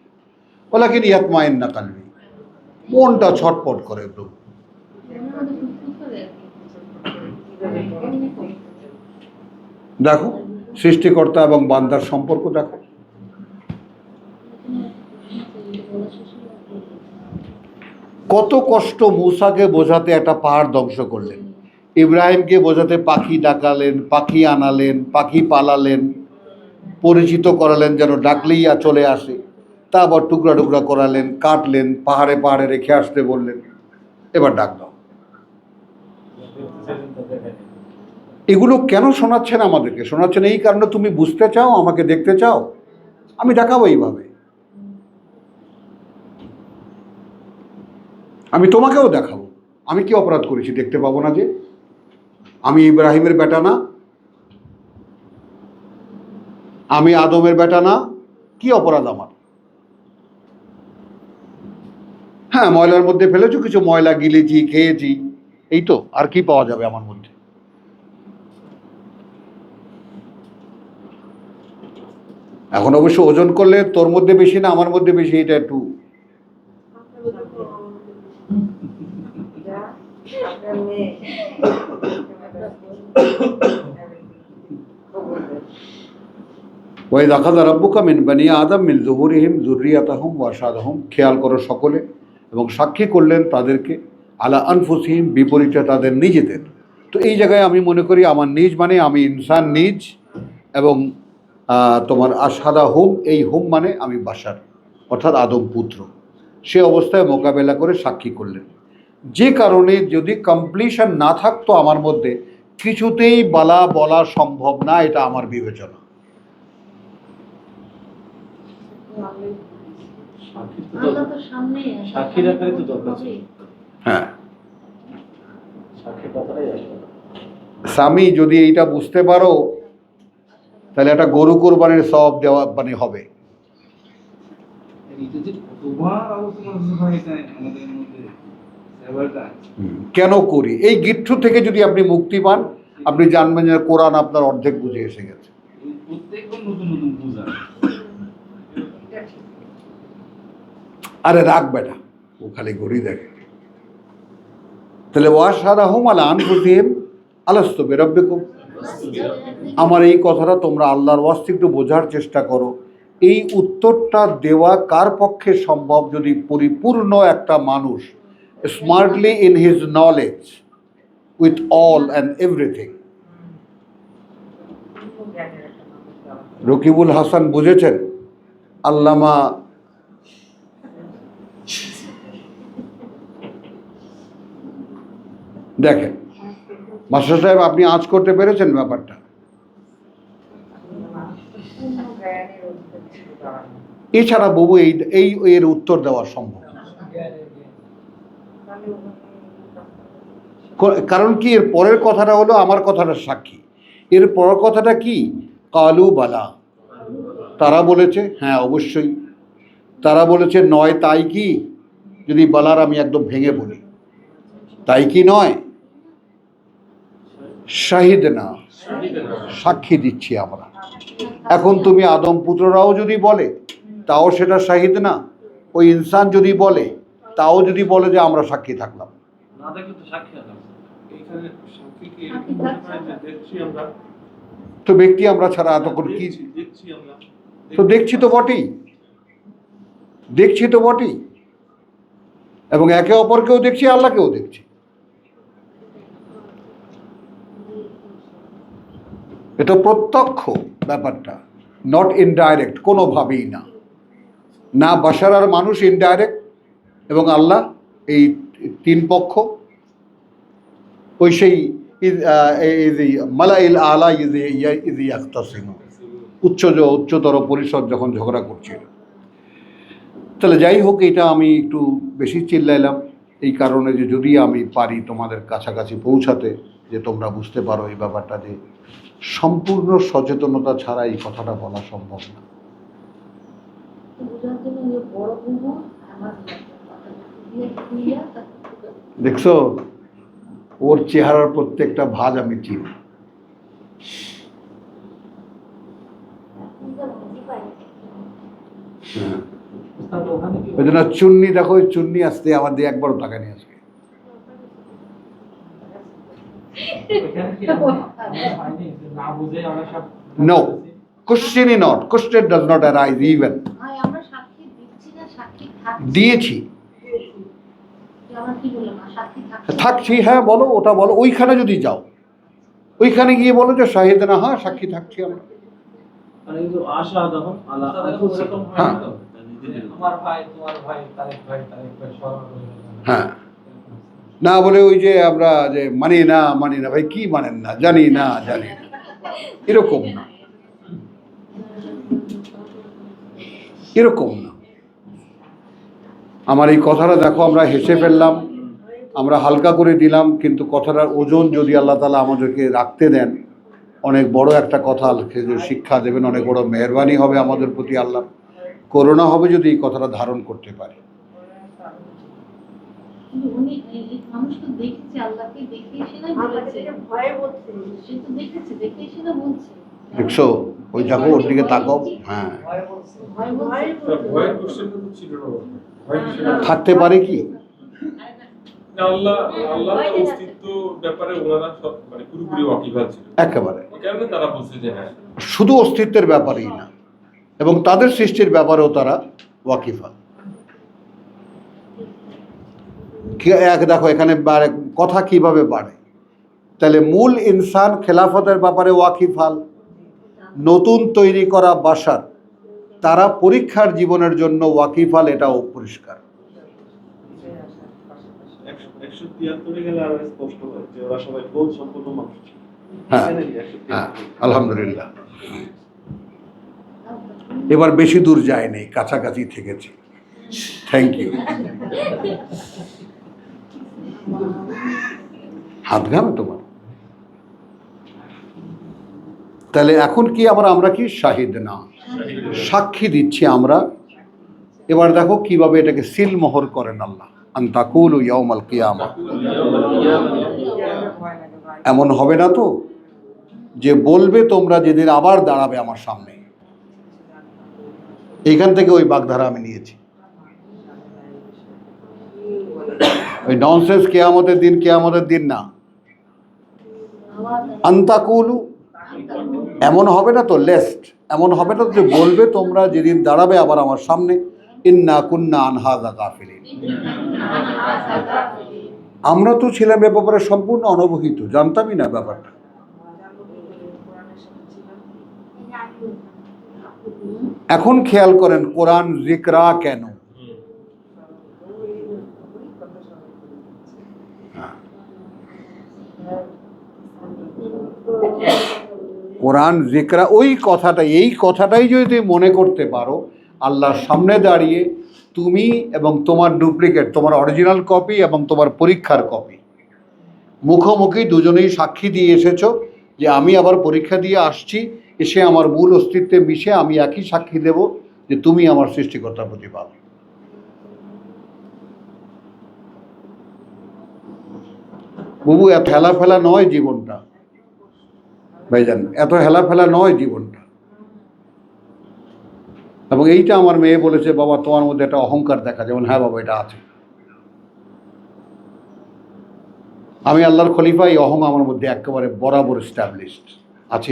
বলা কিন্তু ইয়াতমাইন্না কালবি, মনটা ছটপট করে প্রভু। দেখো সৃষ্টিকর্তা এবং বান্দার সম্পর্ক দেখো। কত কষ্ট মূসাকে বোঝাতে একটা পাহাড় ধ্বংস করলেন, ইব্রাহিমকে বোঝাতে পাখি ডাকালেন, পাখি আনালেন, পাখি পালালেন, পরিচিত করালেন যেন ডাকলেই চলে আসে, তা আবার টুকরা টুকরা করালেন, কাটলেন, পাহাড়ে পাহাড়ে রেখে আসতে বললেন, এবার ডাক দাও। এগুলো কেন শোনাচ্ছেন আমাদেরকে? শোনাচ্ছেন এই কারণে তুমি বুঝতে চাও, আমাকে দেখতে চাও, আমি দেখাবো এইভাবে। আমি তোমাকেও দেখাবো আমি কি অপরাধ করেছি, দেখতে পাবো না যে? আমি ইব্রাহিমের বেটা না? আমি আদমের বেটা না? কি অপরাধ আমার? হ্যাঁ, ময়লার মধ্যে ফেলেছো, কিছু ময়লা গিলেছি, খেয়েছি, এই তো। আর কি পাওয়া যাবে আমার মধ্যে? এখন অবশ্য ওজন করলে তোর মধ্যে বেশি না আমার মধ্যে বেশি, এটা একটু ওয়াইদ আখাযা রাব্বুকা মিন বানি আদম মিন যুহুরিহিম যুররিয়াতাহুম ওয়া আশহাদাহুম, খেয়াল করো সকলে, এবং সাক্ষী করলেন তাদেরকে আলা আনফুসিহিম, বিপরীতে তাদের নিজেদের। তো এই জায়গায় আমি মনে করি আমার নিজ মানে আমি ইনসান নিজ, এবং তোমার আশহাদাহুম, এই হুম মানে আমি বাশার। অর্থাৎ আদম পুত্র। সে অবস্থায় মোকাবেলা করে সাক্ষী করলেন, যে কারণে যদি কমপ্লিশন না থাকতো আমার মধ্যে কিছুতেই বলা সম্ভব না, এটা আমার বিবেচনা। সাক্ষীর আকারে তো দরকার ছিল। হ্যাঁ, সাক্ষীর কথাটাই আসবে। স্বামী যদি এইটা বুঝতে পারো তাহলে একটা গরু কোরবানির সওয়াব দেওয়া মানে হবে। এটা যে কতবার আলোচনা হচ্ছে ভাই, এটা আমাদের মধ্যে ব্যাপারটা কেন করি? এই গিট্টু থেকে যদি আপনি মুক্তি পান, আপনি জানবেন যে কোরআন আপনার অর্ধেক বুঝে এসে গেছে। প্রত্যেকবার নতুন নতুন পূজা। আরে রাখবে না, ও খালি ঘড়ি দেখে। তাহলে ওয়াশহাদাহুম আলা আনফুসিহিম আলাস্তু বিরাব্বিকুম। আমার এই কথাটা তোমরা আল্লাহর ওয়াস্তে একটু বোঝার চেষ্টা করো। এই উত্তরটা দেওয়া কার পক্ষে সম্ভব? যদি পরিপূর্ণ একটা মানুষ, smartly in his knowledge with all and everything. Rakibul Hasan বুঝেছেন? আল্লামা দেখেন মাস্টার সাহেব, আপনি আঁচ করতে পেরেছেন ব্যাপারটা? এছাড়া বাবু এই এর উত্তর দেওয়া সম্ভব না। কারণ কি, এর পরের কথাটা হলো আমার কথাটা সাক্ষী। এর পরের কথাটা কি? কালু বালা, তারা বলেছে হ্যাঁ অবশ্যই। তারা বলেছে নয় তাই কি? যদি বালার আমি একদম ভেঙে বলি, তাই কি নয়? শাহিদ না, সাক্ষী দিচ্ছি আমরা। এখন তুমি আদম পুত্ররাও যদি বলে তাও সেটা শাহিদ না। ওই ইনসান যদি বলে তাও যদি বলে যে আমরা সাক্ষী থাকলাম, না দেখলে তো সাক্ষী আছে। এখানে সাক্ষী কি এরকম হতে পারে যে দেখছি আমরা, তো ব্যক্তি আমরা ছাড়া এতক্ষণ কি? দেখছি আমরা, তো দেখছি তো বটেই, দেখছি তো বটেই, এবং একে অপরকেও দেখছি, আল্লাহকেও দেখছি। এটা প্রত্যক্ষ ব্যাপারটা, নট ইনডাইরেক্ট, কোনোভাবেই না। না বাশার আর মানুষ ইনডাইরেক্ট, এবং আল্লাহ, এই তিন পক্ষ ওই সেই মালাইল আলা ইজি ইয়াখতাসিমু, উচ্চতর পরিষদ যখন ঝগড়া করছিল। তাহলে যাই হোক, এটা আমি একটু বেশি চিল্লাইলাম এই কারণে যে যদি আমি পারি তোমাদের কাছাকাছি পৌঁছাতে, যে তোমরা বুঝতে পারো এই ব্যাপারটা, যে সম্পূর্ণ সচেতনতা ছাড়া এই কথাটা বলা সম্ভব না। দেখছো, ওর চেহারার প্রত্যেকটা ভাঁজ আমি চিনি। ওই জন্য চুন্নি, দেখো ওই চুন্নি আসতে আমার দিয়ে একবারও টাকা নিয়ে আসবে। No, questioning not. Question does not arise even. দিয়েছি, থাকছি, হ্যাঁ বলো, ওটা বলো। ওইখানে যদি যাও, ওইখানে গিয়ে বলো যে শাহিদ না, হ্যাঁ সাক্ষী থাকছি আমরা। মানে কিন্তু আশহাদাহুম আলা আনফুসিহিম, হ্যাঁ আমার ভাই, তোমার ভাই, তারেক ভাই সবার হ্যাঁ, না বলে ওই যে আমরা যে মানি না ভাই, কি মানেন না, জানি না, এরকম না, এরকম না। আমার এই কথাটা দেখো, আমরা হেসে ফেললাম, আমরা হালকা করে দিলাম, কিন্তু কথাটার ওজন যদি আল্লাহ তাআলা আমাদেরকে রাখতে দেন, অনেক বড় একটা কথা শিক্ষা দেবেন, অনেক বড় মেহরবানি হবে আমাদের প্রতি আল্লাহ, করুণা হবে যদি এই কথাটা ধারণ করতে পারে। দেখছো, ওই দেখো, ওর দিকে তাকাও। হ্যাঁ, ভয়ের কোশ্চেনটা তো ছিল না, ভয় ছিল থাকতে পারে কি? আল্লাহর অস্তিত্ব ব্যাপারে ওনারা সব মানে পুরোপুরি ওয়াকিবহাল ছিল, একেবারে। এই কারণে তারা বলছে যে হ্যাঁ, শুধু অস্তিত্বের ব্যাপারেই না, এবং তাদের সৃষ্টির ব্যাপারেও তারা ওয়াকিফা। দেখো এখানে কথা কিভাবে বাড়ে। তাহলে মূল ইনসান খেলাফতের ব্যাপারে ওয়াকিফাল, নতুন তৈরি করা বাশার তারা পরীক্ষার জীবনের জন্য ওয়াকিফাল, এটাও পরিষ্কার। 173 গেলে আরো স্পষ্ট হয় যে ওরা সবাই বোধ সম্পন্ন মানুষ। হ্যাঁ হ্যাঁ, আলহামদুলিল্লাহ। এবার বেশি দূর যায়নি, কাছাকাছি থেকেছি। Thank you. হাত ঘামে তোমার? তাহলে এখন কি আমরা কি শাহিদ না, সাক্ষী দিচ্ছি আমরা। এবার দেখো কিভাবে এটাকে সিল মোহর করেন আল্লাহ। আনতাকুলু ইয়াউমাল কিয়ামা, এমন হবে না তো যে বলবে তোমরা যেদিন আবার দাঁড়াবে আমার সামনে। এইখান থেকে ওই বাগধারা আমি নিয়েছি। ওই ননসেন্স কেয়ামতের দিন না। আনতাকুলু, এমন হবে না তো, লেস্ট এমন হবে না যে বলবে তোমরা যেদিন দাঁড়াবে আবার আমার সামনে, ইন্না কুন্না আন হাযা গাফিলিন, আমরা তো ছিলাম এ ব্যাপারে সম্পূর্ণ অনবহিত, জানতামই না ব্যাপারটা। এখন খেয়াল করেন কোরআন জিকরা কেন? কোরআন জিকরা, ওই কথাটাই, এই কথাটাই যদি তুমি মনে করতে পারো, আল্লাহর সামনে দাঁড়িয়ে তুমি এবং তোমার ডুপ্লিকেট, তোমার অরিজিনাল কপি এবং তোমার পরীক্ষার কপি মুখোমুখি দুজনেই সাক্ষী দিয়ে এসেছো যে আমি আবার পরীক্ষা দিয়ে আসছি, এসে আমার মূল অস্তিত্বে মিশে আমি একই সাক্ষী দেব যে তুমি আমার সৃষ্টিকর্তার প্রতিপাল। বাবু, এত হেলাফেলা নয় জীবনটা ভাইজান, এত হেলাফেলা নয় জীবনটা। এবং এইটা আমার মেয়ে বলেছে, বাবা তোমার মধ্যে একটা অহংকার দেখা, যেমন হ্যাঁ বাবা এটা আছে। আমি আল্লাহর খলিফা, এই অহং আমার মধ্যে একেবারে বরাবর এস্টাবলিশড আছে।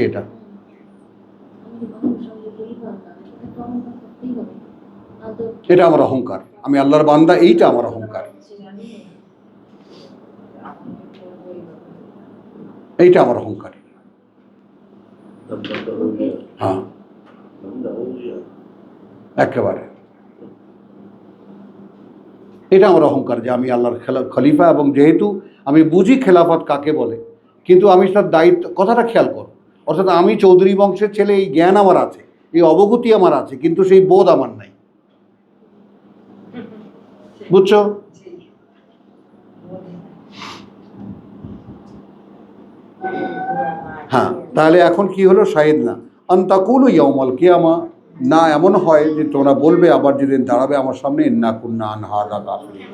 এটা আমার অহংকার, আমি আল্লাহর বান্দা, এইটা আমার অহংকার, এইটা আমার অহংকার। হ্যাঁ একেবারে এটা আমার অহংকার যে আমি আল্লাহর খলিফা, এবং যেহেতু আমি বুঝি খেলাফত কাকে বলে, কিন্তু আমি তার দায়িত্ব, কথাটা খেয়াল করো, অর্থাৎ আমি চৌধুরী বংশের ছেলে, এই জ্ঞান আমার আছে, এই অবগতি আমার আছে, কিন্তু সেই বোধ আমার নাই। বুঝছো? হ্যাঁ, তাহলে এখন কি হলো? শাহিদ না আনতাকুলু ইয়াউমাল কিয়ামা, না এমন হয় যে তোমরা বলবে আবার যেদিন দাঁড়াবে আমার সামনে, ইন্না কুন্না আন হাযা গাফিলিন।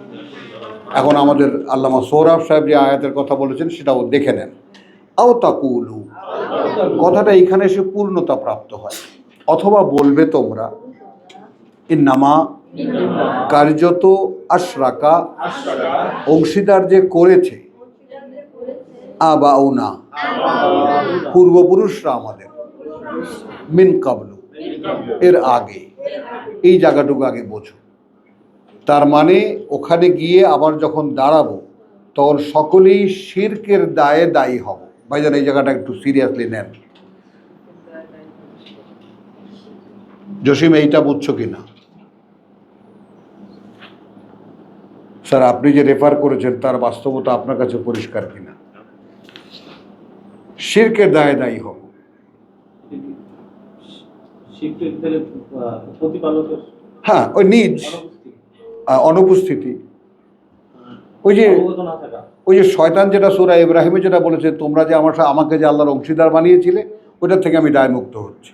এখন আমাদের আল্লামা সোহরাব সাহেব যে আয়াতের কথা বলেছেন সেটাও দেখে নেন। আও তাকুলু, কথাটা এইখানে এসে পূর্ণতা প্রাপ্ত হয়। অথবা বলবে তোমরা, ইন্নামা, কার্যত আশরাকা, অংশীদার যে করেছে, আবাউনা, পূর্বপুরুষরা আমাদের, মিন কাবলু, এর আগে, এই জায়গাটুকু আগে বোঝো। তার মানে ওখানে গিয়ে আবার যখন দাঁড়াবো তখন সকলেই শিরকের দায়ে দায়ী হব। ভাইজান এই জায়গাটা একটু সিরিয়াসলি নেন। জসিম এইটা বুঝছো কিনা? স্যার আপনি যে রেফার করেছেন তার বাস্তবতা আপনার কাছে পরিষ্কার কিনা? শিরকের দায়ে দায়ী হব। হ্যাঁ, ওই নিজ অনুপস্থিতি, ওই যে শয়তান যেটা সূরা ইব্রাহিমে যেটা বলেছে, তোমরা যে আমাকে যে আল্লাহর অংশীদার বানিয়েছিলে, ওইটার থেকে আমি দায়মুক্ত হচ্ছি।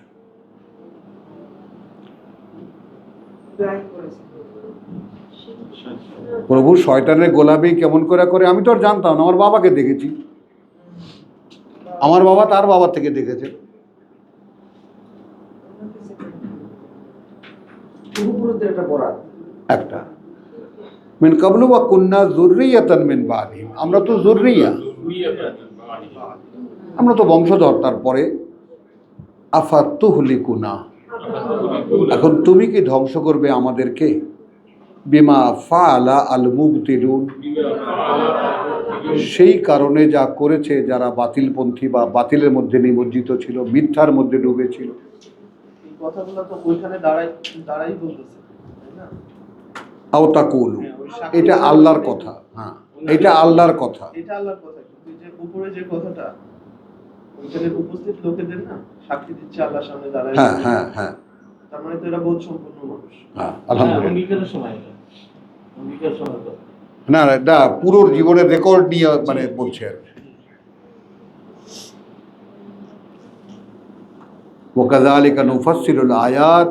প্রভু শয়তানের গোলামি কেমন করে করে আমি তো আর জানতাম না, আমার বাবাকে দেখেছি, আমার বাবা তার বাবার থেকে দেখেছে। একটা মিন কাবলু ওয়া কুন্না যুররিয়াতান মিন বাদিহিম, আমরা তো যুররিয়া, আমরা তো বংশধর। তারপরে আফাতুহলিকুনা, এখন তুমি কি ধ্বংস করবে আমাদেরকে? বিমা ফাআলা আল মুবতিলুন, সেই কারণে যা করেছে যারা বাতিলপন্থী বা বাতিলের মধ্যে নিমজ্জিত ছিল, মিথ্যার মধ্যে ডুবেছিল। কথাগুলো তো ওইখানে দাঁড়াই বলতেছে, তাই না? আও তাকুল, হ্যাঁ, ওই সাক্ষী এটা দিচ্ছে আল্লাহর কথা। হ্যাঁ, এটা আল্লাহর কথা। এটা আল্লাহর কথা, কিন্তু যে উপরে যে কথাটা ওইখানে উপস্থিত লোকেদের না সাক্ষী দিচ্ছে আল্লাহর সামনে দাঁড়ায়। হ্যাঁ হ্যাঁ হ্যাঁ তার মানে তো এরা বোধ সম্পন্ন মানুষ। হ্যাঁ, আলহামদুলিল্লাহ। অঙ্গীকারের সময় এটা, অঙ্গীকার সময় কথা। না না, পুরো জীবনের রেকর্ড নিয়ে মানে বলছে আর কি। ওয়াকাযালিকা নুফাসসিলুল আয়াত,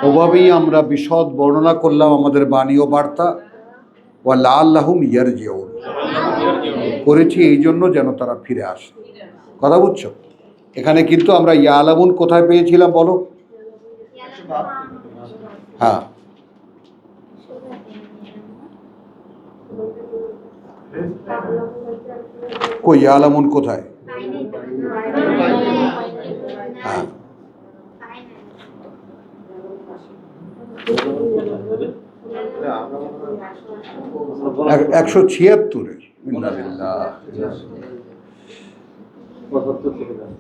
ওভাবেই আমরা বিশদ বর্ণনা করলাম আমাদের বাণী ও বার্তা। ওয়া লাআল্লাহুম ইয়ারজিউন, করেছি এই জন্য যেন তারা ফিরে আসে। কথা বুঝছো? এখানে কিন্তু আমরা ইয়ালামুন কোথায় পেয়েছিলাম বলো? হ্যাঁ, কই ইয়ালামুন কোথায়? হ্যাঁ, 176-এ। ইন্নালিল্লাহ। 75 থেকে যান।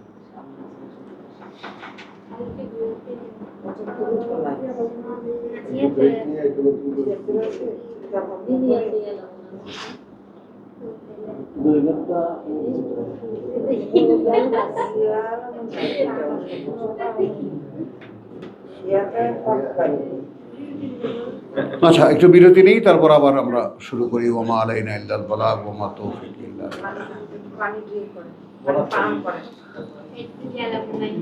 দুই ঘন্টা আচ্ছা, একটু বিরতি নেই, তারপর আবার আমরা শুরু করি। ওমা আলাইনা ইল্লাল বালাগ ওয়া মা তৌফিক ইল্লা বিল্লাহ। পানি ড্রিঙ্ক করে, পান করে। একটু জ্বালাবো নাই।